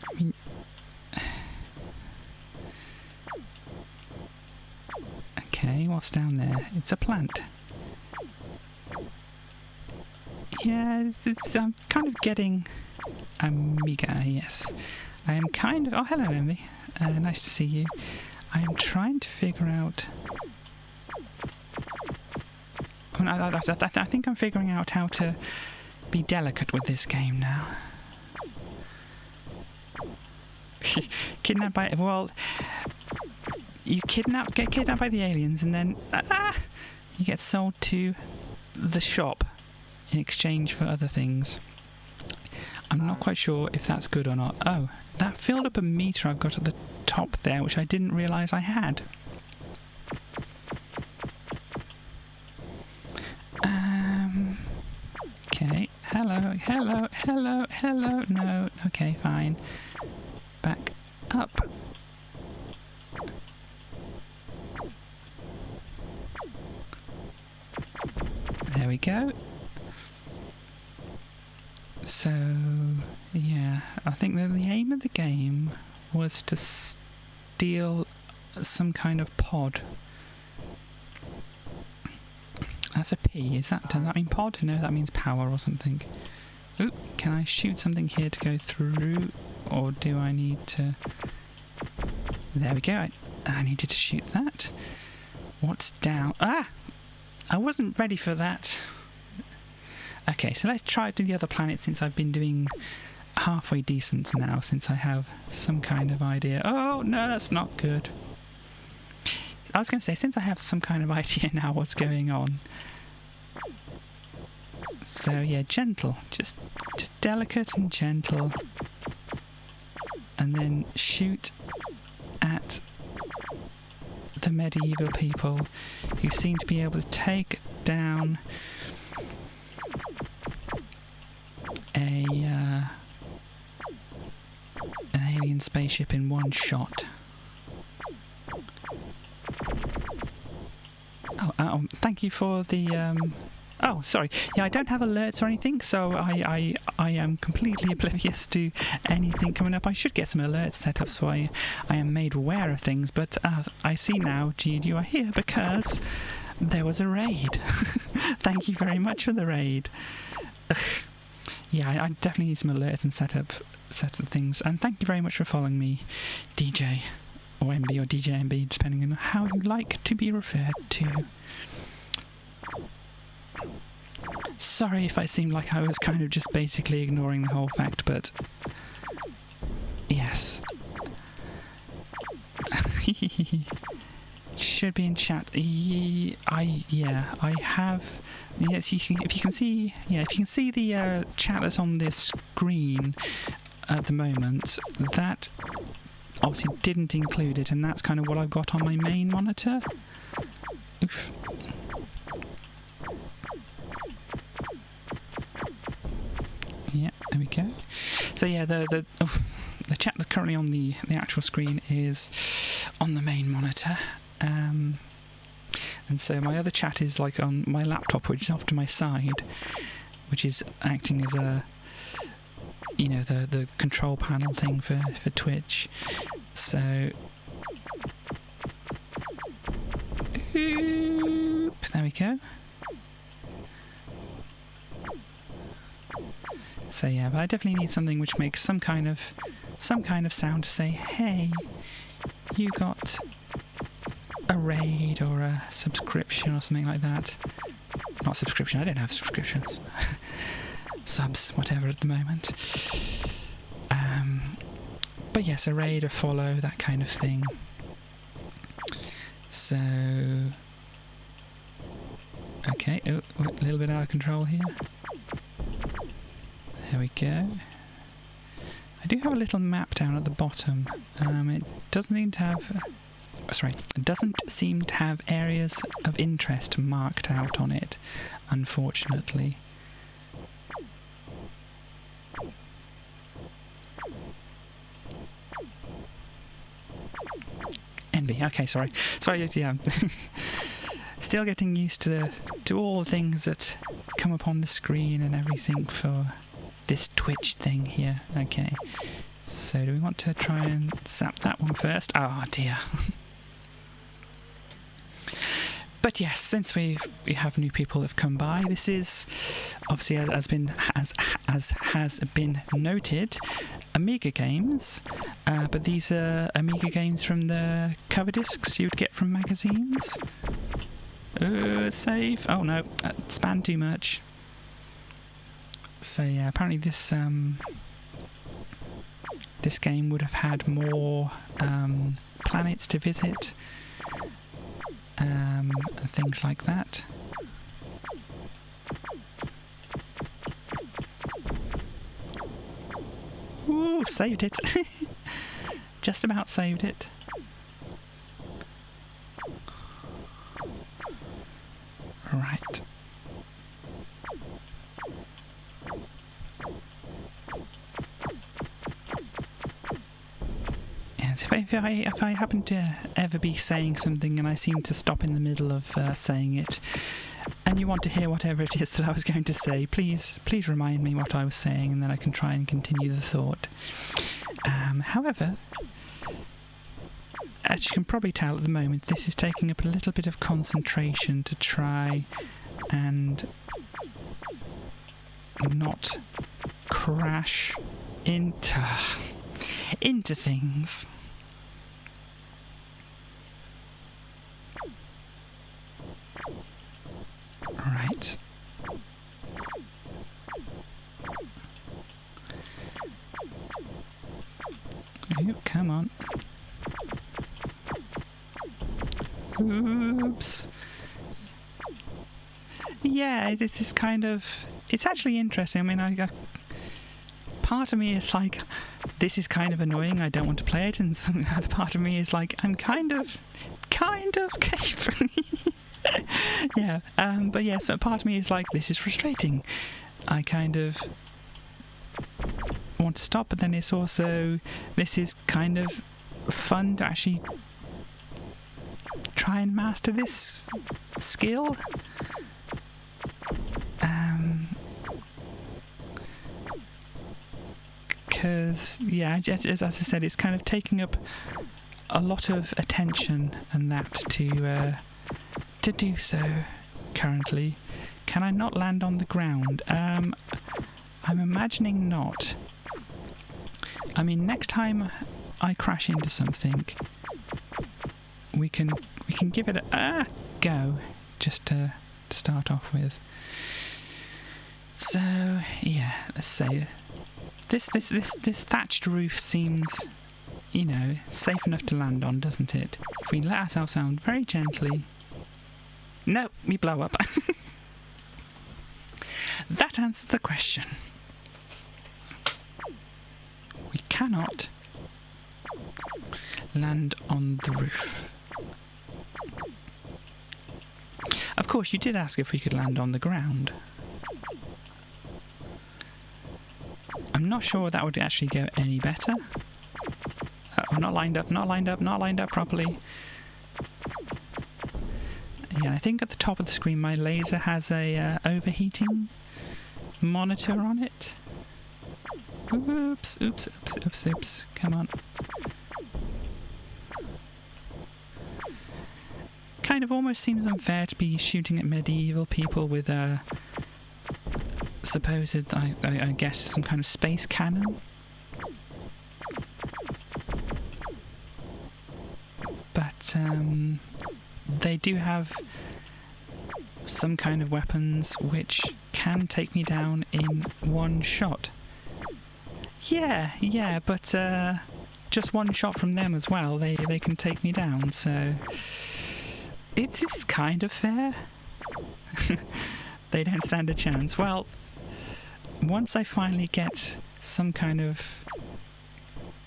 I mean... Okay, what's down there? It's a plant. Yeah, I'm kind of getting... Amiga, yes. I am kind of... Oh, hello, Envy. Nice to see you. I am trying to figure out... Oh, no, I think I'm figuring out how to be delicate with this game now. Kidnapped by... Well... You get kidnapped by the aliens and then... you get sold to the shop in exchange for other things. I'm not quite sure if that's good or not. Oh, that filled up a meter I've got at the top there, which I didn't realise I had. Okay, hello. No, okay, fine. Back up. There we go. So, yeah, I think that the aim of the game was to steal some kind of pod. That's a P. Does that mean pod? No, that means power or something. Ooh, can I shoot something here to go through? Or do I need to... There we go. I needed to shoot that. What's down? Ah! I wasn't ready for that. Okay, so let's try to the other planet since I've been doing halfway decent now, since I have some kind of idea. Oh, no, that's not good. I was going to say, since I have some kind of idea now what's going on. So, yeah, gentle. Just delicate and gentle. And then shoot at the medieval people who seem to be able to take down an alien spaceship in one shot. Oh, thank you for the oh, sorry. Yeah, I don't have alerts or anything, so I am completely oblivious to anything coming up. I should get some alerts set up so I am made aware of things, but I see now, Jude, you are here because there was a raid. Thank you very much for the raid. Yeah, I definitely need some alerts and set up things. And thank you very much for following me, DJ, or MB, or DJ MB, depending on how you like to be referred to. Sorry if I seemed like I was kind of just basically ignoring the whole fact, but yes. Should be in chat. I have. Yes, if you can see the chat that's on this screen at the moment, that obviously didn't include it, and that's kind of what I've got on my main monitor. Oof. Yeah, there we go. So yeah, the chat that's currently on the actual screen is on the main monitor. And so my other chat is like on my laptop, which is off to my side, which is acting as a, you know, the control panel thing for Twitch. So, oop, there we go. So yeah, but I definitely need something which makes some kind of sound to say, hey, you got a raid or a subscription or something like that. Not subscription, I don't have subscriptions. Subs, whatever at the moment. But yes, a raid, a follow, that kind of thing. So... Okay, oh, a little bit out of control here. There we go. I do have a little map down at the bottom. It doesn't seem to have... it doesn't seem to have areas of interest marked out on it, unfortunately. NB, okay, sorry, yeah. Still getting used to all the things that come up on the screen and everything for this Twitch thing here. Okay, so do we want to try and zap that one first? Oh dear. But yes, since we have new people that have come by, this is obviously as has been noted, Amiga games. But these are Amiga games from the Coverdisks you would get from magazines. Save. Oh no, spanned too much. So yeah, apparently this game would have had more planets to visit. And things like that. Woo, saved it. Just about saved it. Right. If I happen to ever be saying something and I seem to stop in the middle of saying it, and you want to hear whatever it is that I was going to say, please remind me what I was saying, and then I can try and continue the thought. However, as you can probably tell at the moment, this is taking up a little bit of concentration to try and not crash into things. Right. Ooh, come on. Oops. Yeah, this is kind of... It's actually interesting. I mean, part of me is like, this is kind of annoying, I don't want to play it, and some other part of me is like, I'm kind of capable. Yeah, but yeah, so part of me is like, this is frustrating. I kind of want to stop, but then it's also, this is kind of fun to actually try and master this skill. Because, yeah, as I said, it's kind of taking up a lot of attention and that to do so currently. Can I not land on the ground? I'm imagining not. I mean, next time I crash into something, we can give it a go, just to start off with. So yeah, let's say this thatched roof seems, you know, safe enough to land on, doesn't it? If we let ourselves down very gently. No, we blow up. That answers the question. We cannot land on the roof. Of course, you did ask if we could land on the ground. I'm not sure that would actually go any better. Oh, not lined up properly. Yeah, I think at the top of the screen my laser has a overheating monitor on it. Oops. Come on. Kind of almost seems unfair to be shooting at medieval people with a supposed, I guess, some kind of space cannon. But they do have some kind of weapons which can take me down in one shot. Yeah, but just one shot from them as well, they can take me down, so it's kind of fair. They don't stand a chance. Well, once I finally get some kind of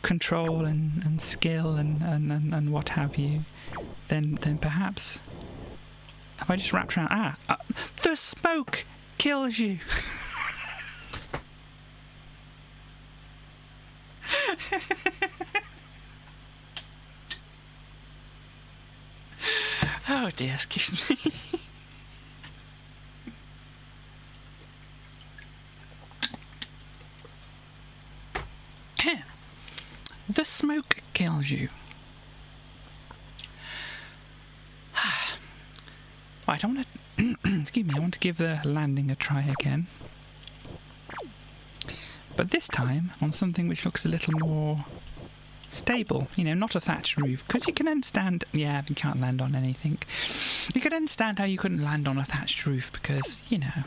control and skill and what have you, then perhaps, have I just wrapped around? The smoke kills you. Oh dear, excuse me. The smoke kills you. Right, I want to... excuse me, I want to give the landing a try again. But this time on something which looks a little more stable. You know, not a thatched roof. Because you can understand... Yeah, you can't land on anything. You can understand how you couldn't land on a thatched roof because, you know...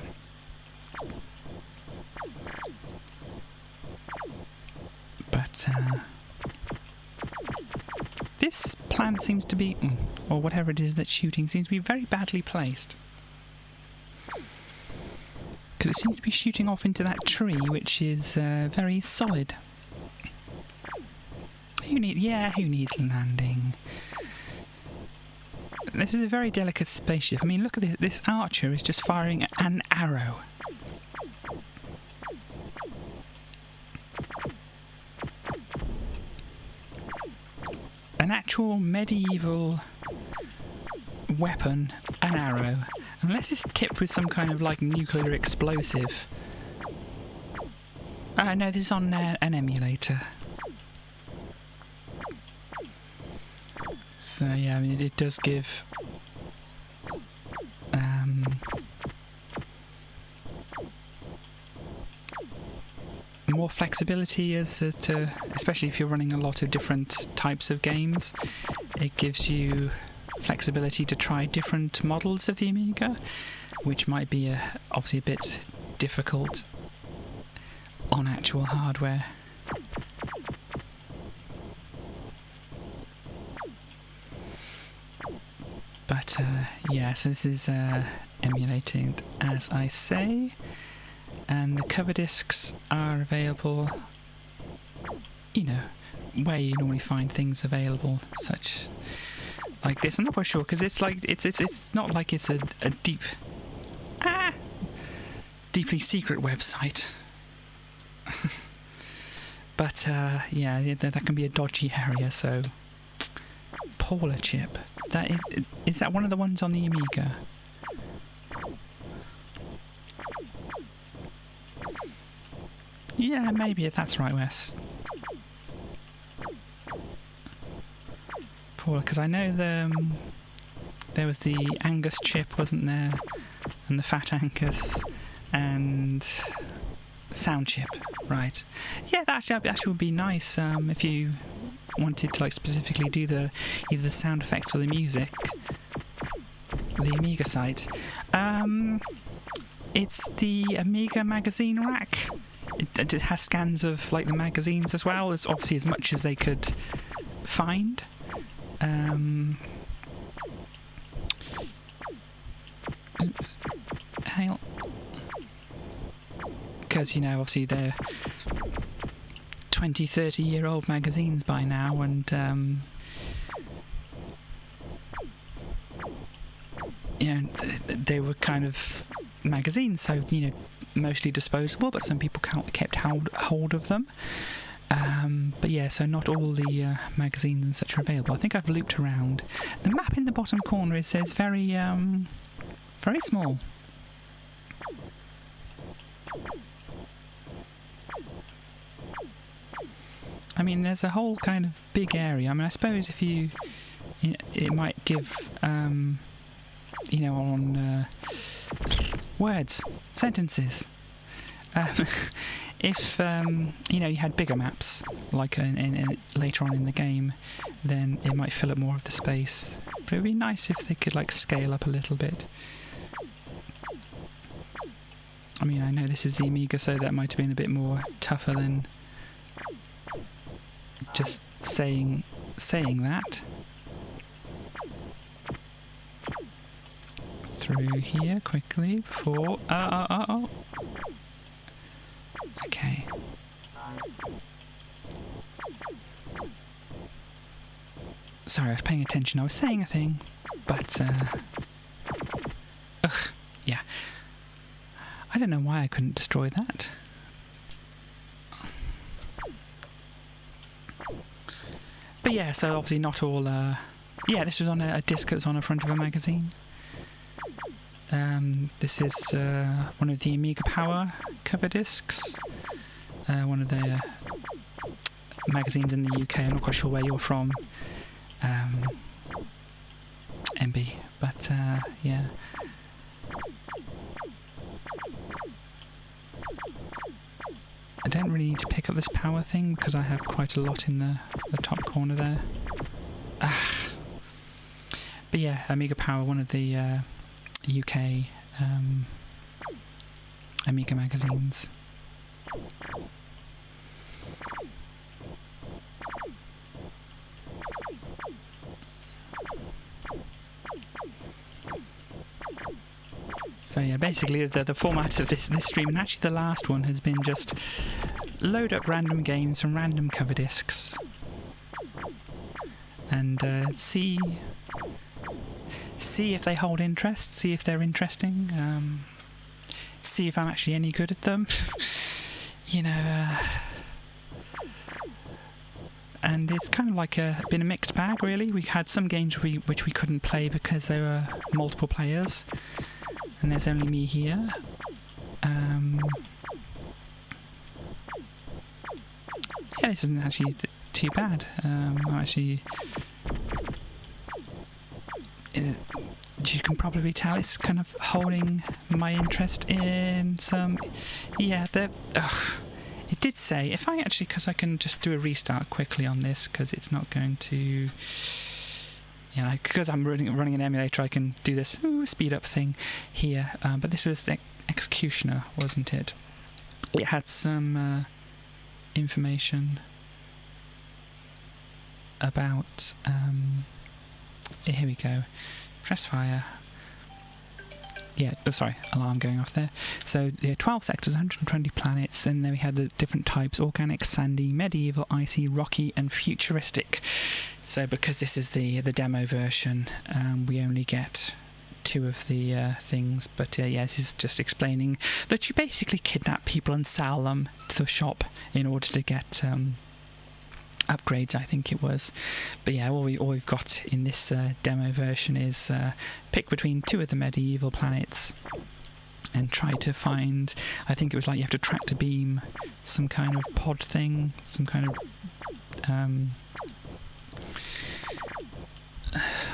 But, this plant seems to be, or whatever it is that's shooting, seems to be very badly placed. Because it seems to be shooting off into that tree, which is very solid. Who needs landing? This is a very delicate spaceship. I mean, look at this. This archer is just firing an arrow. An actual medieval weapon, an arrow, unless it's tipped with some kind of like nuclear explosive. No, this is on an emulator. So yeah, I mean, it does give more flexibility as to, especially if you're running a lot of different types of games. It gives you flexibility to try different models of the Amiga, which might be obviously a bit difficult on actual hardware. But yeah, so this is emulated as I say, and the cover discs are available, you know, where you normally find things available, such like this. I'm not quite sure, because it's like it's not like it's a deeply secret website. But yeah, that can be a dodgy area. So Paula chip. That is that one of the ones on the Amiga? Yeah, maybe that's right, Wes. Paula, because I know there was the Angus chip, wasn't there? And the Fat Angus and sound chip, right? Yeah, that actually would be nice if you wanted to like specifically do either the sound effects or the music. The Amiga site. It's the Amiga magazine rack. It has scans of like the magazines as well. It's obviously as much as they could find. Hang on. Because, you know, obviously they're 20, 30-year-old magazines by now, and you know, they were kind of magazines, so, you know, mostly disposable, but some people kept hold of them. But yeah, so not all the magazines and such are available. I think I've looped around. The map in the bottom corner, it says very small. I mean, there's a whole kind of big area. I mean, I suppose if you know, it might give, you know, on words, sentences. If you know, you had bigger maps, like later on in the game, then it might fill up more of the space. But it would be nice if they could like scale up a little bit. I mean, I know this is the Amiga, so that might have been a bit more tougher than just saying that. Through here quickly before. Oh. Okay. Sorry, I was paying attention. I was saying a thing, but yeah. I don't know why I couldn't destroy that. But yeah, so obviously not all. Yeah, this was on a disc that was on the front of a magazine. This is one of the Amiga Power cover discs. One of the magazines in the UK. I'm not quite sure where you're from, MB, but yeah. I don't really need to pick up this power thing because I have quite a lot in the top corner there. But yeah, Amiga Power, one of the UK Amiga magazines. So yeah, basically the format of this stream, and actually the last one, has been just load up random games from random cover discs and see if they hold interest, see if they're interesting, see if I'm actually any good at them. You know, and it's kind of like been a mixed bag, really. We had some games which we couldn't play because there were multiple players, and there's only me here. Yeah, this isn't actually too bad. Actually, you can probably tell it's kind of holding my interest in some. Yeah, It did say, if I actually, because I can just do a restart quickly on this, because it's not going to, because I'm running an emulator, I can do this speed up thing here. But this was the Executioner, wasn't it? It had some information about, here we go, press fire. Yeah, sorry, alarm going off there. So, 12 sectors, 120 planets, and then we had the different types: organic, sandy, medieval, icy, rocky, and futuristic. So, because this is the demo version, we only get 2 of the things. But, this is just explaining that you basically kidnap people and sell them to the shop in order to get upgrades, I think it was. But yeah, all we've got in this demo version is pick between 2 of the medieval planets and try to find, I think it was like you have to tractor beam some kind of pod thing, some kind of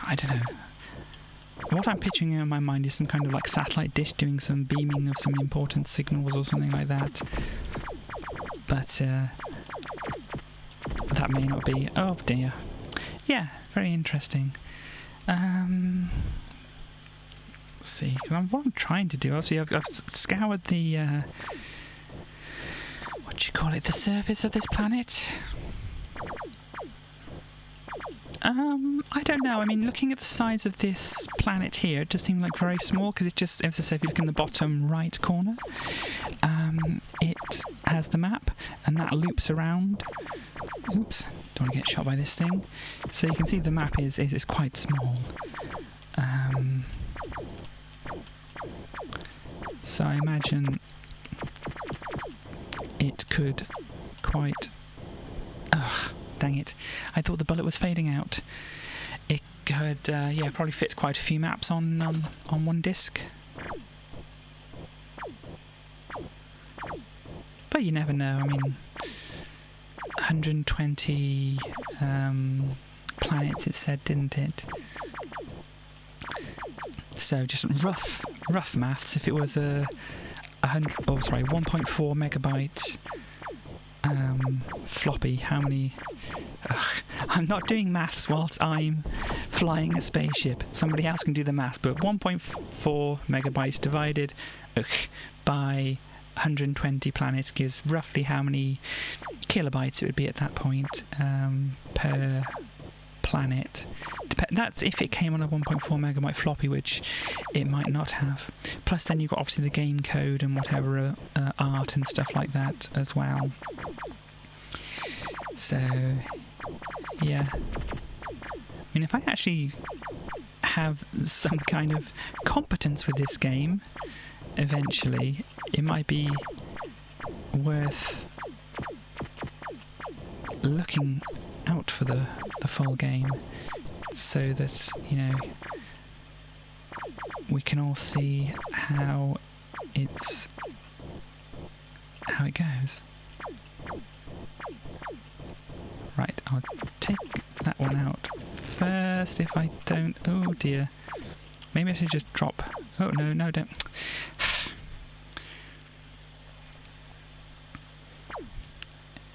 I don't know. What I'm picturing in my mind is some kind of like satellite dish doing some beaming of some important signals or something like that. But that may not be. Oh dear. Yeah, very interesting. Let's see. What I'm trying to do. Obviously, I've scoured the what do you call it? The surface of this planet. I don't know. I mean, looking at the size of this planet here, it does seem like very small, because it just, as I say, if you look in the bottom right corner, it has the map, and that loops around. Oops, don't want to get shot by this thing. So you can see the map is quite small. So I imagine it could quite... Ugh, dang it. I thought the bullet was fading out. It could, probably fit quite a few maps on one disc. But you never know. I mean, 120 planets, it said, didn't it? So just rough maths. If it was a 1.4 megabyte floppy, how many? I'm not doing maths whilst I'm flying a spaceship. Somebody else can do the maths. But 1.4 megabytes divided by 120 planets gives roughly how many kilobytes it would be at that point per planet. That's if it came on a 1.4 megabyte floppy, which it might not have. Plus then you've got obviously the game code and whatever art and stuff like that as well. So yeah, I mean, if I actually have some kind of competence with this game eventually, it might be worth looking out for the full game, so that, you know, we can all see how it goes. Right, I'll take that one out first if I don't... Oh dear. Maybe I should just drop... Oh, no, don't...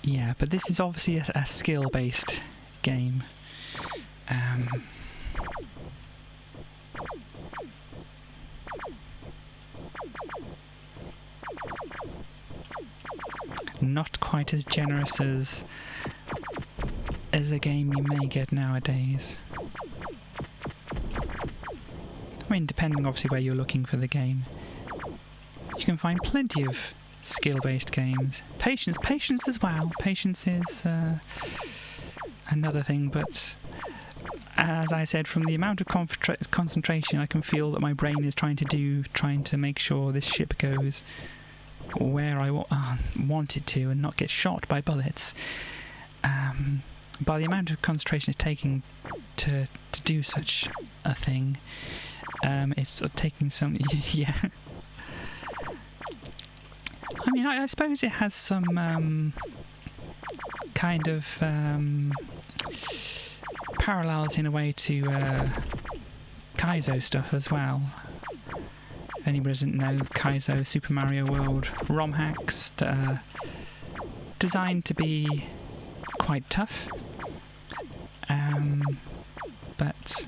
Yeah, but this is obviously a skill-based game. Not quite as generous as a game you may get nowadays. I mean, depending obviously where you're looking for the game. You can find plenty of skill-based games. Patience as well. Patience is another thing, but as I said, from the amount of concentration I can feel that my brain is trying to make sure this ship goes where I want it to and not get shot by bullets. By the amount of concentration it's taking to do such a thing, it's taking some... yeah. I mean, I suppose it has some kind of parallels in a way to Kaizo stuff as well. If anybody doesn't know Kaizo, Super Mario World ROM hacks that are designed to be quite tough. But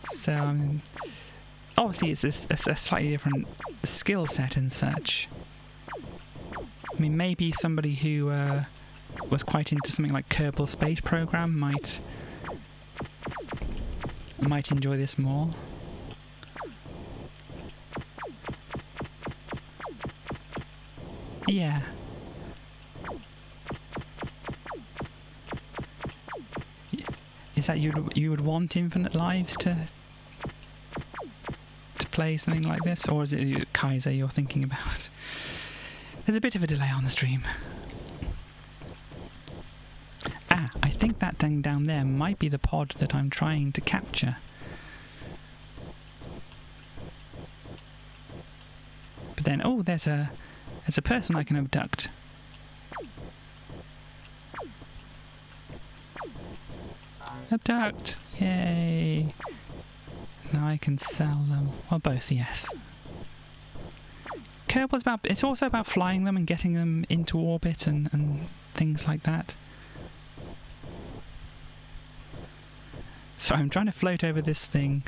so obviously it's a slightly different skill set and such. I mean, maybe somebody who was quite into something like Kerbal Space Program might enjoy this more. Yeah. Is that you would want infinite lives to play something like this, or is it Kaiser you're thinking about? There's a bit of a delay on the stream. Ah, I think that thing down there might be the pod that I'm trying to capture. But then, oh, there's a person I can abduct. Abduct! Yay! Now I can sell them. Well, both, yes. Kerbal's it's also about flying them and getting them into orbit and things like that. So I'm trying to float over this thing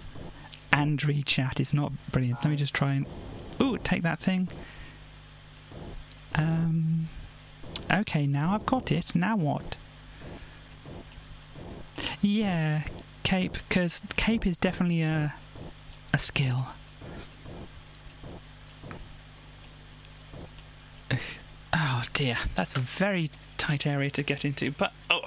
and read chat. It's not brilliant. Let me just try and... Ooh, take that thing. Okay, now I've got it. Now what? Yeah, cape, because cape is definitely a skill. Ugh. Oh dear, that's a very tight area to get into, but oh.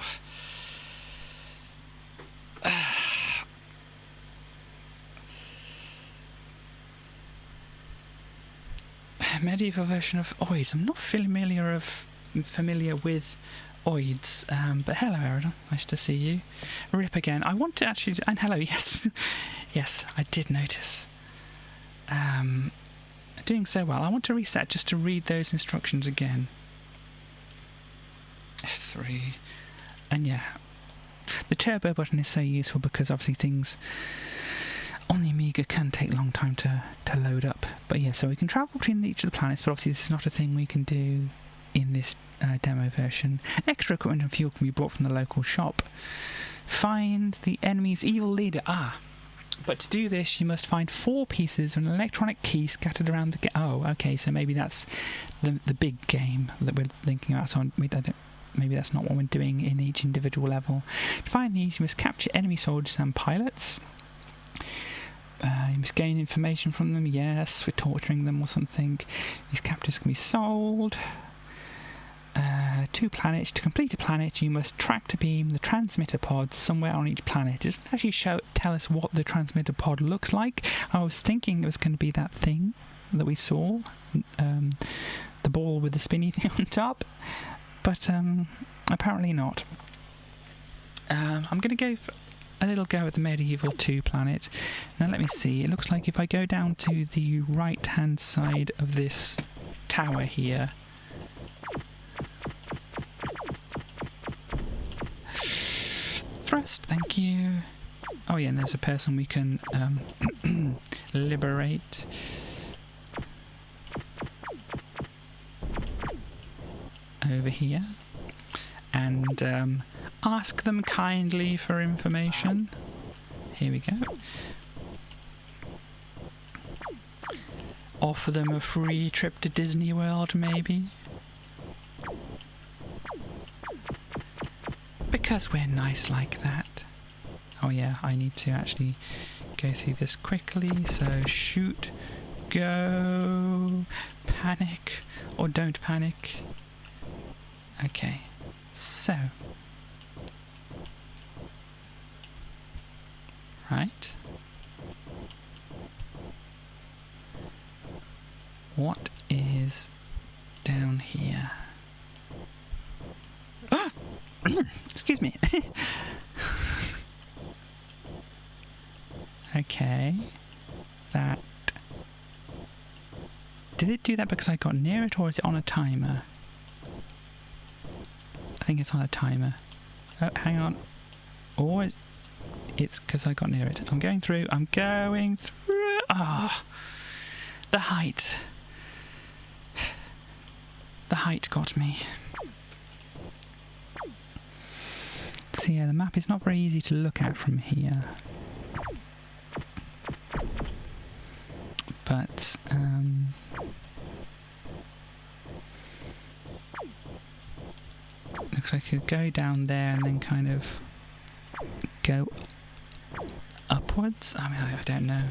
Medieval version of Oids. I'm not familiar with Oids, but hello, Eridan. Nice to see you. Rip again. I want to actually... And hello, yes. Yes, I did notice. Doing so well. I want to reset just to read those instructions again. F3. And yeah. The turbo button is so useful because obviously things on the Amiga can take a long time to load up. But yeah, so we can travel between each of the planets, but obviously this is not a thing we can do in this demo version. Extra equipment and fuel can be brought from the local shop. Find the enemy's evil leader. Ah, but to do this you must find 4 pieces of an electronic key scattered around the game. Oh, okay, so maybe that's the big game that we're thinking about. So maybe that's not what we're doing in each individual level. To find these, you must capture enemy soldiers and pilots. You must gain information from them. Yes, we're torturing them or something. These captures can be sold. 2 planets. To complete a planet, you must tractor beam the transmitter pod somewhere on each planet. It doesn't actually tell us what the transmitter pod looks like. I was thinking it was going to be that thing that we saw, the ball with the spinny thing on top, but apparently not. I'm going to go for a little go at the Medieval 2 planet. Now let me see. It looks like if I go down to the right-hand side of this tower here, thrust, thank you. Oh yeah, and there's a person we can liberate. Over here. And ask them kindly for information. Here we go. Offer them a free trip to Disney World, maybe. Because we're nice like that. Oh yeah, I need to actually go through this quickly. So shoot, go, panic, or don't panic. Okay, so... Right. What is down here? Ah! Excuse me. Okay. That... Did it do that because I got near it, or is it on a timer? I think it's on a timer. Oh, hang on. Or it's because I got near it. I'm going through. I'm going through. Ah, the height. The height got me. So yeah, the map is not very easy to look at from here. But looks like I could go down there and then kind of go upwards. I mean, I don't know.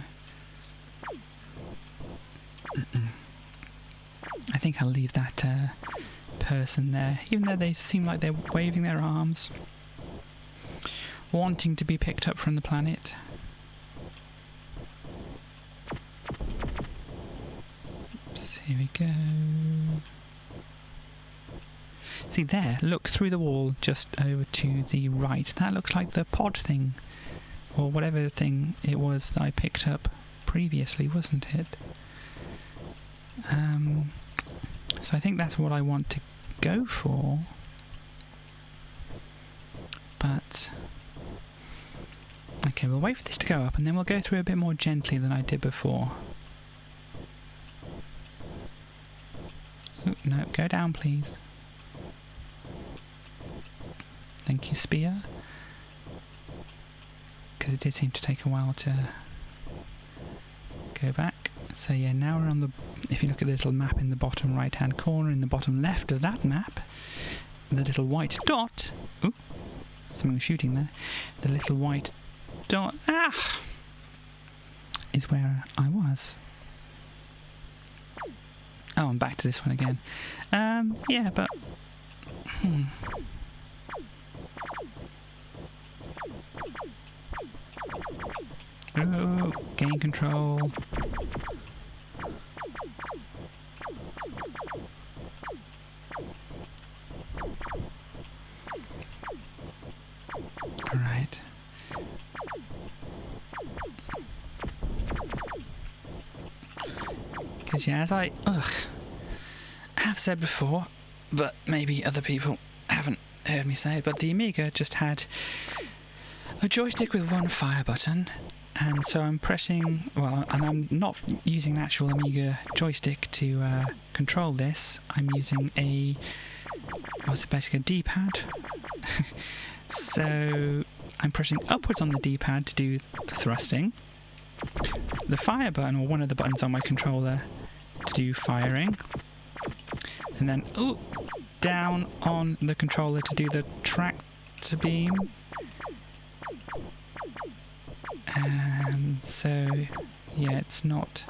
I think I'll leave that person there, even though they seem like they're waving their arms, wanting to be picked up from the planet. Oops, here we go. See there, look through the wall just over to the right. That looks like the pod thing, or whatever thing it was that I picked up previously, wasn't it? So I think that's what I want to go for. But okay, we'll wait for this to go up and then we'll go through a bit more gently than I did before. Ooh, no, go down please. Thank you, Spear. Because it did seem to take a while to go back. So yeah, now we're on the... If you look at the little map in the bottom right-hand corner, in the bottom left of that map, the little white dot... Ooh, someone was shooting there. The little white dot... Ah! Is where I was. Oh, I'm back to this one again. Yeah, but... Oh, gain control. Alright. Because yeah, as I have said before, but maybe other people haven't heard me say it, but the Amiga just had a joystick with one fire button, and so I'm pressing, well, and I'm not using an actual Amiga joystick to control this. I'm using a, what's it, basically a D-pad. So I'm pressing upwards on the D-pad to do thrusting, the fire button, or one of the buttons on my controller, to do firing, and then down on the controller to do the tractor beam. And so, yeah, it's not...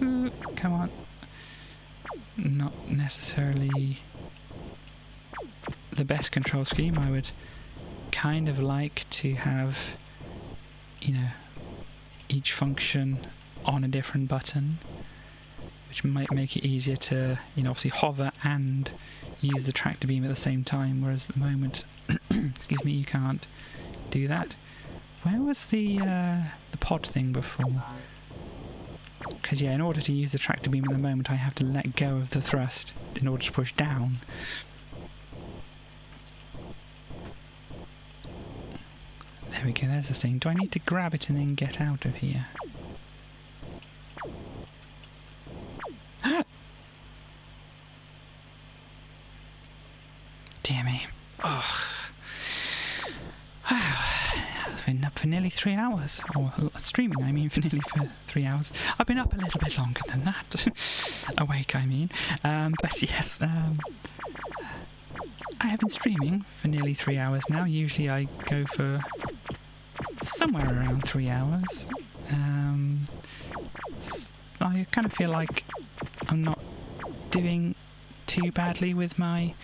come on. Not necessarily the best control scheme. I would kind of like to have, you know, each function on a different button, which might make it easier to, you know, obviously hover and use the tractor beam at the same time, whereas at the moment, excuse me, you can't do that. Where was the pod thing before? Because yeah, in order to use the tractor beam at the moment, I have to let go of the thrust in order to push down. There we go, there's the thing. Do I need to grab it and then get out of here? Dear me. Oh. I've been up for nearly 3 hours. Or streaming, I mean, for nearly 3 hours. I've been up a little bit longer than that. Awake, I mean. But yes, I have been streaming for nearly 3 hours now. Usually I go for somewhere around 3 hours. I kind of feel like I'm not doing too badly with my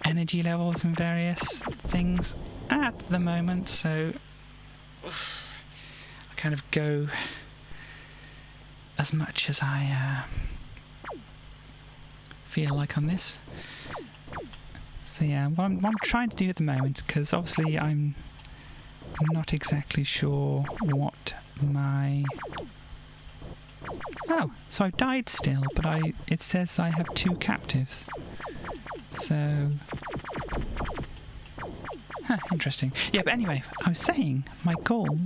energy levels and various things at the moment, so I kind of go as much as I feel like on this. So yeah, what I'm trying to do at the moment, because obviously I'm not exactly sure what my... Oh, so I've died still, but it says I have 2 captives. So... Huh, interesting. Yeah, but anyway, I was saying, my goal,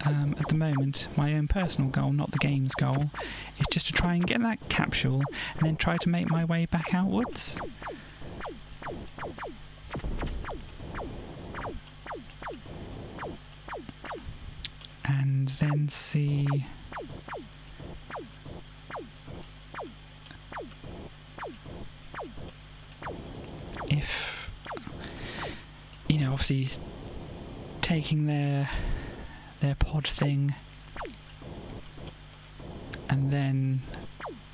at the moment, my own personal goal, not the game's goal, is just to try and get that capsule, and then try to make my way back outwards. and then see if, you know, obviously taking their pod thing and then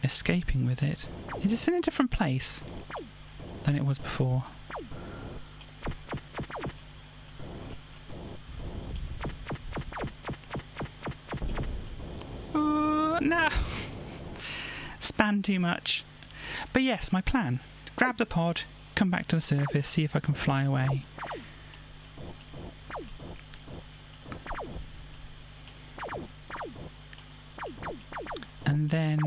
escaping with it. Is this in a different place than it was before? No! Span too much. But yes, my plan. Grab the pod, come back to the surface, see if I can fly away. And then,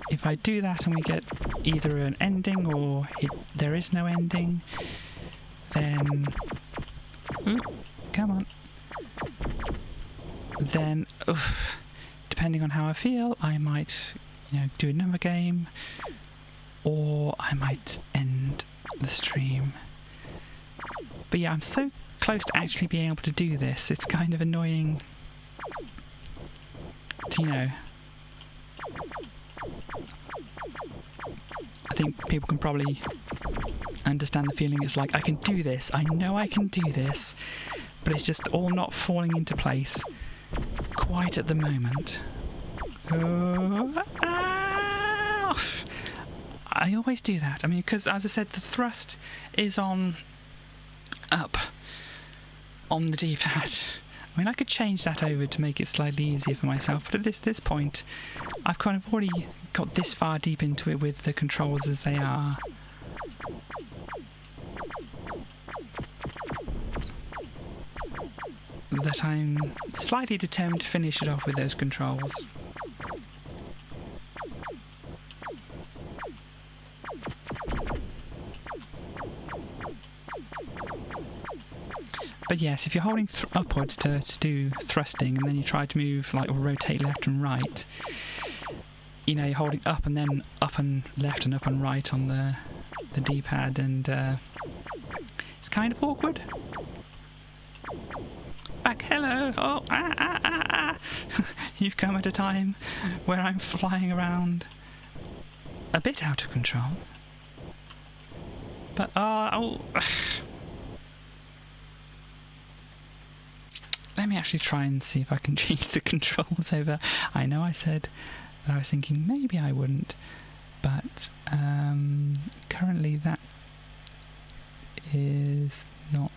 if I do that and we get either an ending or there is no ending, then... Ooh, come on. Then, depending on how I feel, I might, you know, do another game, or I might end the stream. But yeah, I'm so close to actually being able to do this. It's kind of annoying to, you know... I think people can probably understand the feeling. It's like, I can do this, I know I can do this, but it's just all not falling into place quite at the moment. I always do that. I mean, because as I said, the thrust is on up on the D-pad. I mean, I could change that over to make it slightly easier for myself, but at this point, I've kind of already got this far deep into it with the controls as they are. That I'm slightly determined to finish it off with those controls. But yes, if you're holding upwards to do thrusting, and then you try to move, like, or rotate left and right, you know, you're holding up and then up and left and up and right on the D-pad, and it's kind of awkward. Back, hello! Oh, You've come at a time where I'm flying around a bit out of control. But, let me actually try and see if I can change the controls over. I know I said that I was thinking maybe I wouldn't, but currently that is not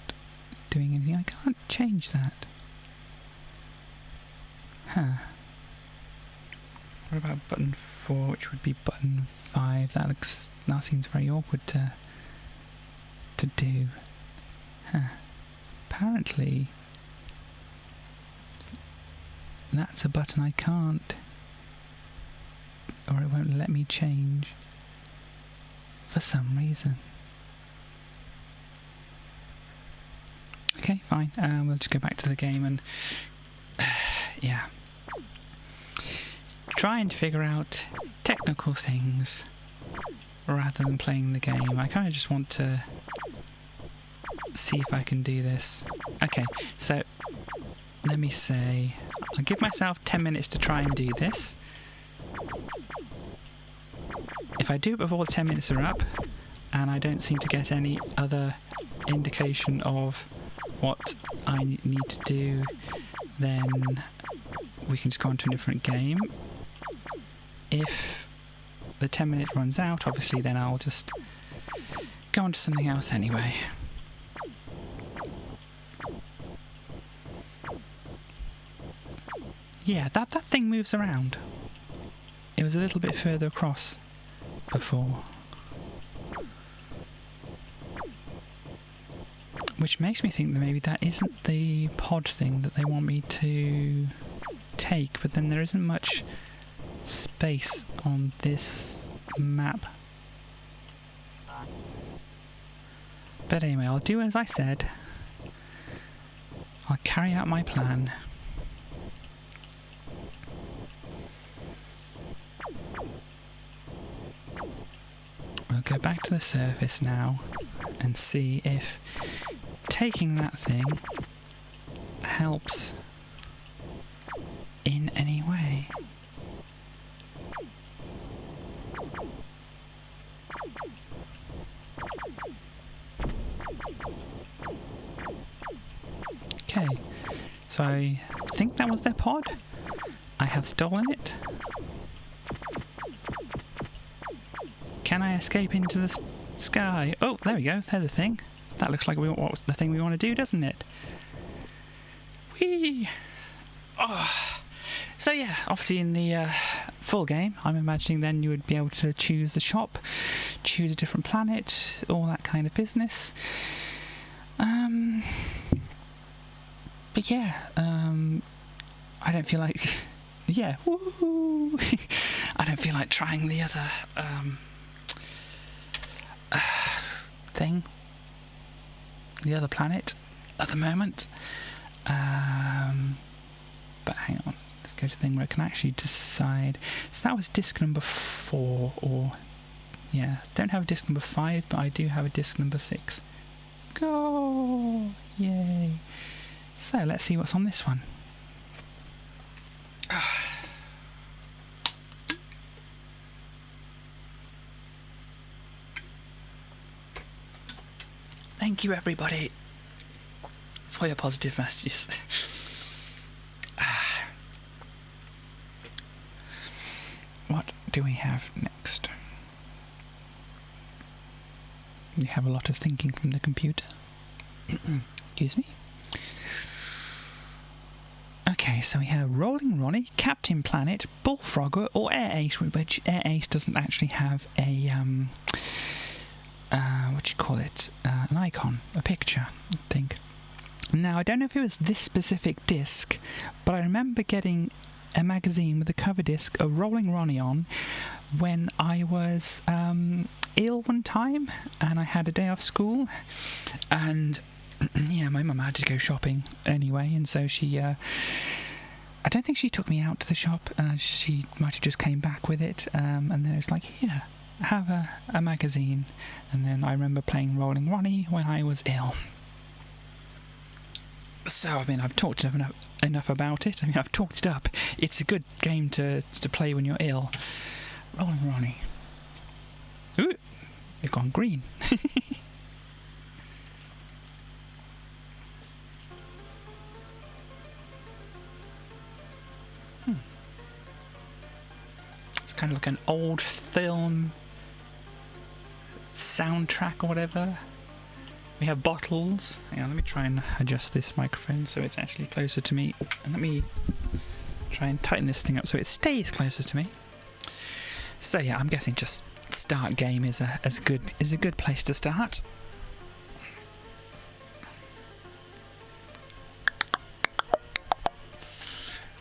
doing anything. I can't change that. Huh. What about button 4, which would be button 5? That seems very awkward to do. Huh. Apparently that's a button I can't, or it won't let me change for some reason. Okay, fine. We'll just go back to the game and yeah, trying to figure out technical things rather than playing the game. I kind of just want to see if I can do this. Okay, so let me say, I'll give myself 10 minutes to try and do this. If I do it before the 10 minutes are up, and I don't seem to get any other indication of what I need to do, then we can just go on to a different game. If the 10 minutes runs out, obviously, then I'll just go on to something else anyway. Yeah, that thing moves around. It was a little bit further across before. Which makes me think that maybe that isn't the pod thing that they want me to take, but then there isn't much space on this map. But anyway, I'll do as I said. I'll carry out my plan. We'll go back to the surface now and see if taking that thing helps in any way. Okay, so I think that was their pod. I have stolen it. Can I escape into the sky? Oh, there we go. There's a thing. That looks like what's the thing we want to do, doesn't it? Whee! Oh. So yeah, obviously in the full game, I'm imagining then you would be able to choose the shop, choose a different planet, all that kind of business. But yeah, I don't feel like... Yeah, woo! I don't feel like trying the other thing, the other planet at the moment. But hang on, let's go to the thing where I can actually decide. So that was disc number 4, or yeah, don't have disc number 5, but I do have a disc number 6. Go! Yay! So let's see what's on this one. Thank you, everybody, for your positive messages. What do we have next? We have a lot of thinking from the computer. Excuse me. Okay, so we have Rolling Ronnie, Captain Planet, Bullfrogger, or Air Ace, which Air Ace doesn't actually have a what do you call it? An icon, a picture, I think. Now, I don't know if it was this specific disc, but I remember getting a magazine with a cover disc of Rolling Ronnie on when I was ill one time, and I had a day off school, and yeah, my mum had to go shopping anyway, and so she, I don't think she took me out to the shop, she might have just came back with it, and then it was like, here, have a magazine. And then I remember playing Rolling Ronnie when I was ill. So, I mean, I've talked enough about it. I mean, I've talked it up. It's a good game to play when you're ill. Rolling Ronnie. Ooh, it's gone green. It's kind of like an old film soundtrack or whatever. We have bottles. Hang on, let me try and adjust this microphone so it's actually closer to me. And let me try and tighten this thing up so it stays closer to me. So yeah, I'm guessing just start game is a good place to start.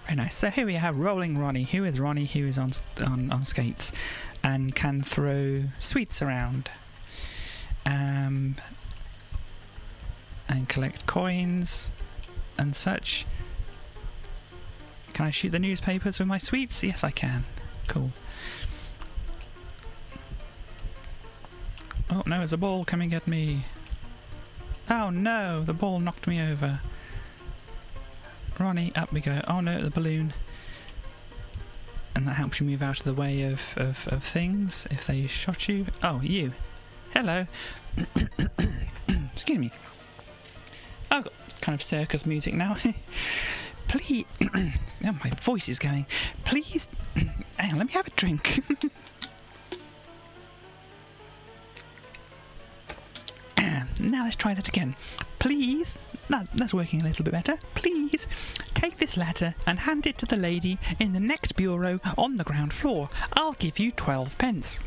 Very nice. So here we have Rolling Ronnie. Who is Ronnie? Who is on skates and can throw sweets around. And collect coins and such. Can I shoot the newspapers with my sweets? Yes, I can. Cool. Oh no, there's a ball coming at me. Oh no, the ball knocked me over. Ronnie, up we go. Oh no, the balloon. And that helps you move out of the way of things if they shot you. Oh, you. Hello. Excuse me. Oh, it's kind of circus music now. Please. Oh, my voice is going. Please. Hang on, let me have a drink. Now let's try that again. Please. That's working a little bit better. Please take this letter and hand it to the lady in the next bureau on the ground floor. I'll give you 12 pence.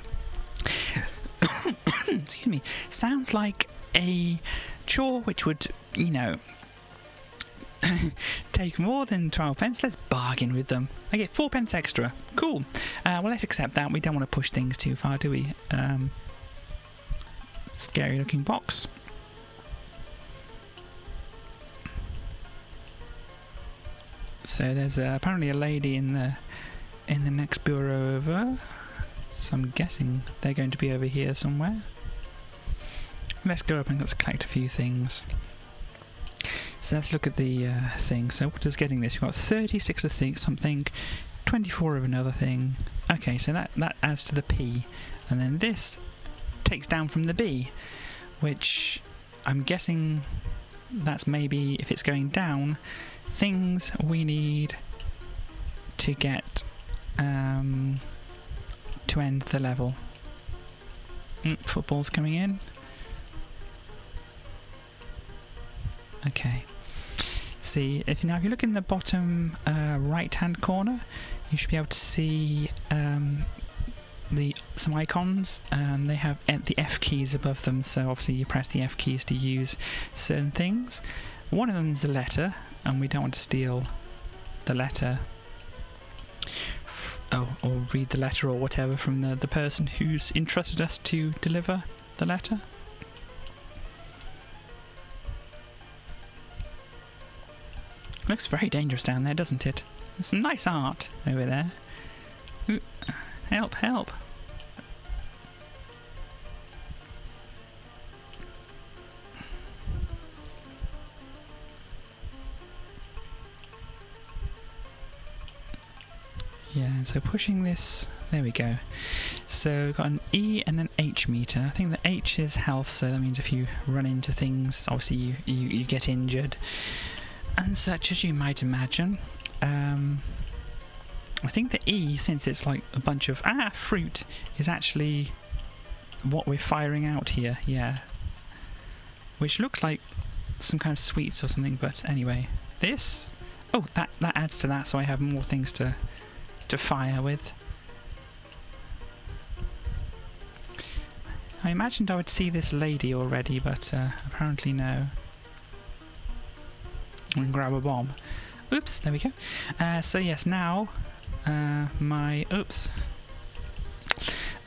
Excuse me. Sounds like a chore which would, you know, take more than 12 pence. Let's bargain with them. I get 4 pence extra. Cool. Well, let's accept that. We don't want to push things too far, do we? Scary looking box. So there's apparently a lady in the next bureau over. So I'm guessing they're going to be over here somewhere. Let's go up and let's collect a few things. So let's look at the thing. So what is getting this? You've got 36 of something, 24 of another thing. Okay, so that adds to the P. And then this takes down from the B, which I'm guessing that's maybe, if it's going down, things we need to get to end the level. Football's coming in. Okay. See, if you look in the bottom right-hand corner, you should be able to see some icons, and they have the F keys above them. So obviously you press the F keys to use certain things. One of them is a letter, and we don't want to steal the letter. Or read the letter or whatever from the person who's entrusted us to deliver the letter. Looks very dangerous down there, doesn't it? There's some nice art over there. Ooh, help, help! Yeah, so pushing this, there we go. So we've got an E and an H meter. I think the H is health, so that means if you run into things, obviously you get injured. And such, as you might imagine. I think the E, since it's like a bunch of fruit, is actually what we're firing out here, yeah. Which looks like some kind of sweets or something, but anyway. This, oh, that adds to that, so I have more things to fire with. I imagined I would see this lady already, but apparently no. We can grab a bomb. Oops, there we go. So yes, now my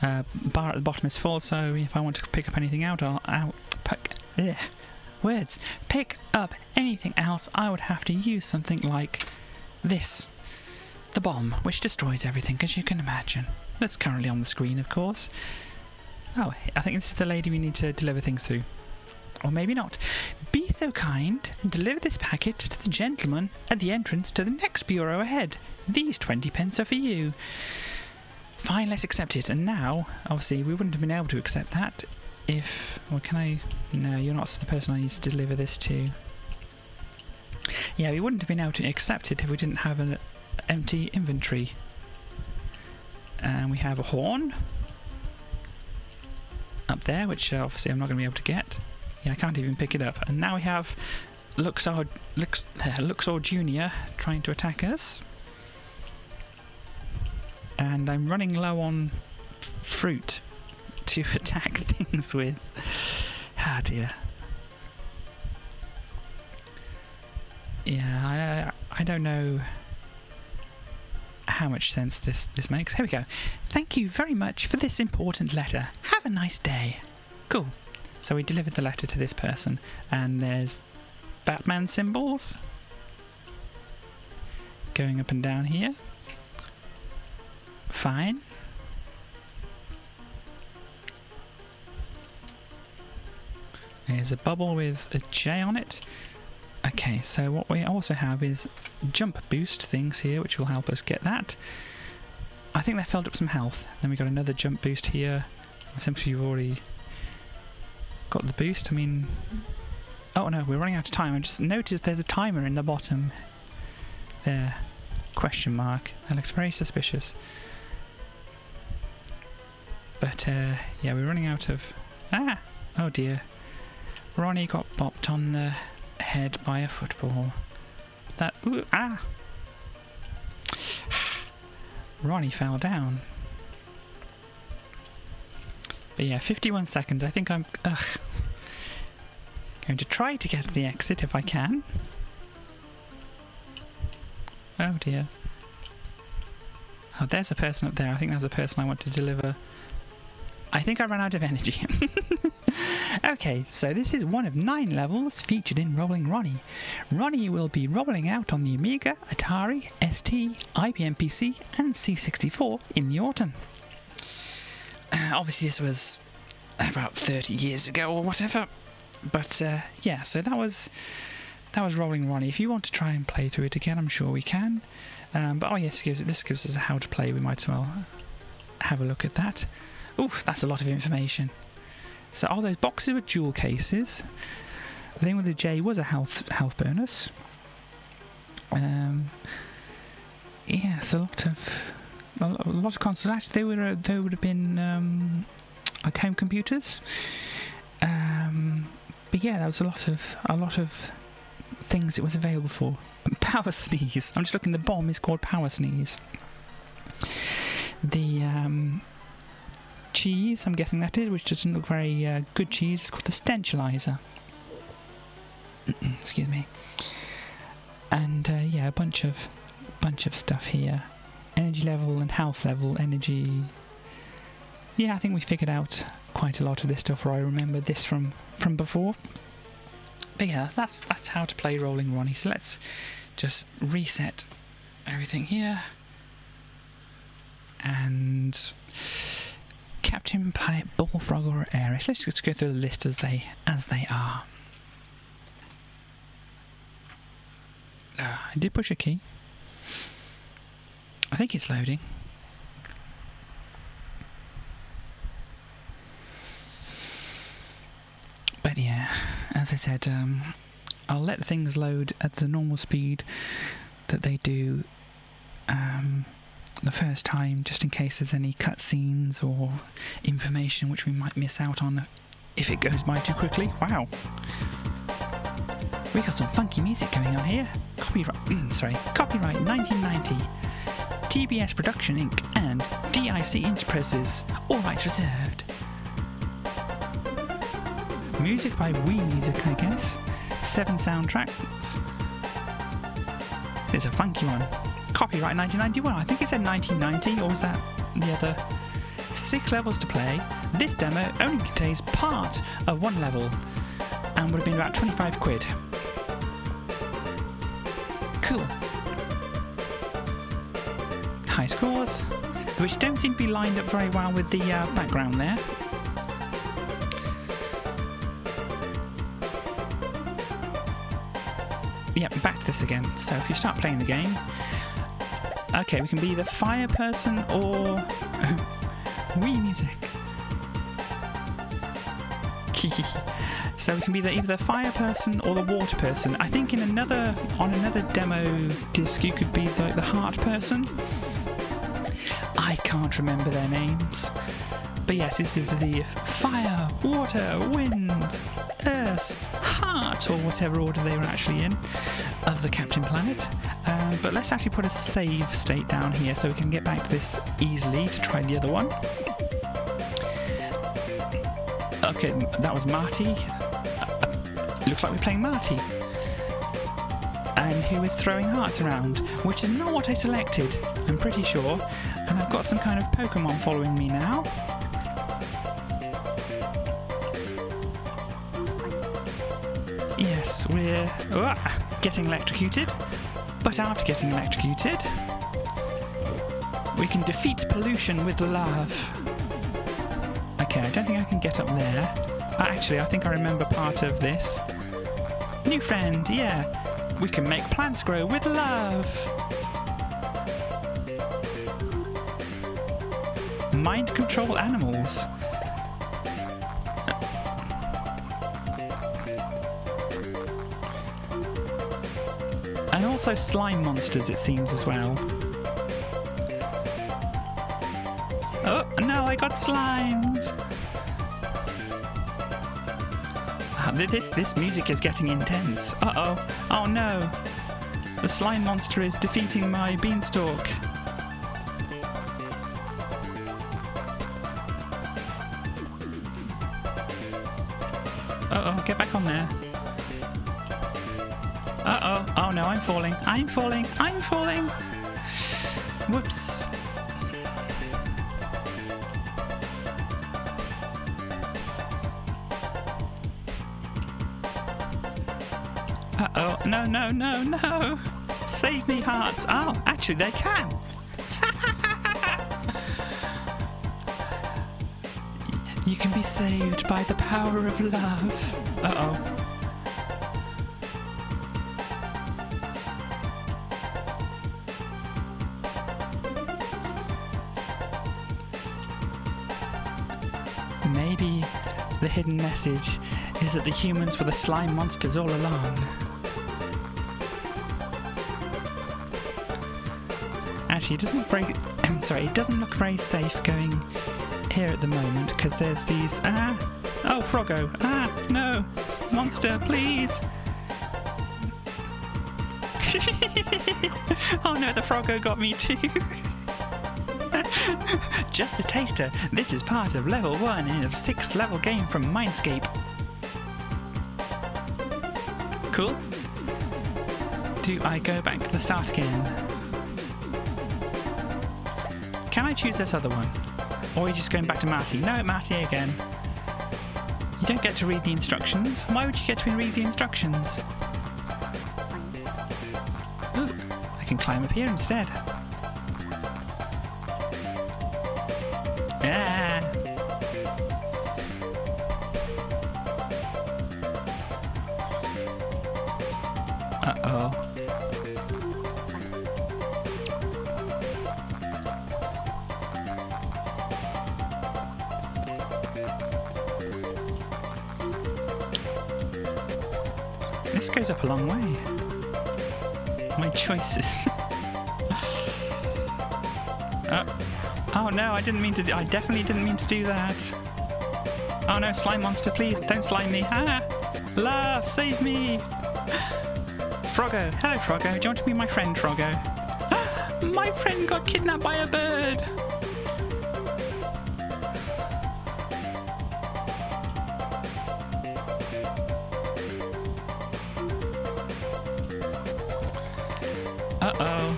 bar at the bottom is full, so if I want to pick up anything out, pick up anything else, I would have to use something like this. The bomb, which destroys everything, as you can imagine. That's currently on the screen, of course. Oh, I think this is the lady we need to deliver things to. Or maybe not. Be so kind and deliver this packet to the gentleman at the entrance to the next bureau ahead. These 20 pence are for you. Fine, let's accept it. And now, obviously, we wouldn't have been able to accept that if... Well, can I... No, you're not the person I need to deliver this to. Yeah, we wouldn't have been able to accept it if we didn't have an empty inventory. And we have a horn up there, which obviously I'm not going to be able to get. Yeah, I can't even pick it up. And now we have Luxor Jr. trying to attack us. And I'm running low on fruit to attack things with. Ah, dear. Yeah, I don't know how much sense this makes. Here we go. Thank you very much for this important letter. Have a nice day. Cool. So we delivered the letter to this person, and there's Batman symbols going up and down here. Fine. There's a bubble with a J on it. Okay, so what we also have is jump boost things here, which will help us get that. I think they filled up some health. Then we got another jump boost here. Since you've already got the boost, I mean... Oh no, we're running out of time. I just noticed there's a timer in the bottom there. Question mark. That looks very suspicious. But, yeah, we're running out of... Oh dear. Ronnie got bopped on the head by a football. That... Ooh, Ronnie fell down. But yeah, 51 seconds. I think I'm going to try to get to the exit if I can. Oh dear. Oh, there's a person up there. I think that's a person I want to deliver. I think I ran out of energy. Okay, so this is one of 9 levels featured in Rolling Ronnie. Ronnie will be rolling out on the Amiga, Atari, ST, IBM PC and C64 in the autumn. Obviously this was about 30 years ago or whatever. But yeah, so that was that was Rolling Ronnie. If you want to try and play through it again, I'm sure we can. But oh yes, this gives us a how to play. We might as well have a look at that. Oof, that's a lot of information. So all those boxes were jewel cases. The thing with the J was a health bonus. Yeah, it's a lot of consoles. Actually, they would have been like home computers. But yeah, there was a lot of things it was available for. Power Sneeze. I'm just looking. The bomb is called Power Sneeze. The cheese, I'm guessing that is, which doesn't look very good cheese. It's called the Stenchalizer. Excuse me. And yeah, a bunch of stuff here. Energy level and health level. Energy. Yeah, I think we figured out quite a lot of this stuff, or I remember this from before. But yeah, that's how to play Rolling Ronnie. So let's just reset everything here. And Captain Planet, Bullfrog or Ares. Let's just go through the list as they are. I did push a key. I think it's loading. But yeah, as I said, I'll let things load at the normal speed that they do the first time, just in case there's any cutscenes or information which we might miss out on if it goes by too quickly. Wow. We got some funky music going on here. Copyright 1990. TBS Production Inc. and DIC Enterprises. All rights reserved. Music by Wii Music, I guess. 7 soundtracks. It's a funky one. Copyright 1991. I think it said 1990, or was that the other? 6 levels to play. This demo only contains part of 1 level and would have been about 25 quid. Cool. High scores, which don't seem to be lined up very well with the background there. Yep, back to this again. So if you start playing the game, okay, we can be the fire person or Wii Music. So we can be either the fire person or the water person. I think on another demo disc you could be the heart person. I can't remember their names. But yes, this is the fire, water, wind, earth, heart, or whatever order they were actually in, of the Captain Planet. But let's actually put a save state down here so we can get back to this easily to try the other one. Okay, that was Marty. Looks like we're playing Marty. And who is throwing hearts around, which is not what I selected, I'm pretty sure. And I've got some kind of Pokemon following me now. Yes, we're getting electrocuted. But after getting electrocuted, we can defeat pollution with love. Okay, I don't think I can get up there. Actually, I think I remember part of this. New friend, yeah. We can make plants grow with love. Mind control animals. And also slime monsters, it seems, as well. Oh, no, I got slimed! This music is getting intense. Uh-oh. Oh, no. The slime monster is defeating my beanstalk. Uh-oh, get back on there. Uh-oh. Oh, no, I'm falling. I'm falling. I'm falling. Whoops. Uh-oh. No, no, no, no. Save me, hearts. Oh, actually, they can. You can be saved by the power of love. Uh-oh. Maybe the hidden message is that the humans were the slime monsters all along. Actually, it doesn't look very... sorry, it doesn't look very safe going here at the moment, because there's these... Oh, Froggo! No! Monster, please! Oh no, the Froggo got me too! Just a taster. This is part of level 1 in a 6-level game from Mindscape. Cool. Do I go back to the start again? Can I choose this other one? Or are you just going back to Marty? No, Marty again. You don't get to read the instructions. Why would you get to read the instructions? Ooh, I can climb up here instead. Ah. Uh-oh. This goes up a long way. My choices. Oh no, I didn't mean to. I definitely didn't mean to do that. Oh no, slime monster, please don't slime me. Love, save me. Froggo, hello Froggo. Do you want to be my friend, Froggo? My friend got kidnapped by a bird. Uh-oh.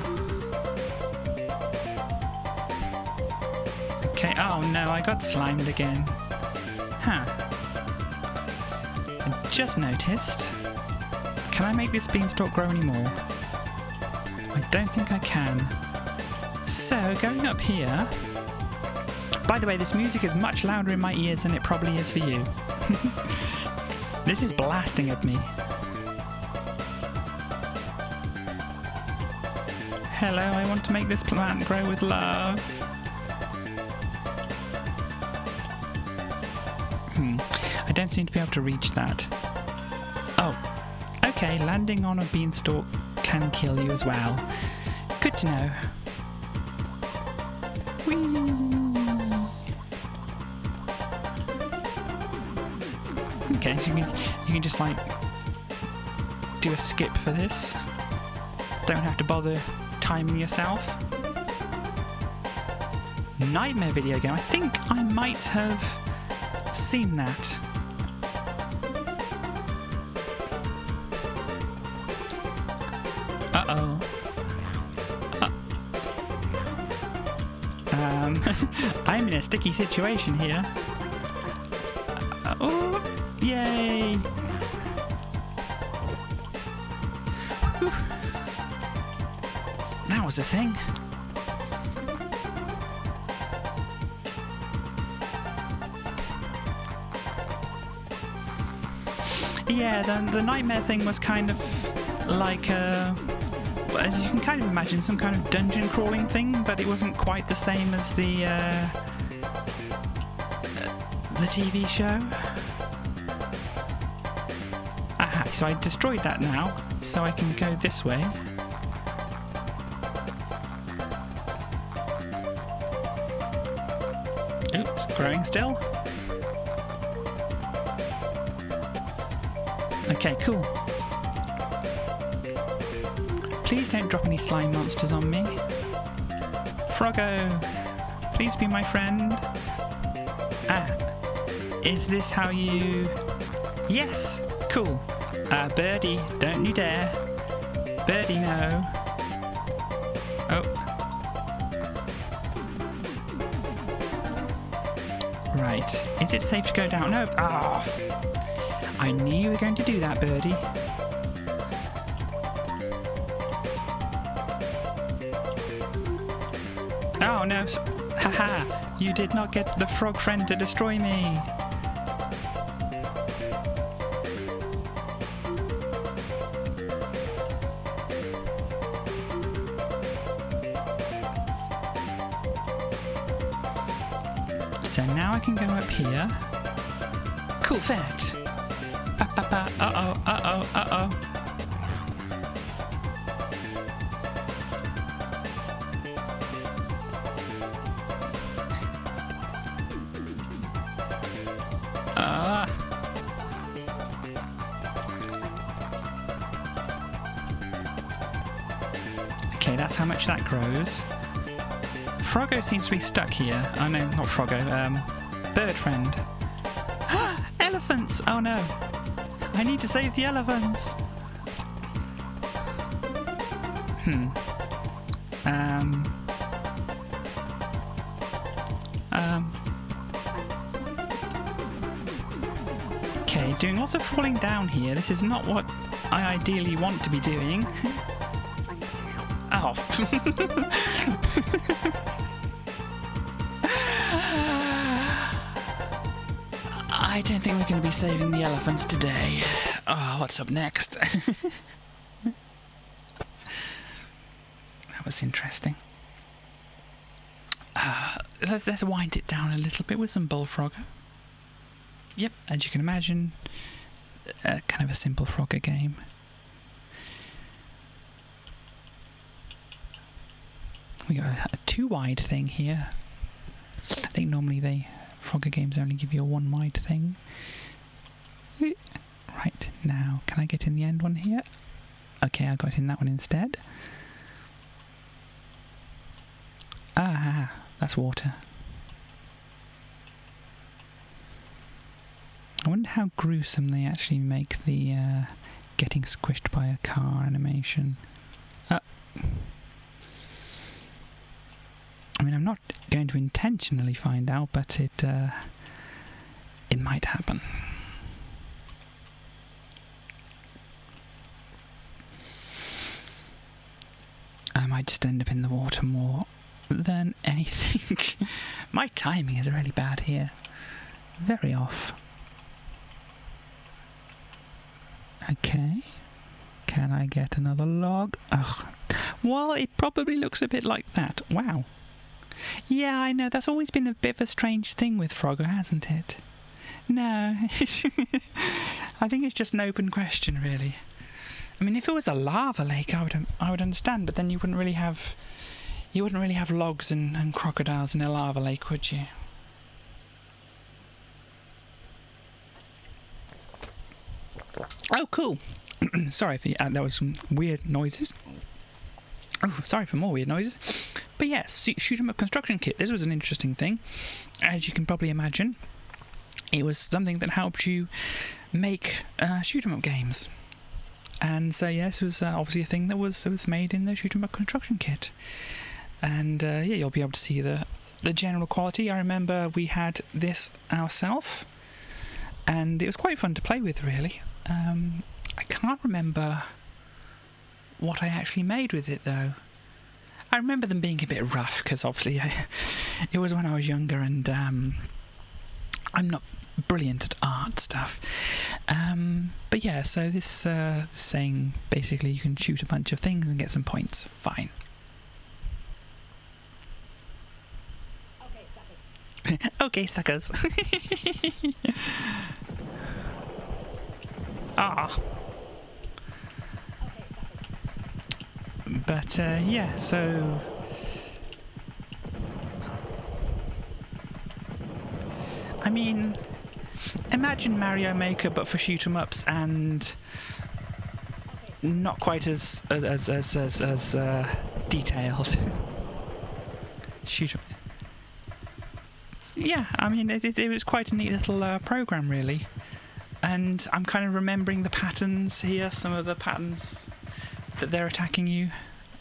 Okay, oh no, I got slimed again. Huh. I just noticed. Can I make this beanstalk grow anymore? I don't think I can. So, going up here... By the way, this music is much louder in my ears than it probably is for you. This is blasting at me. Hello, I want to make this plant grow with love. I don't seem to be able to reach that. Oh, okay, landing on a beanstalk can kill you as well. Good to know. Whee! Okay, so you can just like do a skip for this. Don't have to bother timing yourself. Nightmare video game. I think I might have seen that. Uh-oh. I'm in a sticky situation here. Oh, yay! Whew. That was a thing. Yeah, the nightmare thing was kind of like as you can kind of imagine, some kind of dungeon crawling thing, but it wasn't quite the same as the TV show. Aha, so I destroyed that now, so I can go this way. Oops, growing still. Okay, cool. Please don't drop any slime monsters on me. Froggo, please be my friend. Is this how you... Yes, cool. Birdie, don't you dare. Birdie, no. Oh. Right, is it safe to go down? No. I knew you were going to do that, Birdie. Oh no, haha, you did not get the frog friend to destroy me. So now I can go up here. Cool fact. Ba, ba, ba. Uh-oh, uh-oh, uh-oh. Okay, that's how much that grows. Froggo seems to be stuck here. Oh no, not Froggo. Bird friend. Elephants! Oh no. I need to save the elephants. Okay, doing lots of falling down here. This is not what I ideally want to be doing. Oh. I don't think we're going to be saving the elephants today. Oh, what's up next? That was interesting. Let's wind it down a little bit with some Bullfrogger. Yep, as you can imagine, kind of a simple Frogger game. We got a 2-wide thing here. I think normally Frogger games only give you a 1-wide thing. Right, now, can I get in the end one here? Okay, I got in that one instead. Ah, that's water. I wonder how gruesome they actually make the getting squished by a car animation. I mean, I'm not going to intentionally find out, but it might happen. I might just end up in the water more than anything. My timing is really bad here. Very off. Okay. Can I get another log? Ugh. Well, it probably looks a bit like that. Wow. Yeah, I know, that's always been a bit of a strange thing with Frogger, hasn't it? No. I think it's just an open question, really. I mean, if it was a lava lake, I would understand, but then you wouldn't really have logs and crocodiles in a lava lake, would you? Oh, cool. Sorry for there was some weird noises. Oh, sorry for more weird noises. But yes, shoot 'em up construction kit. This was an interesting thing. As you can probably imagine, it was something that helped you make shoot 'em up games. And so yes, it was obviously a thing that was made in the shoot 'em up construction kit. And yeah, you'll be able to see the general quality. I remember we had this ourselves, and it was quite fun to play with, really. I can't remember what I actually made with it, though. I remember them being a bit rough, because obviously it was when I was younger, and I'm not brilliant at art stuff. But yeah, so this saying, basically you can shoot a bunch of things and get some points. Fine. Okay, suckers. Ah. But yeah, so I mean, imagine Mario Maker but for shoot 'em ups, and not quite as detailed. Shoot 'em. Yeah, I mean, it was quite a neat little program, really. And I'm kind of remembering the patterns here, some of the patterns that they're attacking you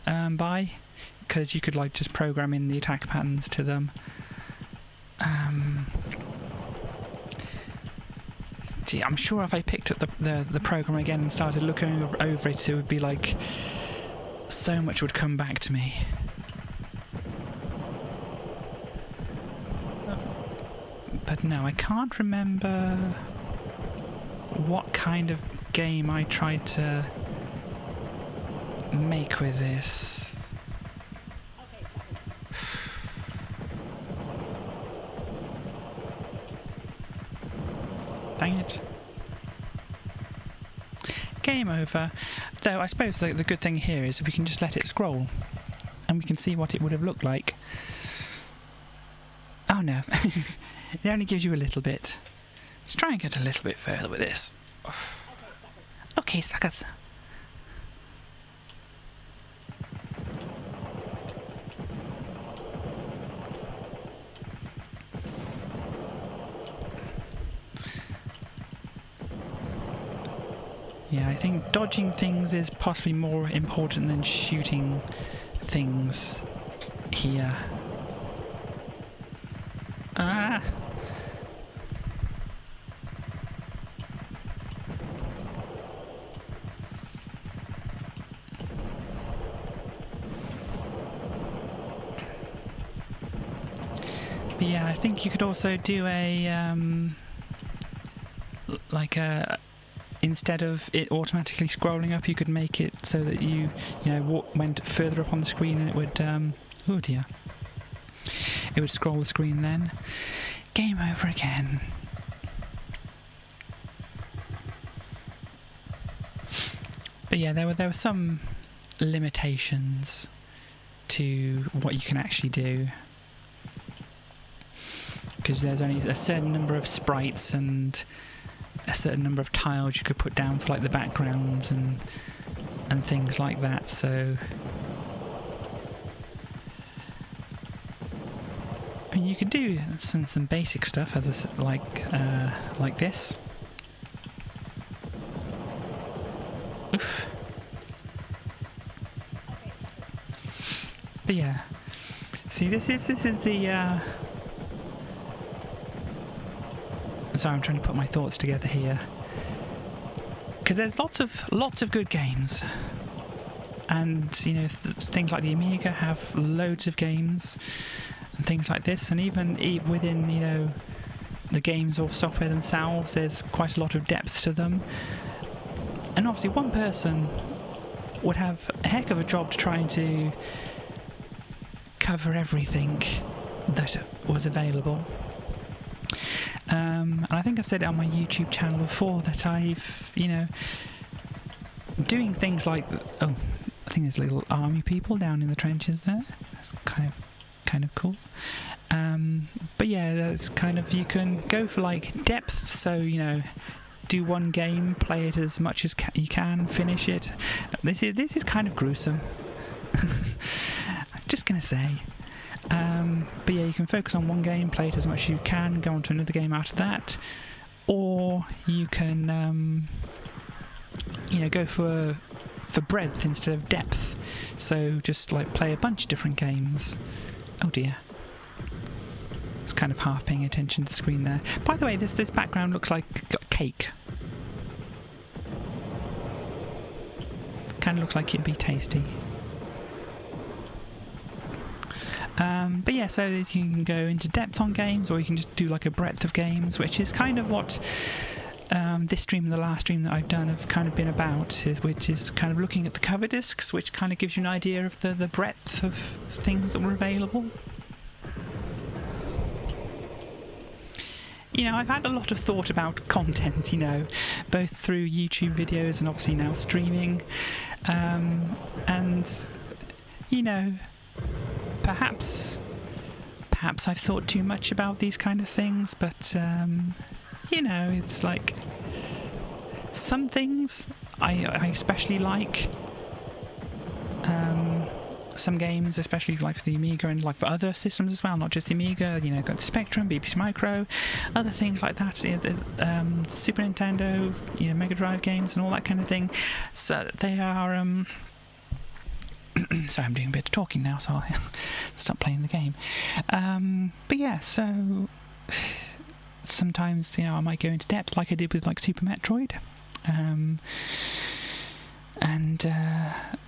by, because you could like just program in the attack patterns to them. Gee, I'm sure if I picked up the program again and started looking over it, it would be like so much would come back to me. But no, I can't remember what kind of game I tried to make with this. Dang it. Game over. Though I suppose the good thing here is we can just let it scroll and we can see what it would have looked like. Oh no. It only gives you a little bit. Let's try and get a little bit further with this. Okay, suckers. Yeah, I think dodging things is possibly more important than shooting things here. Ah! But yeah, I think you could also do a instead of it automatically scrolling up, you could make it so that you went further up on the screen and it would oh dear, it would scroll the screen then. Game over again. But yeah, there were some limitations to what you can actually do, because there's only a certain number of sprites and a certain number of tiles you could put down for like the backgrounds and things like that. So I mean, you could do some basic stuff as like this. Oof. But yeah, see, this is the. Sorry, I'm trying to put my thoughts together here, because there's lots of good games, and things like the Amiga have loads of games and things like this, and even within the games or software themselves, there's quite a lot of depth to them. And obviously, one person would have a heck of a job to trying to cover everything that was available. And I think I've said it on my YouTube channel before that I've, doing things like, oh, I think there's little army people down in the trenches there. That's kind of cool. But yeah, that's kind of, you can go for like depth. So do one game, play it as much as you can, finish it. This is kind of gruesome. I'm just gonna say. But yeah, you can focus on one game, play it as much as you can, go on to another game after that, or you can go for breadth instead of depth. So just like play a bunch of different games. Oh dear. It's kind of half paying attention to the screen there. By the way, this background looks like cake. Kind of looks like it'd be tasty. But yeah, so you can go into depth on games, or you can just do like a breadth of games, which is kind of what this stream and the last stream that I've done have kind of been about, which is kind of looking at the cover discs, which kind of gives you an idea of the breadth of things that were available. I've had a lot of thought about content, both through YouTube videos and obviously now streaming, and perhaps I've thought too much about these kind of things, but it's like some things I especially like. Some games, especially like for the Amiga and like for other systems as well, not just the Amiga, got the Spectrum, BBC Micro, other things like that, the Super Nintendo, Mega Drive games and all that kind of thing. So they are sorry, I'm doing a bit of talking now, so I'll stop playing the game. But yeah, so sometimes I might go into depth like I did with like Super Metroid,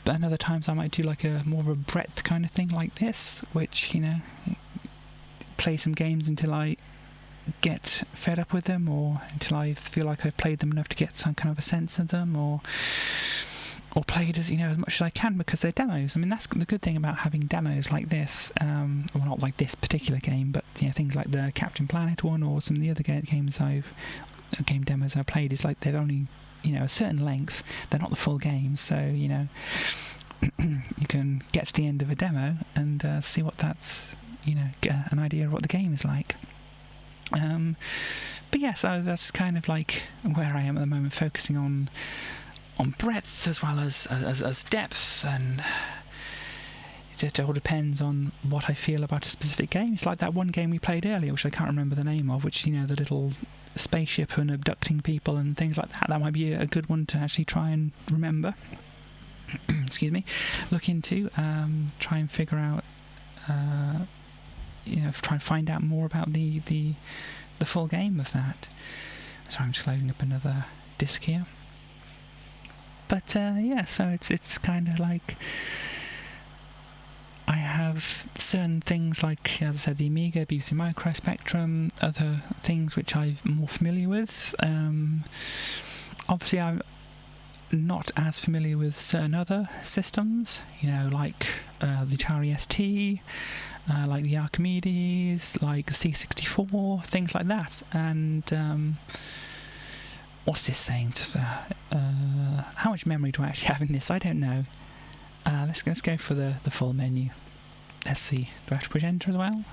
but other times I might do like a more of a breadth kind of thing like this, which play some games until I get fed up with them, or until I feel like I've played them enough to get some kind of a sense of them, or played as as much as I can, because they're demos. I mean, that's the good thing about having demos like this. Well, not like this particular game, but things like the Captain Planet one, or some of the other games I've game demos I've played is like they're only, a certain length. They're not the full games, so you can get to the end of a demo and see what that's, get an idea of what the game is like. But yeah, so that's kind of like where I am at the moment, focusing on breadth as well as depth, and it all depends on what I feel about a specific game. It's like that one game we played earlier, which I can't remember the name of, which, the little spaceship and abducting people and things like that. That might be a good one to actually try and remember. Excuse me. Look into, try and figure out, try and find out more about the full game of that. So I'm just loading up another disc here. But yeah, so it's kind of like I have certain things like, as I said, the Amiga, BBC Microspectrum, other things which I'm more familiar with. Obviously, I'm not as familiar with certain other systems, like the Atari ST, like the Archimedes, like the C64, things like that. And what's this saying? Just, how much memory do I actually have in this? I don't know. Let's go for the full menu. Let's see. Do I have to push enter as well?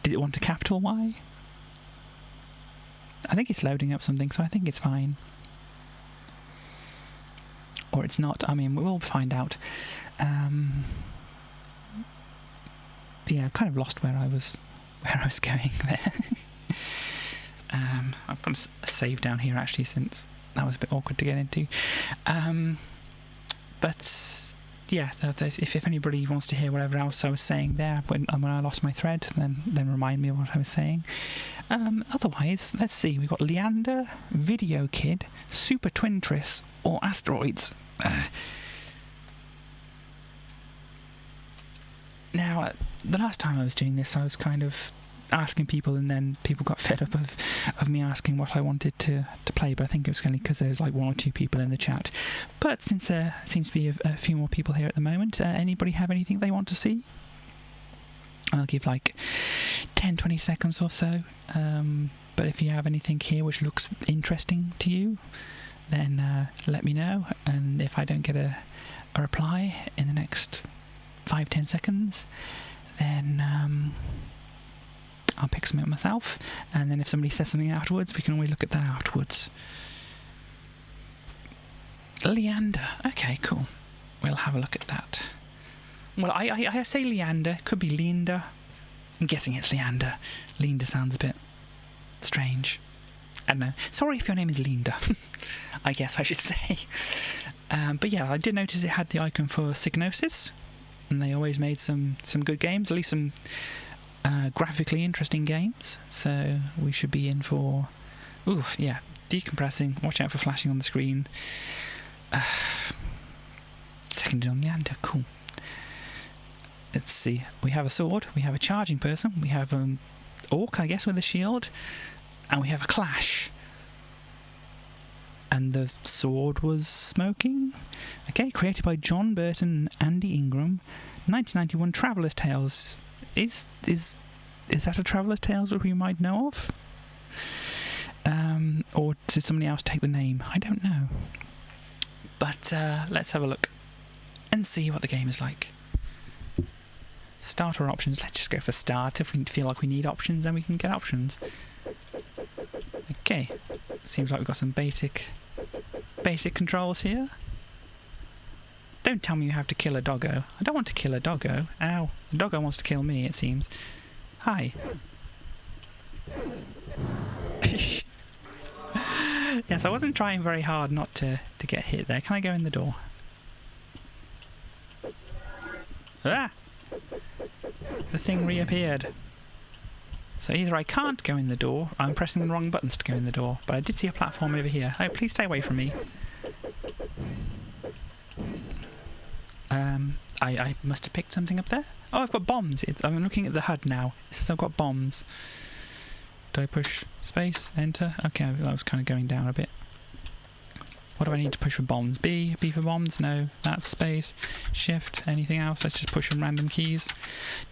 Did it want a capital Y? I think it's loading up something, so I think it's fine. Or it's not. I mean, we'll find out. But yeah, I've kind of lost where I was going there. I've got a save down here actually, since that was a bit awkward to get into. But yeah, if anybody wants to hear whatever else I was saying there when I lost my thread, then remind me of what I was saying. Otherwise, let's see. We've got Leander, Video Kid, Super Twintris, or Asteroids. Now, the last time I was doing this, I was kind of asking people, and then people got fed up of me asking what I wanted to play, but I think it was only because there was like one or two people in the chat. But since there seems to be a few more people here at the moment, anybody have anything they want to see? I'll give like 10-20 seconds or so, but if you have anything here which looks interesting to you, then let me know, and if I don't get a reply in the next 5-10 seconds, then I'll pick something up myself, and then if somebody says something afterwards, we can always look at that afterwards. Leander. Okay, cool. We'll have a look at that. Well, I say Leander. Could be Leander. I'm guessing it's Leander. Leander sounds a bit strange. I don't know. Sorry if your name is Leander. I guess I should say. But yeah, I did notice it had the icon for Psygnosis, and they always made some good games, at least some graphically interesting games, so we should be in for... Ooh, yeah, decompressing, watch out for flashing on the screen. Seconded on Leander, cool. Let's see, we have a sword, we have a charging person, we have an orc, I guess, with a shield, and we have a clash. And the sword was smoking. Okay, created by John Burton and Andy Ingram, 1991 Traveller's Tales. Is that a Traveller's Tales that we might know of? Or did somebody else take the name? I don't know. But let's have a look and see what the game is like. Start or options? Let's just go for start. If we feel like we need options, then we can get options. Okay. Seems like we've got some basic controls here. Don't tell me you have to kill a doggo. I don't want to kill a doggo. Ow. The doggo wants to kill me, it seems. Hi. Yes, I wasn't trying very hard not to get hit there. Can I go in the door? Ah! The thing reappeared. So either I can't go in the door, or I'm pressing the wrong buttons to go in the door. But I did see a platform over here. Oh, please stay away from me. I must have picked something up there. Oh, I've got bombs. I'm looking at the HUD now. It says I've got bombs. Do I push space? Enter? Okay, that was kind of going down a bit. What do I need to push for bombs? B? B for bombs? No. That's space. Shift. Anything else? Let's just push some random keys.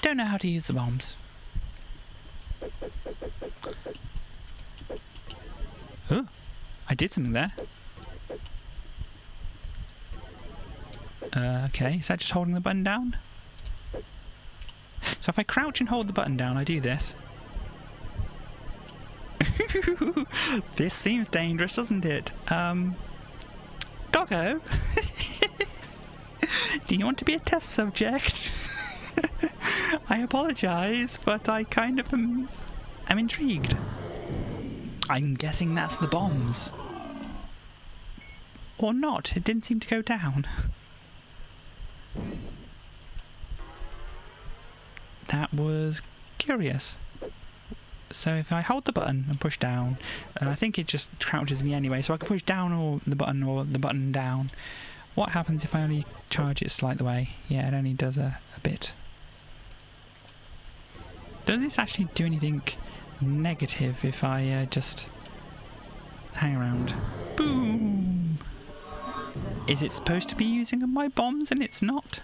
Don't know how to use the bombs. did something there. Okay, is that just holding the button down? So if I crouch and hold the button down, I do this. This seems dangerous, doesn't it? Doggo? Do you want to be a test subject? I apologise, but I kind of am intrigued. I'm guessing that's the bombs. Or not, it didn't seem to go down. That was curious. So if I hold the button and push down, I think it just crouches me anyway, so I can push down or the button down. What happens if I only charge it slightly way? Yeah, it only does a bit. Does this actually do anything negative if I just hang around? Boom! Is it supposed to be using my bombs and it's not?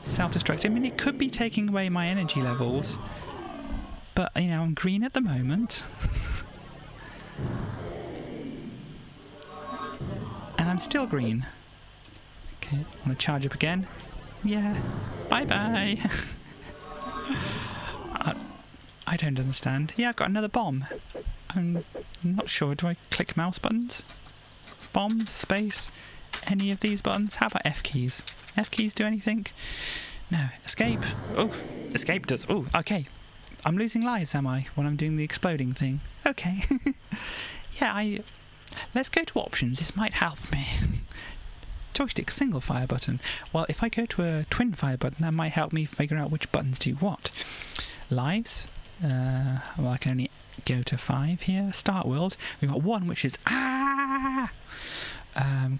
Self-destruct. I mean, it could be taking away my energy levels, but, you know, I'm green at the moment. And I'm still green. Okay, I want to charge up again. Yeah. Bye-bye. I don't understand. Yeah, I've got another bomb. I'm not sure. Do I click mouse buttons? Bomb, space, any of these buttons? How about F keys? F keys do anything? No. Escape. Oh, escape does. Oh, okay. I'm losing lives, am I, when I'm doing the exploding thing? Okay. Yeah, let's go to options. This might help me. Joystick single fire button. Well, if I go to a twin fire button, that might help me figure out which buttons do what. Lives. Well, I can only go to 5 here. Start world. We've got 1, which is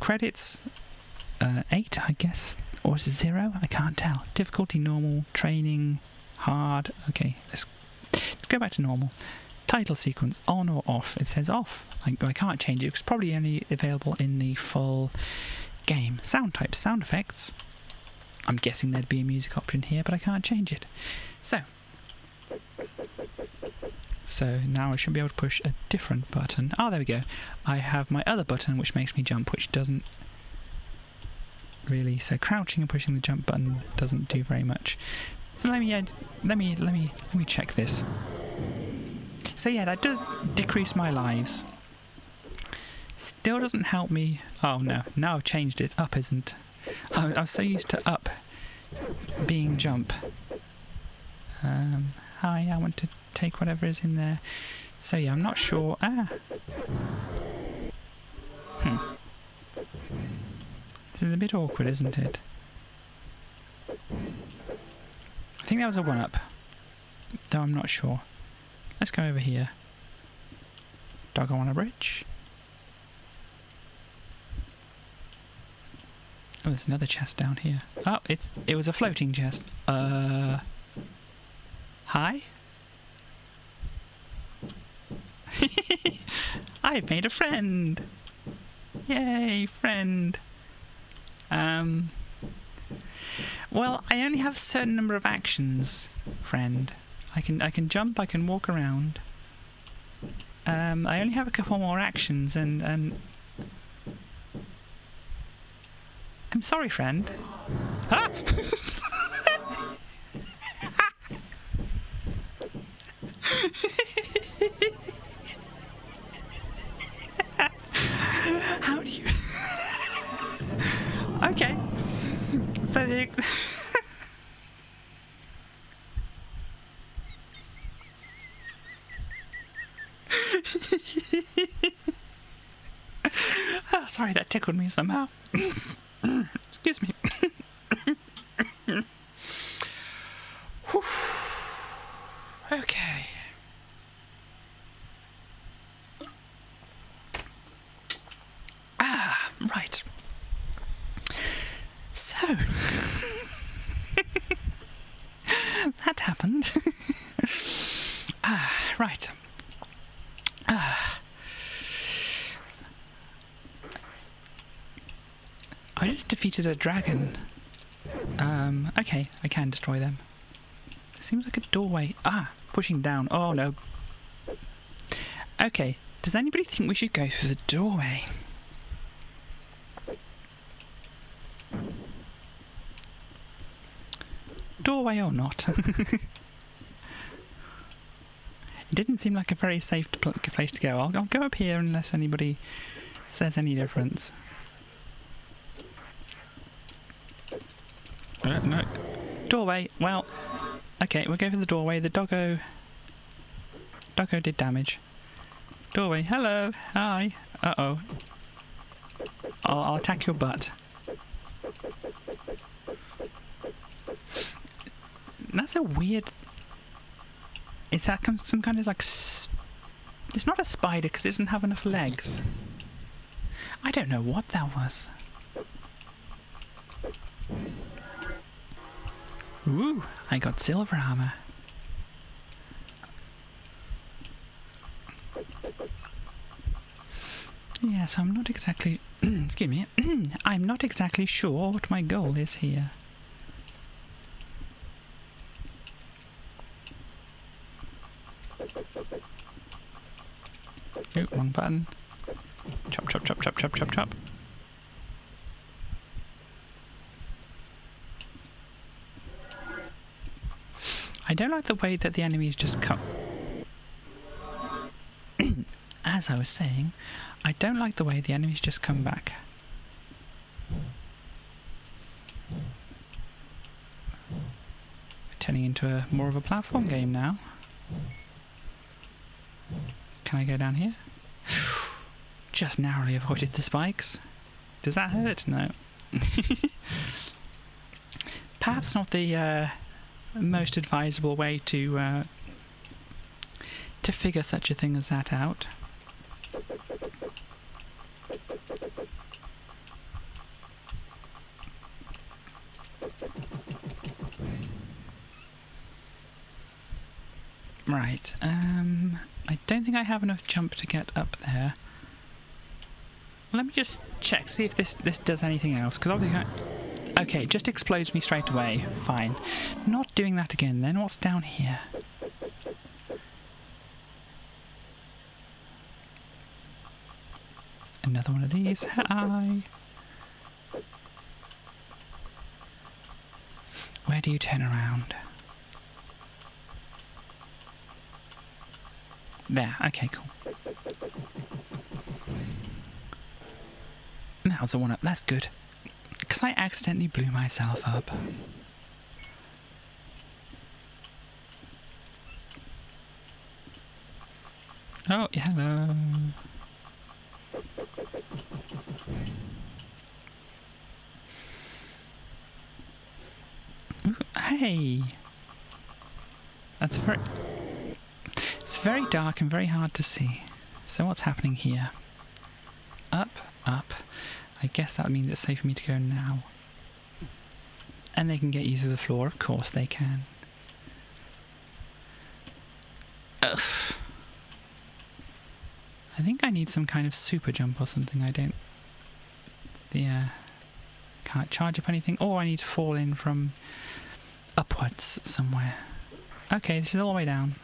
credits. 8, I guess. Or is it 0? I can't tell. Difficulty normal. Training. Hard. Okay, let's go back to normal. Title sequence, on or off? It says off. I can't change it. It's probably only available in the full game. Sound types, sound effects. I'm guessing there'd be a music option here, but I can't change it. So now I should be able to push a different button. Oh, there we go. I have my other button, which makes me jump, which doesn't really. So crouching and pushing the jump button doesn't do very much. So let me check this. So yeah, that does decrease my lives. Still doesn't help me. Oh no, now I've changed it. Up isn't. I was so used to up being jump. Hi, I want to take whatever is in there. So yeah, I'm not sure. This is a bit awkward, isn't it? I think that was a 1-up, though I'm not sure. Let's go over here. Doggo on a bridge. Oh, there's another chest down here. Oh, it was a floating chest. Hi? I've made a friend. Yay, friend. Well, I only have a certain number of actions, friend. I can jump, I can walk around. I only have a couple more actions, and I'm sorry, friend. Ah! How do you? Okay. So oh, sorry, that tickled me somehow. Excuse me. Okay. Right. So that happened. Right. I just defeated a dragon. Okay, I can destroy them. Seems like a doorway. Pushing down. Oh no. Okay, Does anybody think we should go through the doorway? Doorway or not? It didn't seem like a very safe place to go. I'll go up here unless anybody says any difference. No. Doorway. Well, okay, we'll go for the doorway. The doggo did damage. Doorway. Hello. Hi. Uh-oh. I'll attack your butt. That's a weird... Is that some kind of like... It's not a spider because it doesn't have enough legs. I don't know what that was. Ooh, I got silver armor. Yes, I'm not exactly... excuse me. I'm not exactly sure what my goal is here. Oh, wrong button. Chop, chop, chop, chop, chop, chop, chop. I don't like the way that the enemies just come... As I was saying, I don't like the way the enemies just come back. Turning into more of a platform game now. Can I go down here? Just narrowly avoided the spikes. Does that hurt? No. Perhaps not the most advisable way to figure such a thing as that out. Right, I don't think I have enough jump to get up there. Let me just check, see if this does anything else, because obviously okay, it just explodes me straight away. Fine. Not doing that again then. What's down here? Another one of these. Hi. Where do you turn around? There. Okay, cool. Now's the one up. That's good. Because I accidentally blew myself up. Oh, hello. Ooh, hey. That's very... It's very dark and very hard to see. So what's happening here? Up, up. I guess that means it's safe for me to go now. And they can get you through the floor, of course they can. Ugh. I think I need some kind of super jump or something. I don't... can't charge up anything. Or I need to fall in from upwards somewhere. Okay, this is all the way down.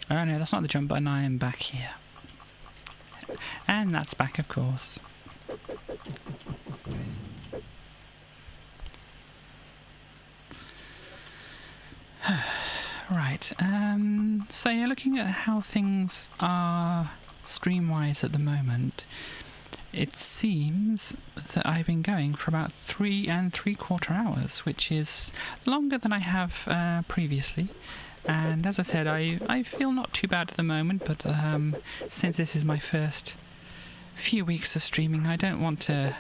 Oh no, that's not the jump button. I am back here. And that's back, of course. Right, so you're looking at how things are stream-wise at the moment. It seems that I've been going for about 3 3/4 hours, which is longer than I have previously. And as I said, I feel not too bad at the moment, but since this is my first few weeks of streaming, I don't want to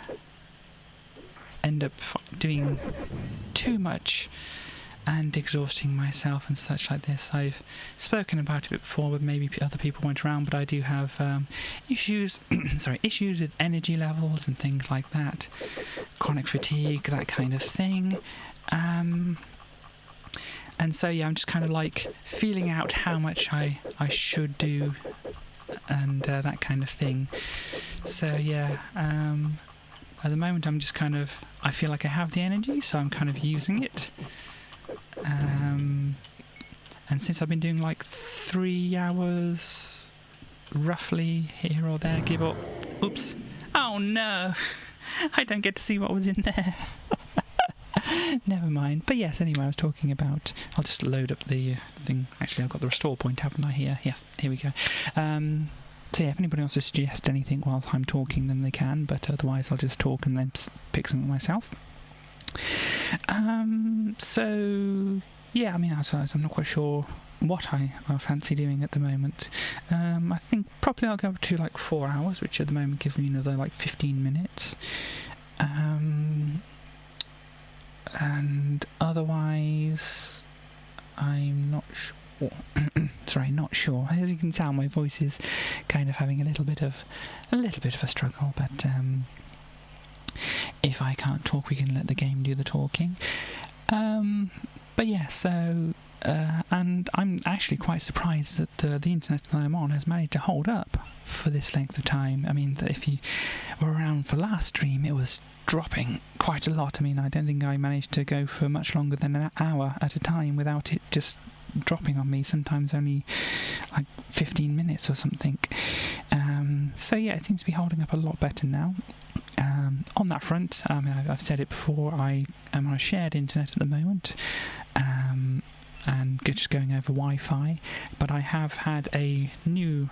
end up doing too much and exhausting myself and such like this. I've spoken about it before, but maybe other people weren't around, but I do have issues issues with energy levels and things like that, chronic fatigue, that kind of thing. And so yeah, I'm just kind of like feeling out how much I should do and that kind of thing. So yeah, at the moment I'm just kind of, I feel like I have the energy, so I'm kind of using it. And And since I've been doing like 3 hours, roughly, here or there, give or... Oops. Oh no! I don't get to see what was in there. Never mind. But yes, anyway, I was talking about... I'll just load up the thing. Actually, I've got the restore point, haven't I, here? Yes, here we go. So yeah, if anybody wants to suggest anything while I'm talking, then they can, but otherwise I'll just talk and then pick something myself. So, yeah, I mean, I'm not quite sure what I fancy doing at the moment. I think probably I'll go up to like 4 hours, which at the moment gives me another like 15 minutes. And otherwise, I'm not sure. Sorry, not sure. As you can tell, my voice is kind of having a little bit of a struggle. But if I can't talk, we can let the game do the talking. But yeah, so and I'm actually quite surprised that the internet that I'm on has managed to hold up for this length of time. I mean, if you were around for last stream, it was dropping quite a lot. I mean, I don't think I managed to go for much longer than an hour at a time without it just dropping on me, sometimes only like 15 minutes or something. So yeah, it seems to be holding up a lot better now. On that front, I mean, I've said it before, I am on a shared internet at the moment, and just going over Wi-Fi, but I have had a new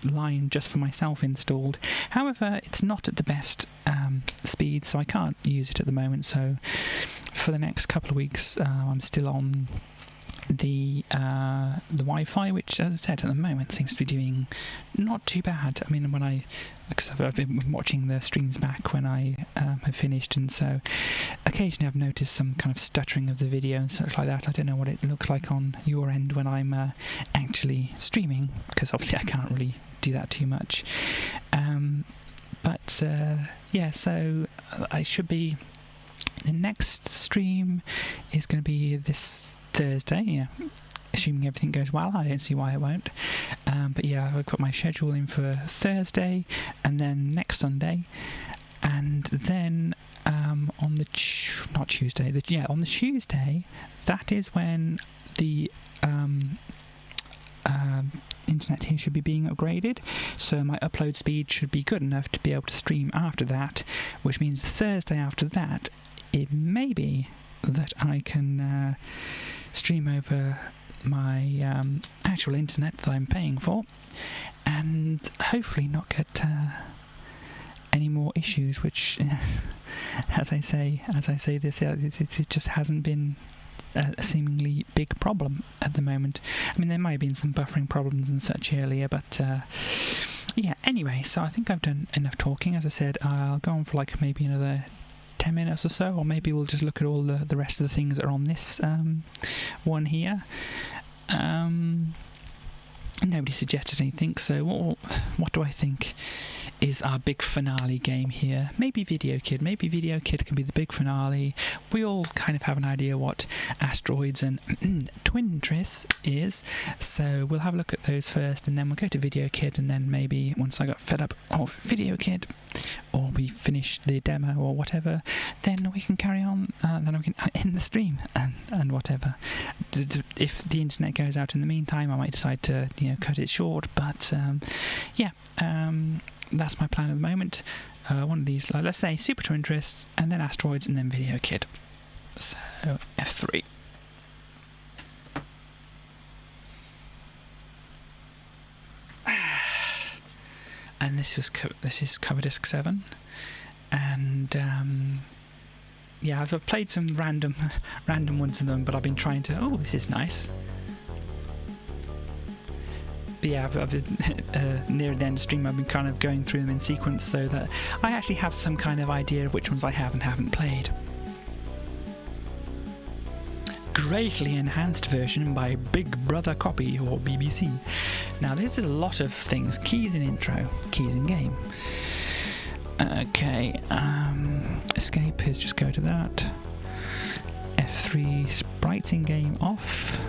line just for myself installed. However, it's not at the best speed, so I can't use it at the moment. So for the next couple of weeks, I'm still on the Wi-Fi, which, as I said, at the moment seems to be doing not too bad. I mean, because I've been watching the streams back when I have finished, and so occasionally I've noticed some kind of stuttering of the video and such like that. I don't know what it looks like on your end when I'm actually streaming, because obviously I can't really do that too much. But yeah, so I should be... The next stream is going to be this Thursday, yeah. Assuming everything goes well, I don't see why it won't. But yeah, I've got my schedule in for Thursday, and then next Sunday, and then on the on the Tuesday, that is when the internet here should be being upgraded, so my upload speed should be good enough to be able to stream after that, which means Thursday after that, it may be that I can stream over my actual internet that I'm paying for, and hopefully not get any more issues, which as I say this, it just hasn't been a seemingly big problem at the moment. I mean, there might have been some buffering problems and such earlier, but yeah, anyway, so I think I've done enough talking. As I said, I'll go on for like maybe another 10 minutes or so, or maybe we'll just look at all the rest of the things that are on this one here. Nobody suggested anything, so what do I think is our big finale game here? Maybe Video Kid. Maybe Video Kid can be the big finale. We all kind of have an idea what Asteroids and Twintris is, so we'll have a look at those first, and then we'll go to Video Kid, and then maybe once I got fed up of Video Kid, or we finish the demo or whatever, then we can carry on, then we can end the stream and whatever. If the internet goes out in the meantime, I might decide to cut it short, but yeah, that's my plan at the moment. One of these, like, let's say Super Twintris, and then Asteroids, and then Video Kid. So F3. And this is Coverdisk 7, and yeah, I've played some random ones of them, but I've been trying to. Oh, this is nice. But yeah, I've near the end of the stream, I've been kind of going through them in sequence so that I actually have some kind of idea of which ones I have and haven't played. Greatly enhanced version by Big Brother Copy, or BBC. Now this is a lot of things. Keys in intro, keys in game. Okay, escape is just go to that. F3, sprites in game off.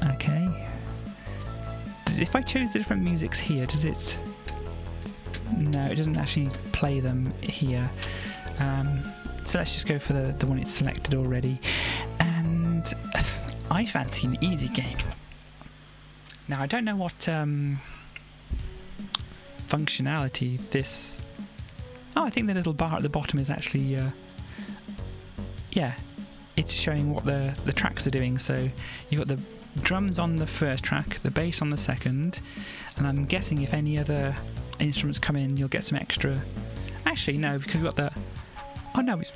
Okay. If I chose the different musics here, does it... No, it doesn't actually play them here. So let's just go for the one it's selected already. And I fancy an easy game. Now, I don't know what functionality this... Oh, I think the little bar at the bottom is actually... yeah, it's showing what the tracks are doing. So you've got the drums on the first track, the bass on the second, and I'm guessing if any other instruments come in, you'll get some extra... Actually, no, because we've got the... Oh, no, it's...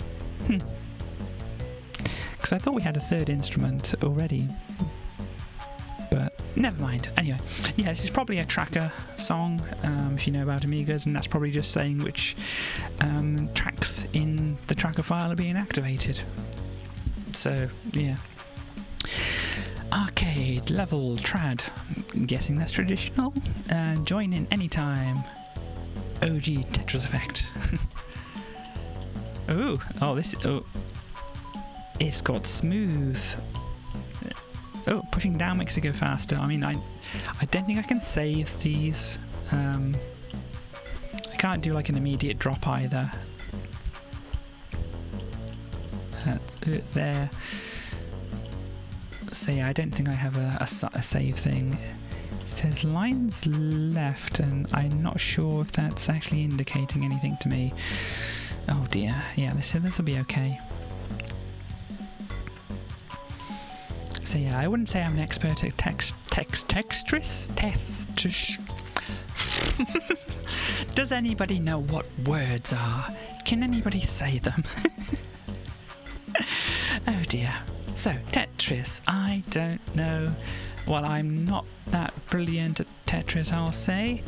Because I thought we had a third instrument already. But never mind. Anyway, yeah, this is probably a tracker song, if you know about Amigas, and that's probably just saying which tracks in the tracker file are being activated. So, yeah. Arcade level trad. I'm guessing that's traditional. Join in anytime. OG Tetris effect. Oh, it's got smooth. Oh, pushing down makes it go faster. I mean, I don't think I can save these. I can't do like an immediate drop either. That's it there. So yeah, I don't think I have a save thing. It says lines left, and I'm not sure if that's actually indicating anything to me. Oh dear. Yeah, this will be okay. So yeah, I wouldn't say I'm an expert at Tetris. Does anybody know what words are? Can anybody say them? Oh dear. So, Tetris, I don't know. Well, I'm not that brilliant at Tetris, I'll say.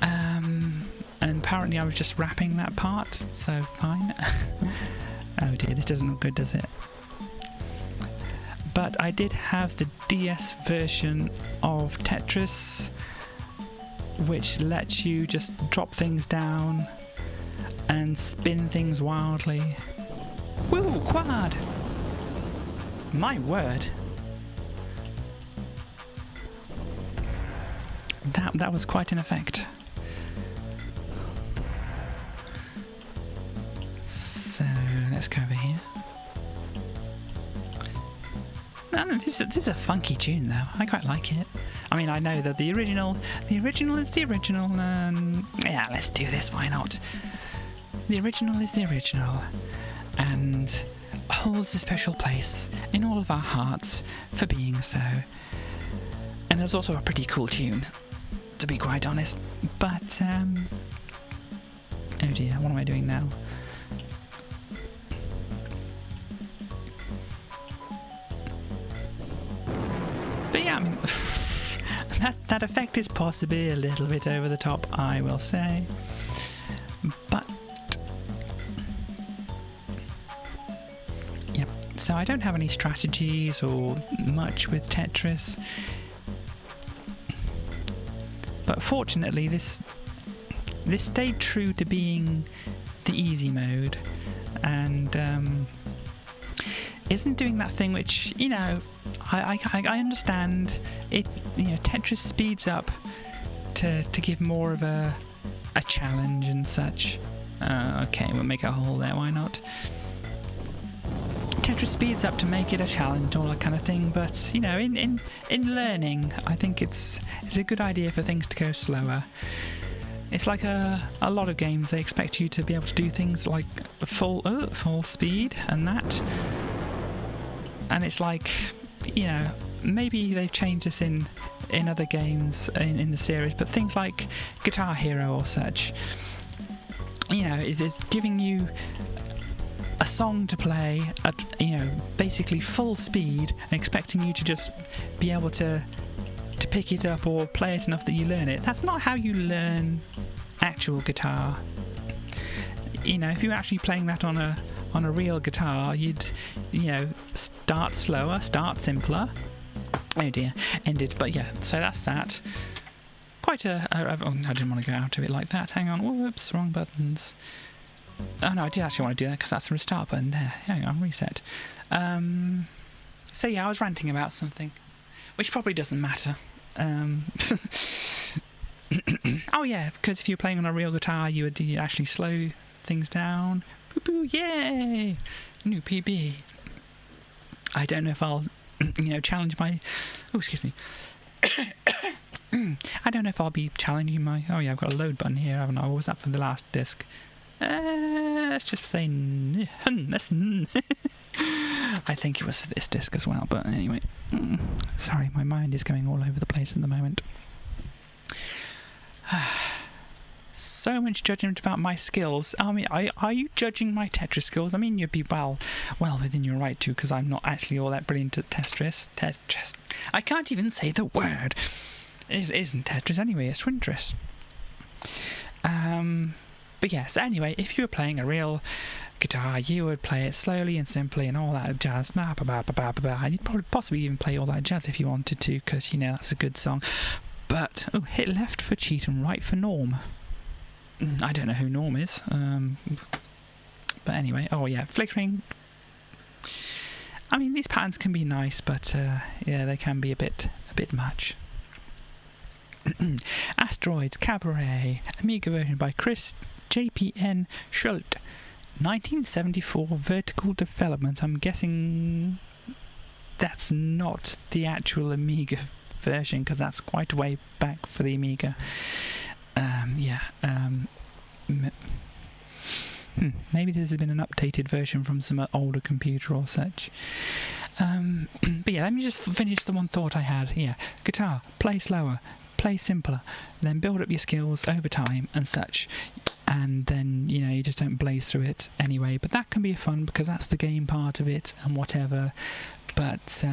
And apparently I was just rapping that part, so fine. Oh dear, this doesn't look good, does it? But I did have the DS version of Tetris, which lets you just drop things down and spin things wildly. Woo, quad! My word. That was quite an effect. So let's go over here. This is a funky tune though. I quite like it. I mean, I know that the original is the original. Yeah, let's do this. Why not? The original is the original, and holds a special place in all of our hearts for being so. And it's also a pretty cool tune, to be quite honest. But oh dear, what am I doing now? But yeah, I mean, that effect is possibly a little bit over the top, I will say. But yep. So I don't have any strategies or much with Tetris. But fortunately, this stayed true to being the easy mode, and isn't doing that thing which, you know, I understand it. You know, Tetris speeds up to give more of a challenge and such. Okay, we'll make a hole there. Why not? Tetris speeds up to make it a challenge, all that kind of thing. But you know, in learning, I think it's a good idea for things to go slower. It's like a lot of games. They expect you to be able to do things like full speed and that. And it's like, you know, maybe they've changed this in other games in the series, but things like Guitar Hero or such, you know, it's giving you a song to play at, you know, basically full speed and expecting you to just be able to pick it up or play it enough that you learn it. That's not how you learn actual guitar. You know, if you're actually playing that on a real guitar, you'd, you know, start slower, start simpler. Oh dear, ended. But yeah, so that's that. Quite oh, I didn't want to go out of it like that. Hang on, whoops, wrong buttons. Oh no, I did actually want to do that because that's the restart button there. Hang on, reset. So yeah, I was ranting about something, which probably doesn't matter. Oh yeah, because if you're playing on a real guitar, you would actually slow things down. Boo boo, yay! New PB. I don't know if I'll challenge my... Oh, excuse me. I don't know if I'll be challenging my... Oh, yeah, I've got a load button here, haven't I? What was that for the last disc? Let's just say... I think it was for this disc as well, but anyway. Sorry, my mind is going all over the place at the moment. So much judgment about my skills. I mean, are you judging my Tetris skills? I mean, you'd be well within your right to, because I'm not actually all that brilliant at Tetris. I can't even say the word. It isn't Tetris anyway, it's Twintris. But yes, anyway, if you were playing a real guitar, you would play it slowly and simply and all that jazz. And you'd probably possibly even play all that jazz if you wanted to, because, that's a good song. But, hit left for cheat and right for norm. I don't know who Norm is. But anyway, flickering. I mean, these patterns can be nice, but they can be a bit much. Asteroids Cabaret, Amiga version by Chris JPN Schult, 1974 vertical development. I'm guessing that's not the actual Amiga version, because that's quite a way back for the Amiga. Maybe this has been an updated version from some older computer or such. But yeah, let me just finish the one thought I had. Yeah, guitar, play slower, play simpler, then build up your skills over time and such. And then, you just don't blaze through it anyway. But that can be fun, because that's the game part of it and whatever. But,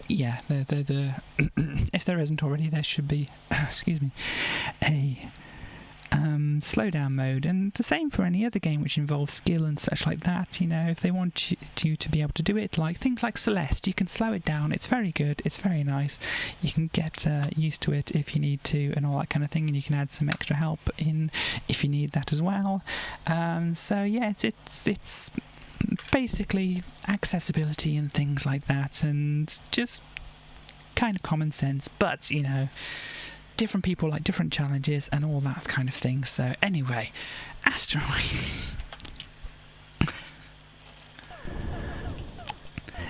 yeah, the if there isn't already, there should be, excuse me, a slowdown mode, and the same for any other game which involves skill and such like that. If they want you to be able to do it, like things like Celeste, you can slow it down. It's very good, it's very nice. You can get used to it if you need to, and all that kind of thing, and you can add some extra help in if you need that as well. So yeah, it's basically accessibility and things like that, and just kind of common sense, but different people like different challenges and all that kind of thing. So anyway, Asteroids.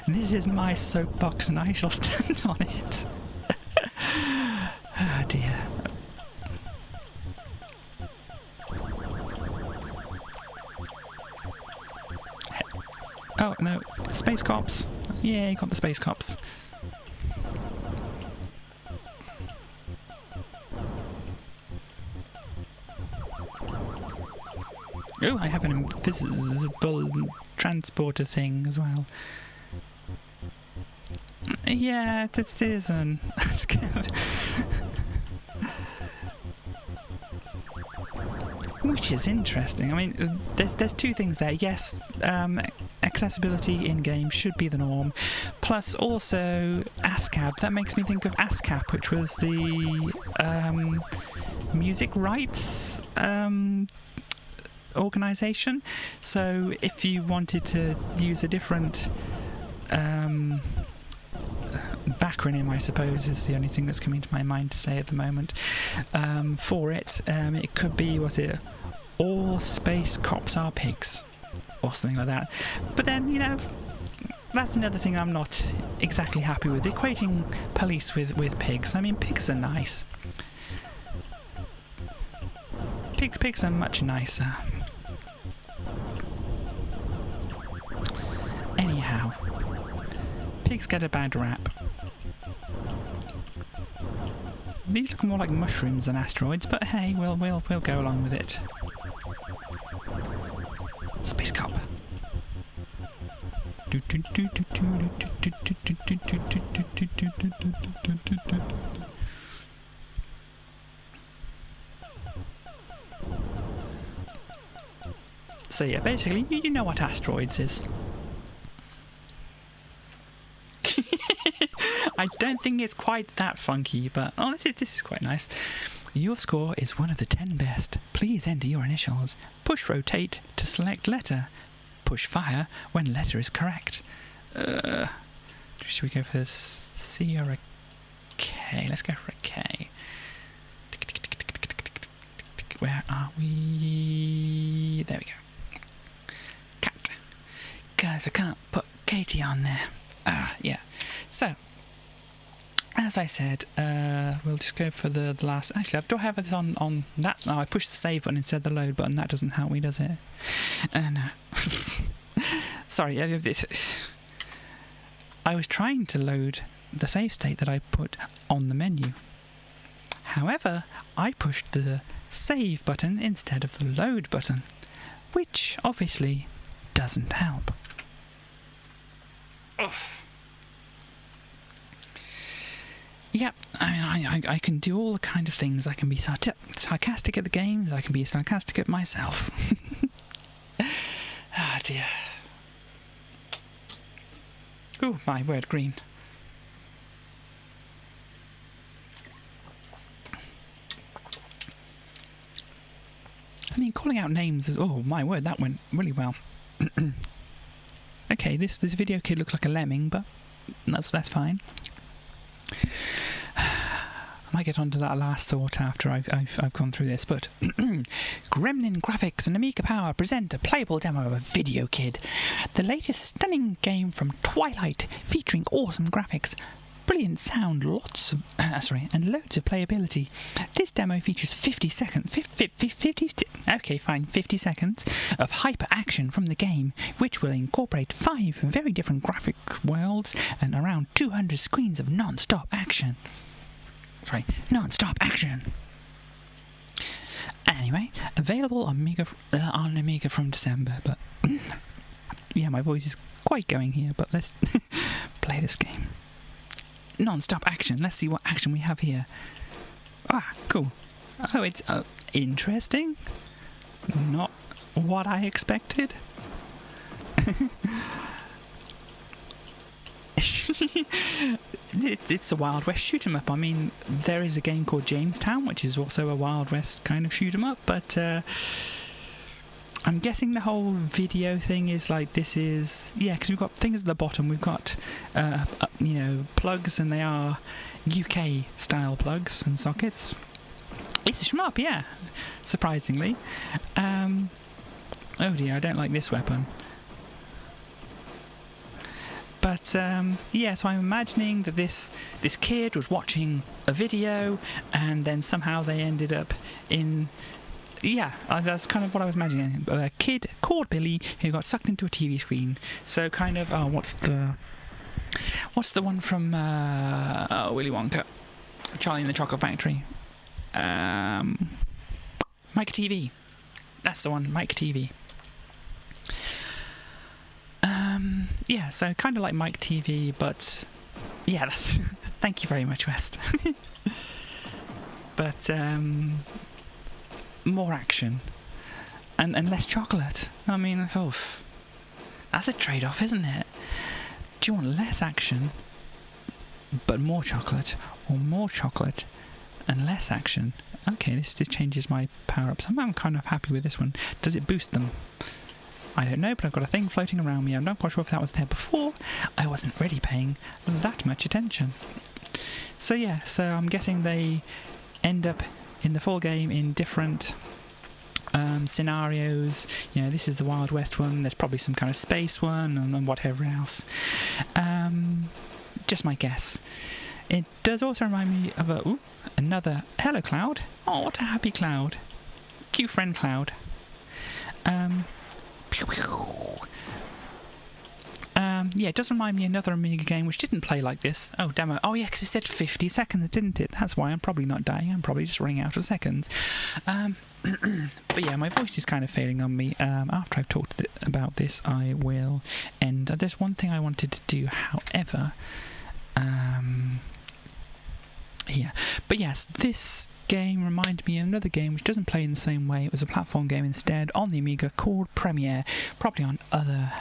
This is my soapbox and I shall stand on it. Oh dear. Oh no, Space Cops. Yeah, you got the Space Cops. Oh, I have an invisible transporter thing as well. Yeah, it is, and that's good. Which is interesting. I mean, there's two things there. Yes, accessibility in games should be the norm. Plus, also ASCAP. That makes me think of ASCAP, which was the music rights organisation. So if you wanted to use a different backronym, I suppose, is the only thing that's coming to my mind to say at the moment, for it, it could be, all space cops are pigs, or something like that. But then, that's another thing I'm not exactly happy with, equating police with pigs. I mean, pigs are nice. Pigs are much nicer. Anyhow, pigs get a bad rap. These look more like mushrooms than asteroids, but hey, we'll go along with it. Space Cop. So yeah, basically, you know what asteroids is. I don't think it's quite that funky, but this is quite nice. Your score is one of the 10 best. Please enter your initials. Push rotate to select letter. Push fire when letter is correct. Should we go for this C or a K? Let's go for a K. Where are we? There we go. Cat. Guys, I can't put Katie on there. Yeah. So, as I said, we'll just go for the last... Actually, I don't have it on... That's... No, I pushed the save button instead of the load button. That doesn't help me, does it? No. Sorry. I was trying to load the save state that I put on the menu. However, I pushed the save button instead of the load button, which obviously doesn't help. Oof. Yeah, I mean, I can do all the kind of things. I can be sarcastic at the games. I can be sarcastic at myself. Ah, dear. Ooh, my word, green. I mean, calling out names is... Oh, my word, that went really well. Okay, this video kid looks like a lemming, but that's fine. I might get onto that last thought after I've gone through this, but Gremlin Graphics and Amiga Power present a playable demo of a Video Kid, the latest stunning game from Twilight, featuring awesome graphics, brilliant sound, and loads of playability. This demo features 50 seconds of hyper action from the game, which will incorporate 5 very different graphic worlds and around 200 screens of non-stop action. Anyway, available on Amiga from December, but yeah, my voice is quite going here, but let's play this game. Non-stop action. Let's see what action we have here. Ah, cool. Oh, it's interesting. Not what I expected. It's a Wild West shoot 'em up. I mean, there is a game called Jamestown, which is also a Wild West kind of shoot 'em up, but I'm guessing the whole video thing is like this is... Yeah, because we've got things at the bottom. We've got, plugs, and they are UK-style plugs and sockets. It's a shmup, yeah, surprisingly. Oh dear, I don't like this weapon. But, so I'm imagining that this kid was watching a video, and then somehow they ended up in... Yeah, that's kind of what I was imagining. A kid called Billy who got sucked into a TV screen. So kind of... Oh, what's the one from Willy Wonka? Charlie and the Chocolate Factory. Mike TV. That's the one, Mike TV. Yeah, so kind of like Mike TV, but... Yeah, that's... Thank you very much, West. But, more action. And less chocolate. I mean, that's a trade-off, isn't it? Do you want less action, but more chocolate? Or more chocolate and less action? Okay, this changes my power-ups. I'm kind of happy with this one. Does it boost them? I don't know, but I've got a thing floating around me. I'm not quite sure if that was there before. I wasn't really paying that much attention. So yeah, so I'm guessing they end up in the full game in different scenarios. You know, this is the Wild West one. There's probably some kind of space one and whatever else. Just my guess. It does also remind me of another Hello Cloud. Oh, what a happy cloud. Cute friend cloud. Yeah, it does remind me of another Amiga game which didn't play like this. Oh, demo. Oh, yeah, because it said 50 seconds, didn't it? That's why I'm probably not dying. I'm probably just running out of seconds. But yeah, my voice is kind of failing on me. After I've talked about this, I will end. There's one thing I wanted to do, however. Yeah. But yes, this game reminded me of another game which doesn't play in the same way. It was a platform game instead on the Amiga called Premiere, probably on other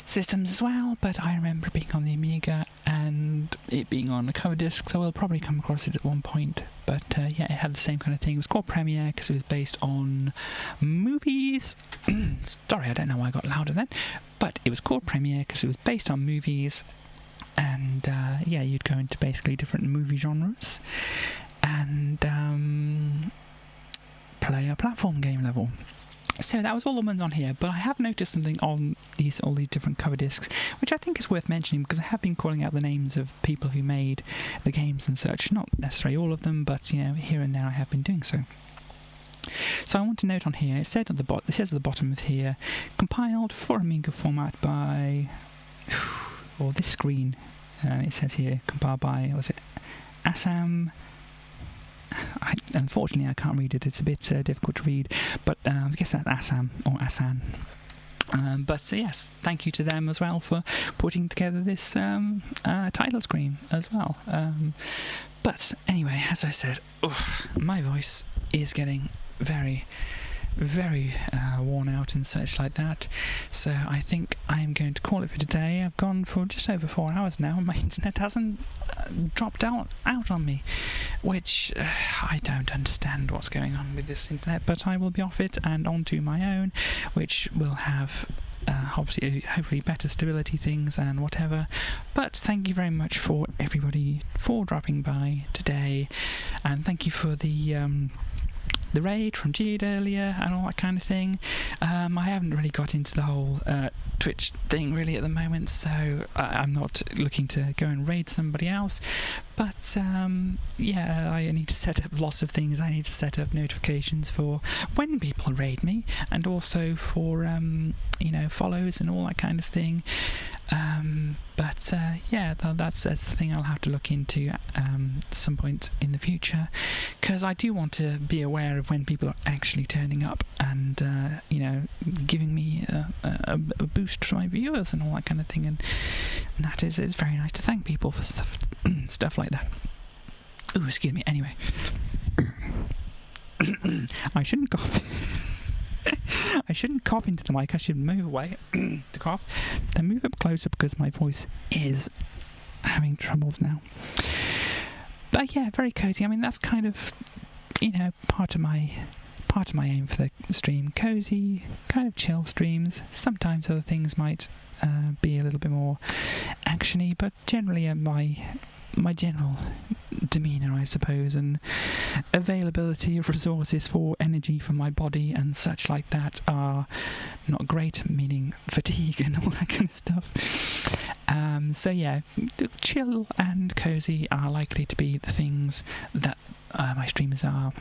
systems as well, but I remember being on the Amiga and it being on a Coverdisks, so I'll probably come across it at one point. But yeah, it had the same kind of thing. It was called Premiere because it was based on movies. Sorry, I don't know why I got louder then, but it was called Premiere because it was based on movies. And yeah, you'd go into basically different movie genres and play a platform game level. So that was all the ones on here, but I have noticed something on all these different cover discs, which I think is worth mentioning because I have been calling out the names of people who made the games and such. Not necessarily all of them, but here and there I have been doing so. So I want to note on here, it says at the bottom of here, compiled for Amiga format by, or this screen, it says here, compiled by, was it Assam? Unfortunately, I can't read it. It's a bit difficult to read, but I guess that's Assam or Asan. But yes, thank you to them as well for putting together this title screen as well. But anyway, as I said, my voice is getting very, very worn out and such like that, so I think I am going to call it for today. I've gone for just over 4 hours now and my internet hasn't dropped out on me, which I don't understand what's going on with this internet, but I will be off it and onto my own, which will have obviously hopefully better stability things and whatever. But thank you very much for everybody for dropping by today, and thank you for the raid from Jude earlier and all that kind of thing. I haven't really got into the whole Twitch thing really at the moment, so I'm not looking to go and raid somebody else. But yeah, I need to set up lots of things. I need to set up notifications for when people raid me, and also for follows and all that kind of thing. But yeah, that's the thing I'll have to look into at some point in the future, because I do want to be aware of when people are actually turning up and giving me a boost to my viewers and all that kind of thing, and that is, it's very nice to thank people for stuff like that. Ooh, excuse me. Anyway, I shouldn't cough. I shouldn't cough into the mic. I should move away to cough, then move up closer because my voice is having troubles now. But yeah, very cozy. I mean, that's kind of part of my aim for the stream. Cozy, kind of chill streams. Sometimes other things might be a little bit more actiony, but generally my general demeanour, I suppose, and availability of resources for energy for my body and such like that are not great, meaning fatigue and all that kind of stuff. So yeah, chill and cozy are likely to be the things that my streams are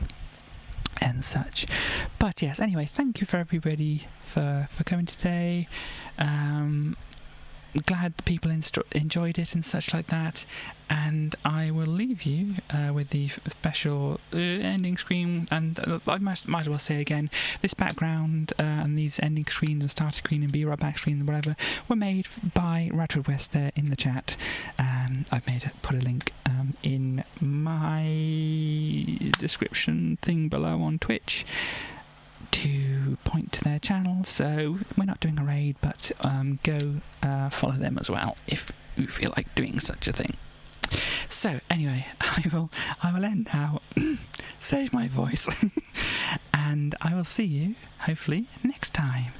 and such. But yes, anyway, thank you for everybody for coming today. Glad the people enjoyed it and such like that, and I will leave you with the special ending screen. And I might as well say again, this background and these ending screens and start screen and be right back screen and whatever were made by Radford West there in the chat. I've put a link in my description thing below on Twitch to point to their channel. So we're not doing a raid, but go follow them as well if you feel like doing such a thing. So anyway, I will end now. Save my voice, and I will see you hopefully next time.